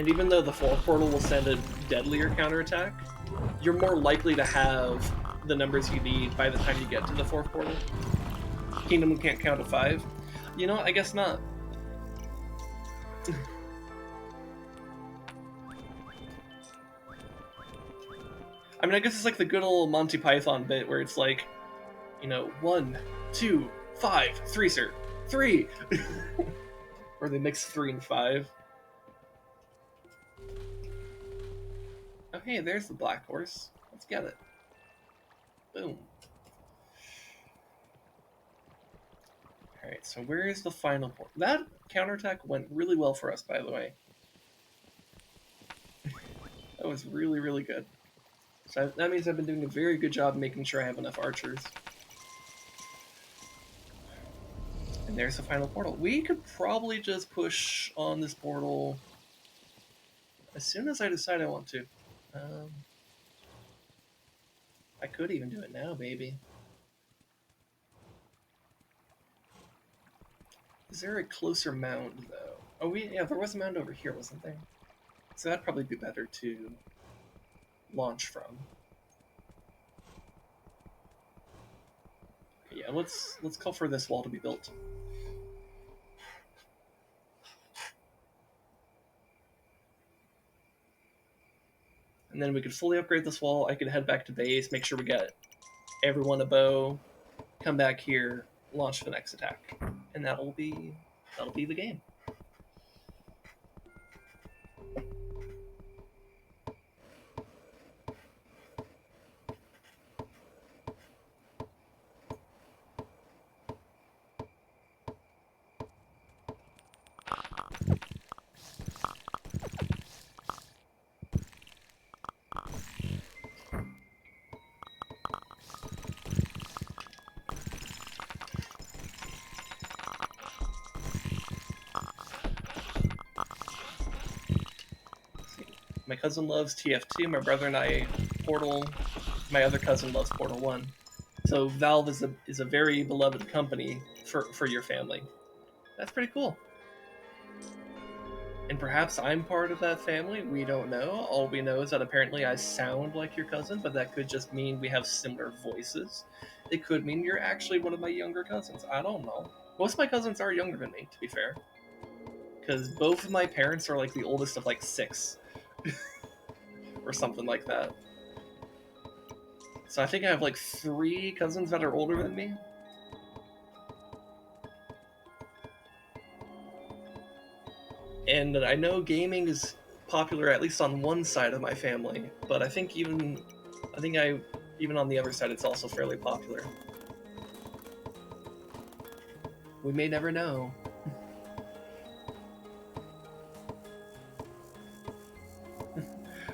even though the fourth portal will send a deadlier counterattack, you're more likely to have the numbers you need by the time you get to the fourth portal. Kingdom can't count to 5. You know, I guess not. I mean, I guess it's like the good old Monty Python bit where it's like, you know, 1, 2, 5, 3, sir, 3! Or they mix 3 and 5. Oh, hey, there's the black horse. Let's get it. Boom. Alright, so where is the final port? That counterattack went really well for us, by the way. That was really, really good. So that means I've been doing a very good job making sure I have enough archers. And there's the final portal. We could probably just push on this portal as soon as I decide I want to. I could even do it now, baby. Is there a closer mound, though? Oh, yeah, there was a mound over here, wasn't there? So that'd probably be better to launch from. Okay, yeah, let's call for this wall to be built. And then we could fully upgrade this wall. I could head back to base, make sure we got everyone a bow, come back here, launch the next attack, and that'll be the game. My cousin loves TF2, my brother and I Portal, my other cousin loves Portal 1. So Valve is a very beloved company for your family. That's pretty cool. And perhaps I'm part of that family, we don't know. All we know is that apparently I sound like your cousin, but that could just mean we have similar voices. It could mean you're actually one of my younger cousins. I don't know. Most of my cousins are younger than me, to be fair. Because both of my parents are like the oldest of like 6. Or something like that. So I think I have like 3 cousins that are older than me. And I know gaming is popular at least on one side of my family, but I think even on the other side it's also fairly popular. We may never know.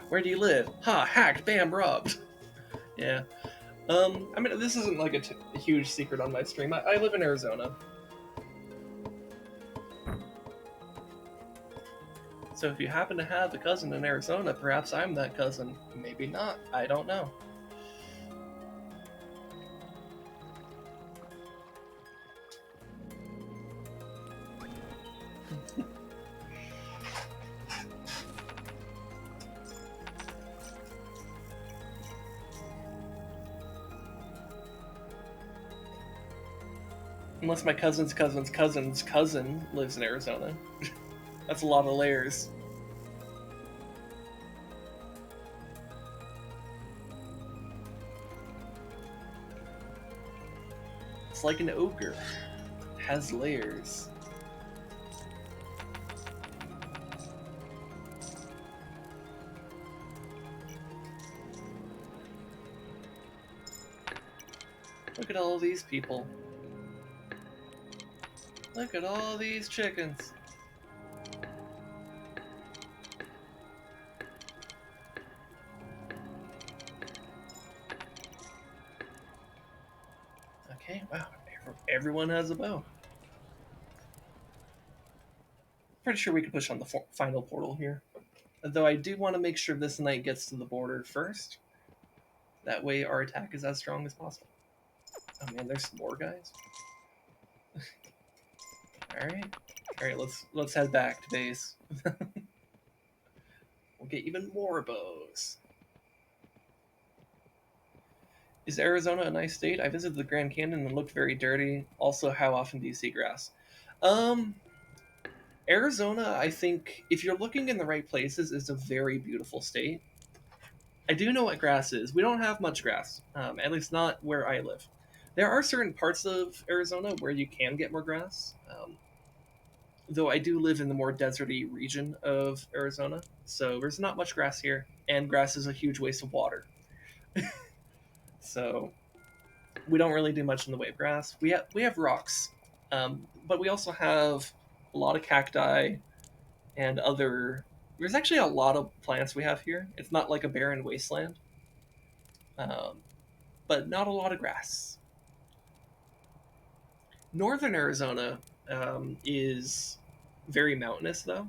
Where do you live? Ha! Hacked! Bam! Robbed! Yeah. I mean, this isn't like a huge secret on my stream. I live in Arizona. So if you happen to have a cousin in Arizona, perhaps I'm that cousin. Maybe not. I don't know. Unless my cousin's cousin's cousin's cousin lives in Arizona. That's a lot of layers. It's like an ogre. It has layers. Look at all these people. Look at all these chickens. everyone has a bow. Pretty sure we can push on the final portal here. Though I do want to make sure this knight gets to the border first. That way our attack is as strong as possible. Oh man, there's some more guys. Alright. Alright, let's head back to base. We'll get even more bows. Is Arizona a nice state? I visited the Grand Canyon and it looked very dirty. Also, how often do you see grass? Arizona, I think, if you're looking in the right places, is a very beautiful state. I do know what grass is. We don't have much grass, at least not where I live. There are certain parts of Arizona where you can get more grass, though I do live in the more deserty region of Arizona, so there's not much grass here, and grass is a huge waste of water. So we don't really do much in the way of grass. We have rocks, but we also have a lot of cacti and other. There's actually a lot of plants we have here. It's not like a barren wasteland, but not a lot of grass. Northern Arizona is very mountainous, though.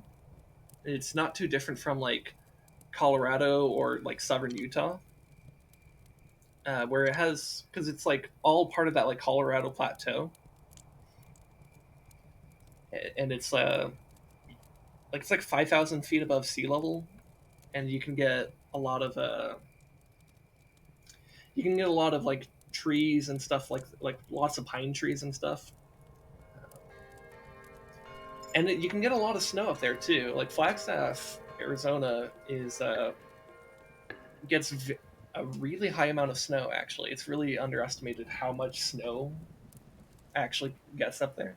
It's not too different from like Colorado or like southern Utah, where it has because it's like all part of that like Colorado plateau, and it's like 5,000 feet above sea level, and you can get a lot of like trees and stuff like lots of pine trees and stuff, and you can get a lot of snow up there too. Like Flagstaff, Arizona is gets a really high amount of snow. Actually, it's really underestimated how much snow actually gets up there.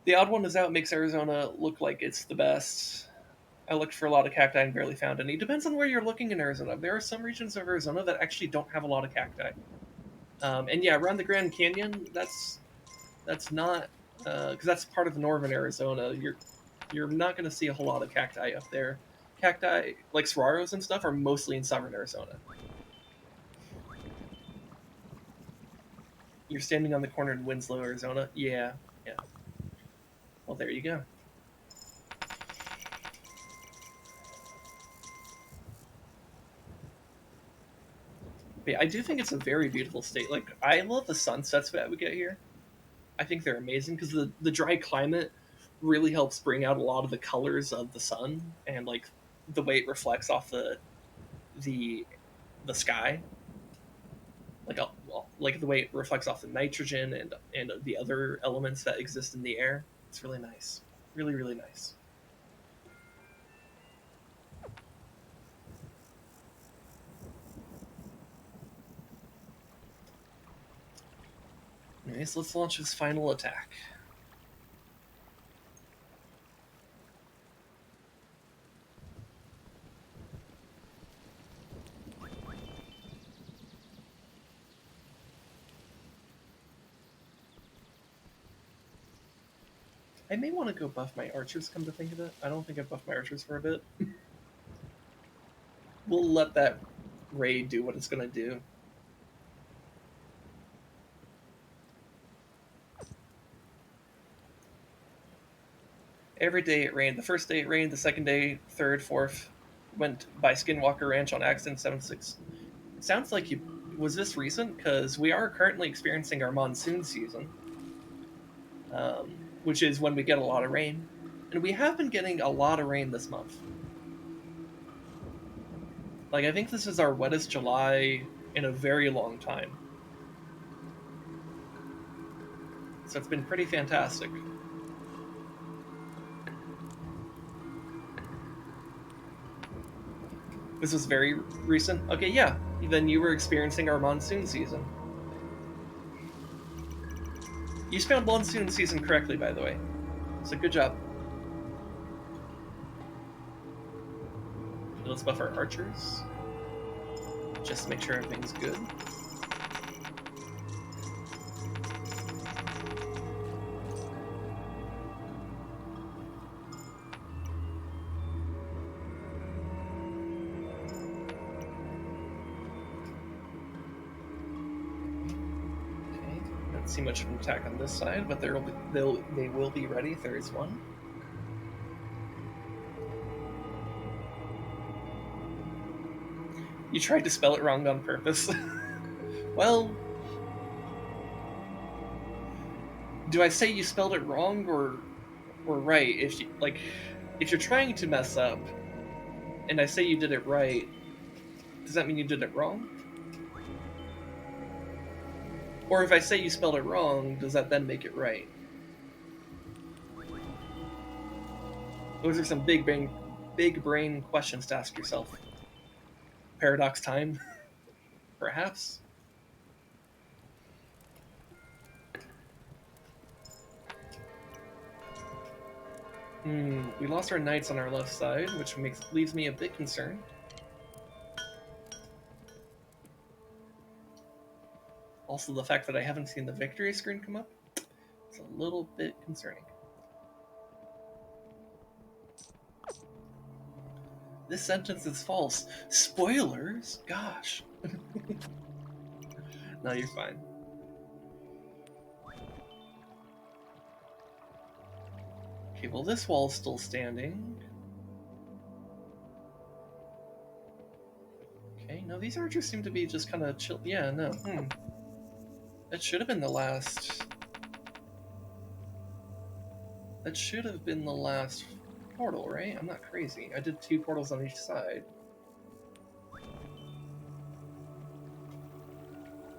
The odd one is out makes Arizona look like it's the best. I looked for a lot of cacti and barely found any. Depends on where you're looking in Arizona. There are some regions of Arizona that actually don't have a lot of cacti. And yeah, around the Grand Canyon, that's not because that's part of northern Arizona. You're not going to see a whole lot of cacti up there. Cacti like saguaros and stuff are mostly in southern Arizona. You're standing on the corner in Winslow, Arizona. Yeah, yeah. Well, there you go. But yeah, I do think it's a very beautiful state. Like, I love the sunsets that we get here. I think they're amazing because the dry climate really helps bring out a lot of the colors of the sun and like the way it reflects off the sky. Like well, like the way it reflects off the nitrogen and the other elements that exist in the air. It's really nice. Really, really nice. Nice, let's launch this final attack. I may want to go buff my archers, come to think of it. I don't think I've buffed my archers for a bit. We'll let that raid do what it's going to do. Every day it rained. The first day it rained, the second day, third, fourth, went by Skinwalker Ranch on accident 7-6. It sounds like you... Was this recent? Because we are currently experiencing our monsoon season, which is when we get a lot of rain. And we have been getting a lot of rain this month. Like, I think this is our wettest July in a very long time. So it's been pretty fantastic. This was very recent? Okay, yeah. Then you were experiencing our monsoon season. You spelled monsoon season correctly, by the way. So good job. Let's buff our archers. Just to make sure everything's good. see much of an attack on this side, but they will be ready if there is one. You tried to spell it wrong on purpose. Well, do I say you spelled it wrong or right? If you're trying to mess up, and I say you did it right, does that mean you did it wrong? Or if I say you spelled it wrong, does that then make it right? Those are some big brain questions to ask yourself. Paradox time, perhaps? We lost our knights on our left side, which leaves me a bit concerned. Also, the fact that I haven't seen the victory screen come up, it's a little bit concerning. This sentence is false. Spoilers? Gosh. No, you're fine. Okay, well, this wall's still standing. Okay, no, these archers seem to be just kind of chill. Yeah, no. That should have been the last. That should have been the last portal, right? I'm not crazy. I did 2 portals on each side.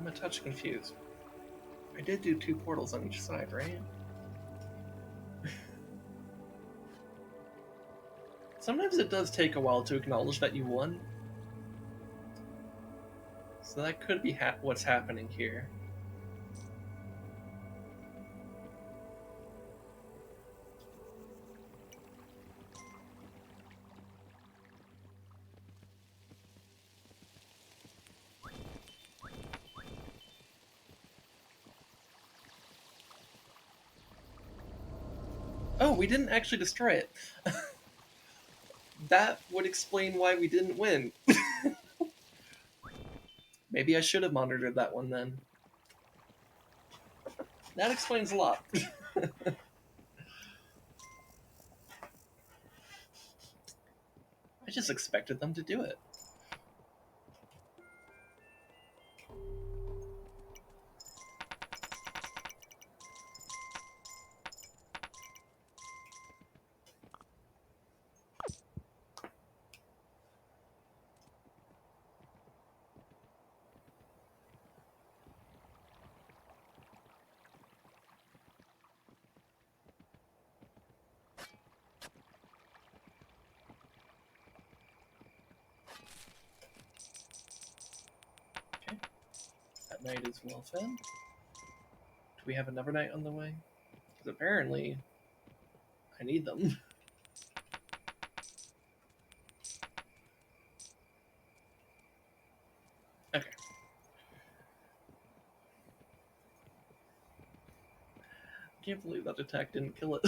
I'm a touch confused. I did do 2 portals on each side, right? Sometimes it does take a while to acknowledge that you won. So that could be what's happening here. Oh, we didn't actually destroy it. That would explain why we didn't win. Maybe I should have monitored that one then. That explains a lot. I just expected them to do it. Okay. That knight is well fed. Do we have another knight on the way? Because apparently, I need them. Okay. I can't believe that attack didn't kill it.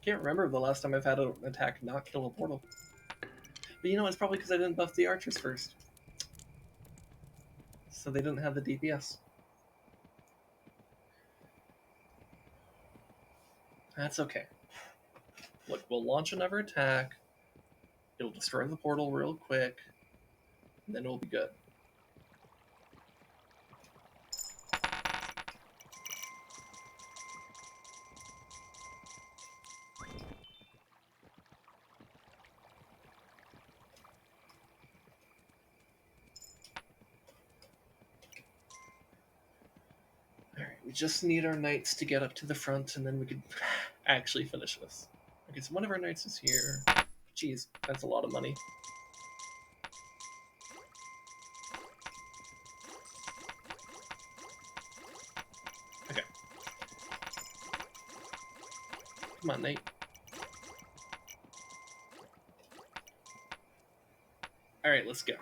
Can't remember the last time I've had an attack not kill a portal. But you know, it's probably because I didn't buff the archers first. So they didn't have the DPS. That's okay. Look, we'll launch another attack. It'll destroy the portal real quick. And then we'll be good. Alright, we just need our knights to get up to the front and then we could actually finish this. Okay, so one of our knights is here. Jeez, that's a lot of money. Okay. Come on, knight. Alright, let's go.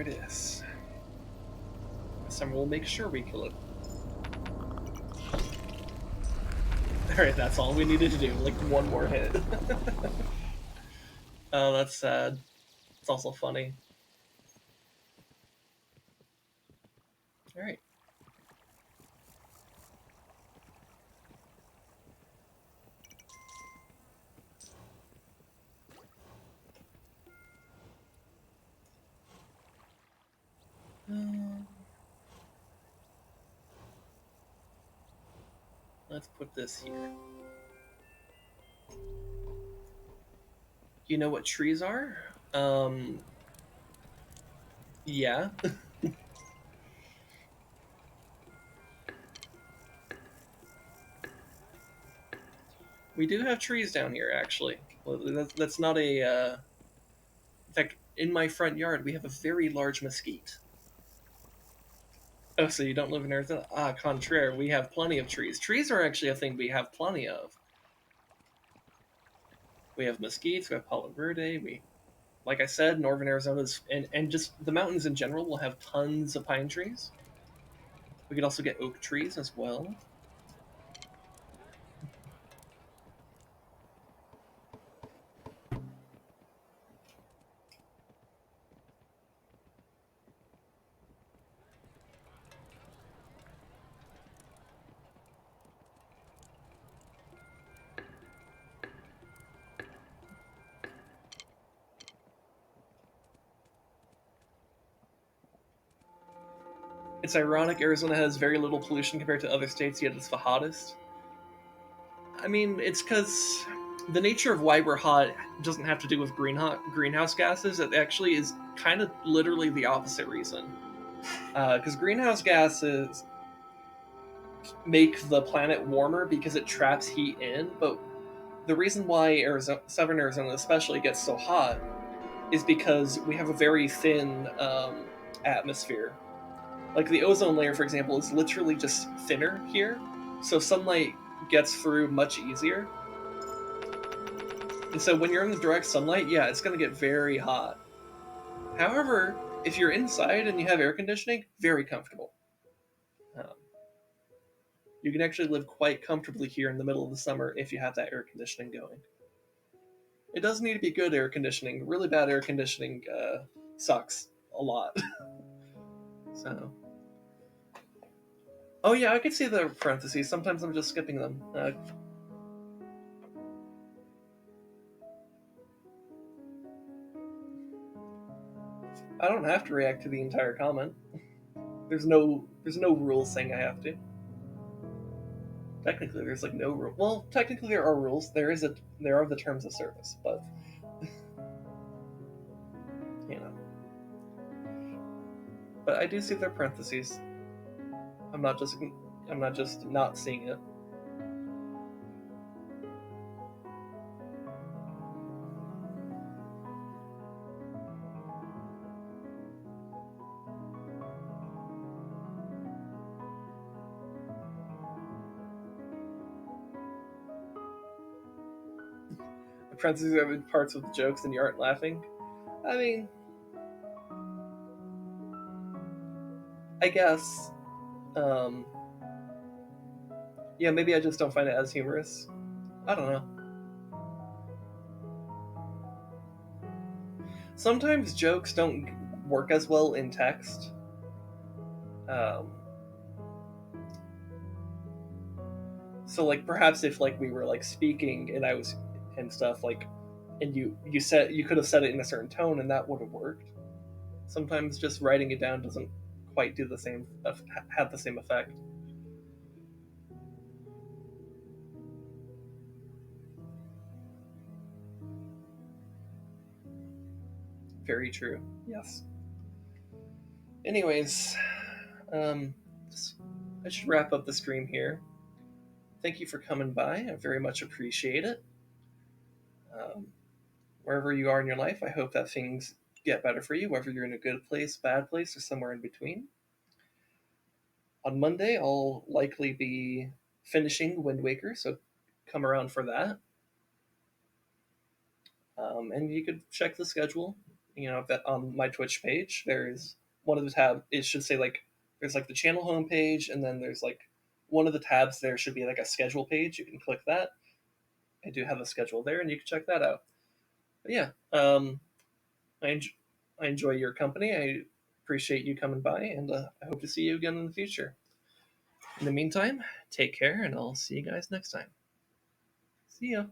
it is. This time we'll make sure we kill it. Alright, that's all we needed to do. Like, one more hit. Oh, that's sad. It's also funny. Alright. Let's put this here. You know what trees are? Yeah. We do have trees down here, actually. Well, that's not a... In fact, in my front yard, we have a very large mesquite. Oh, so you don't live in Arizona? Ah, contraire, we have plenty of trees. Trees are actually a thing we have plenty of. We have mesquites, we have Palo Verde, like I said, northern Arizona's, and just the mountains in general will have tons of pine trees. We could also get oak trees as well. It's ironic Arizona has very little pollution compared to other states, yet it's the hottest. I mean, it's because the nature of why we're hot doesn't have to do with greenhouse gases. It actually is kind of literally the opposite reason. Because greenhouse gases make the planet warmer because it traps heat in, but the reason why southern Arizona especially gets so hot is because we have a very thin atmosphere. Like the ozone layer, for example, is literally just thinner here, so sunlight gets through much easier. And so when you're in the direct sunlight, yeah, it's going to get very hot. However, if you're inside and you have air conditioning, very comfortable. Um, you can actually live quite comfortably here in the middle of the summer if you have that air conditioning going. It does need to be good air conditioning. Really bad air conditioning sucks a lot. So, oh yeah, I could see the parentheses. Sometimes I'm just skipping them. I don't have to react to the entire comment. There's no rules saying I have to. Technically, there's like no rule. Well, technically there are rules. There are the terms of service, but you know. But I do see their parentheses. I'm not just not seeing it. The parentheses are parts of the jokes and you aren't laughing. I mean, I guess. Yeah, maybe I just don't find it as humorous. I don't know. Sometimes jokes don't work as well in text. So like perhaps if like we were like speaking and I was and stuff like, and you said you could have said it in a certain tone and that would have worked. Sometimes just writing it down doesn't quite do the same have the same effect. Very true. Yes. Anyways, I should wrap up the stream here. Thank you for coming by. I very much appreciate it. Um, wherever you are in your life, I hope that things get better for you, whether you're in a good place, bad place, or somewhere in between. On Monday, I'll likely be finishing Wind Waker, so come around for that. And you could check the schedule that on my Twitch page, there's one of the tab. It should say like there's like the channel homepage, and then there's like one of the tabs there should be like a schedule page. You can click that. I do have a schedule there, and you can check that out. But yeah, I, I enjoy your company. I appreciate you coming by, and I hope to see you again in the future. In the meantime, take care, and I'll see you guys next time. See ya.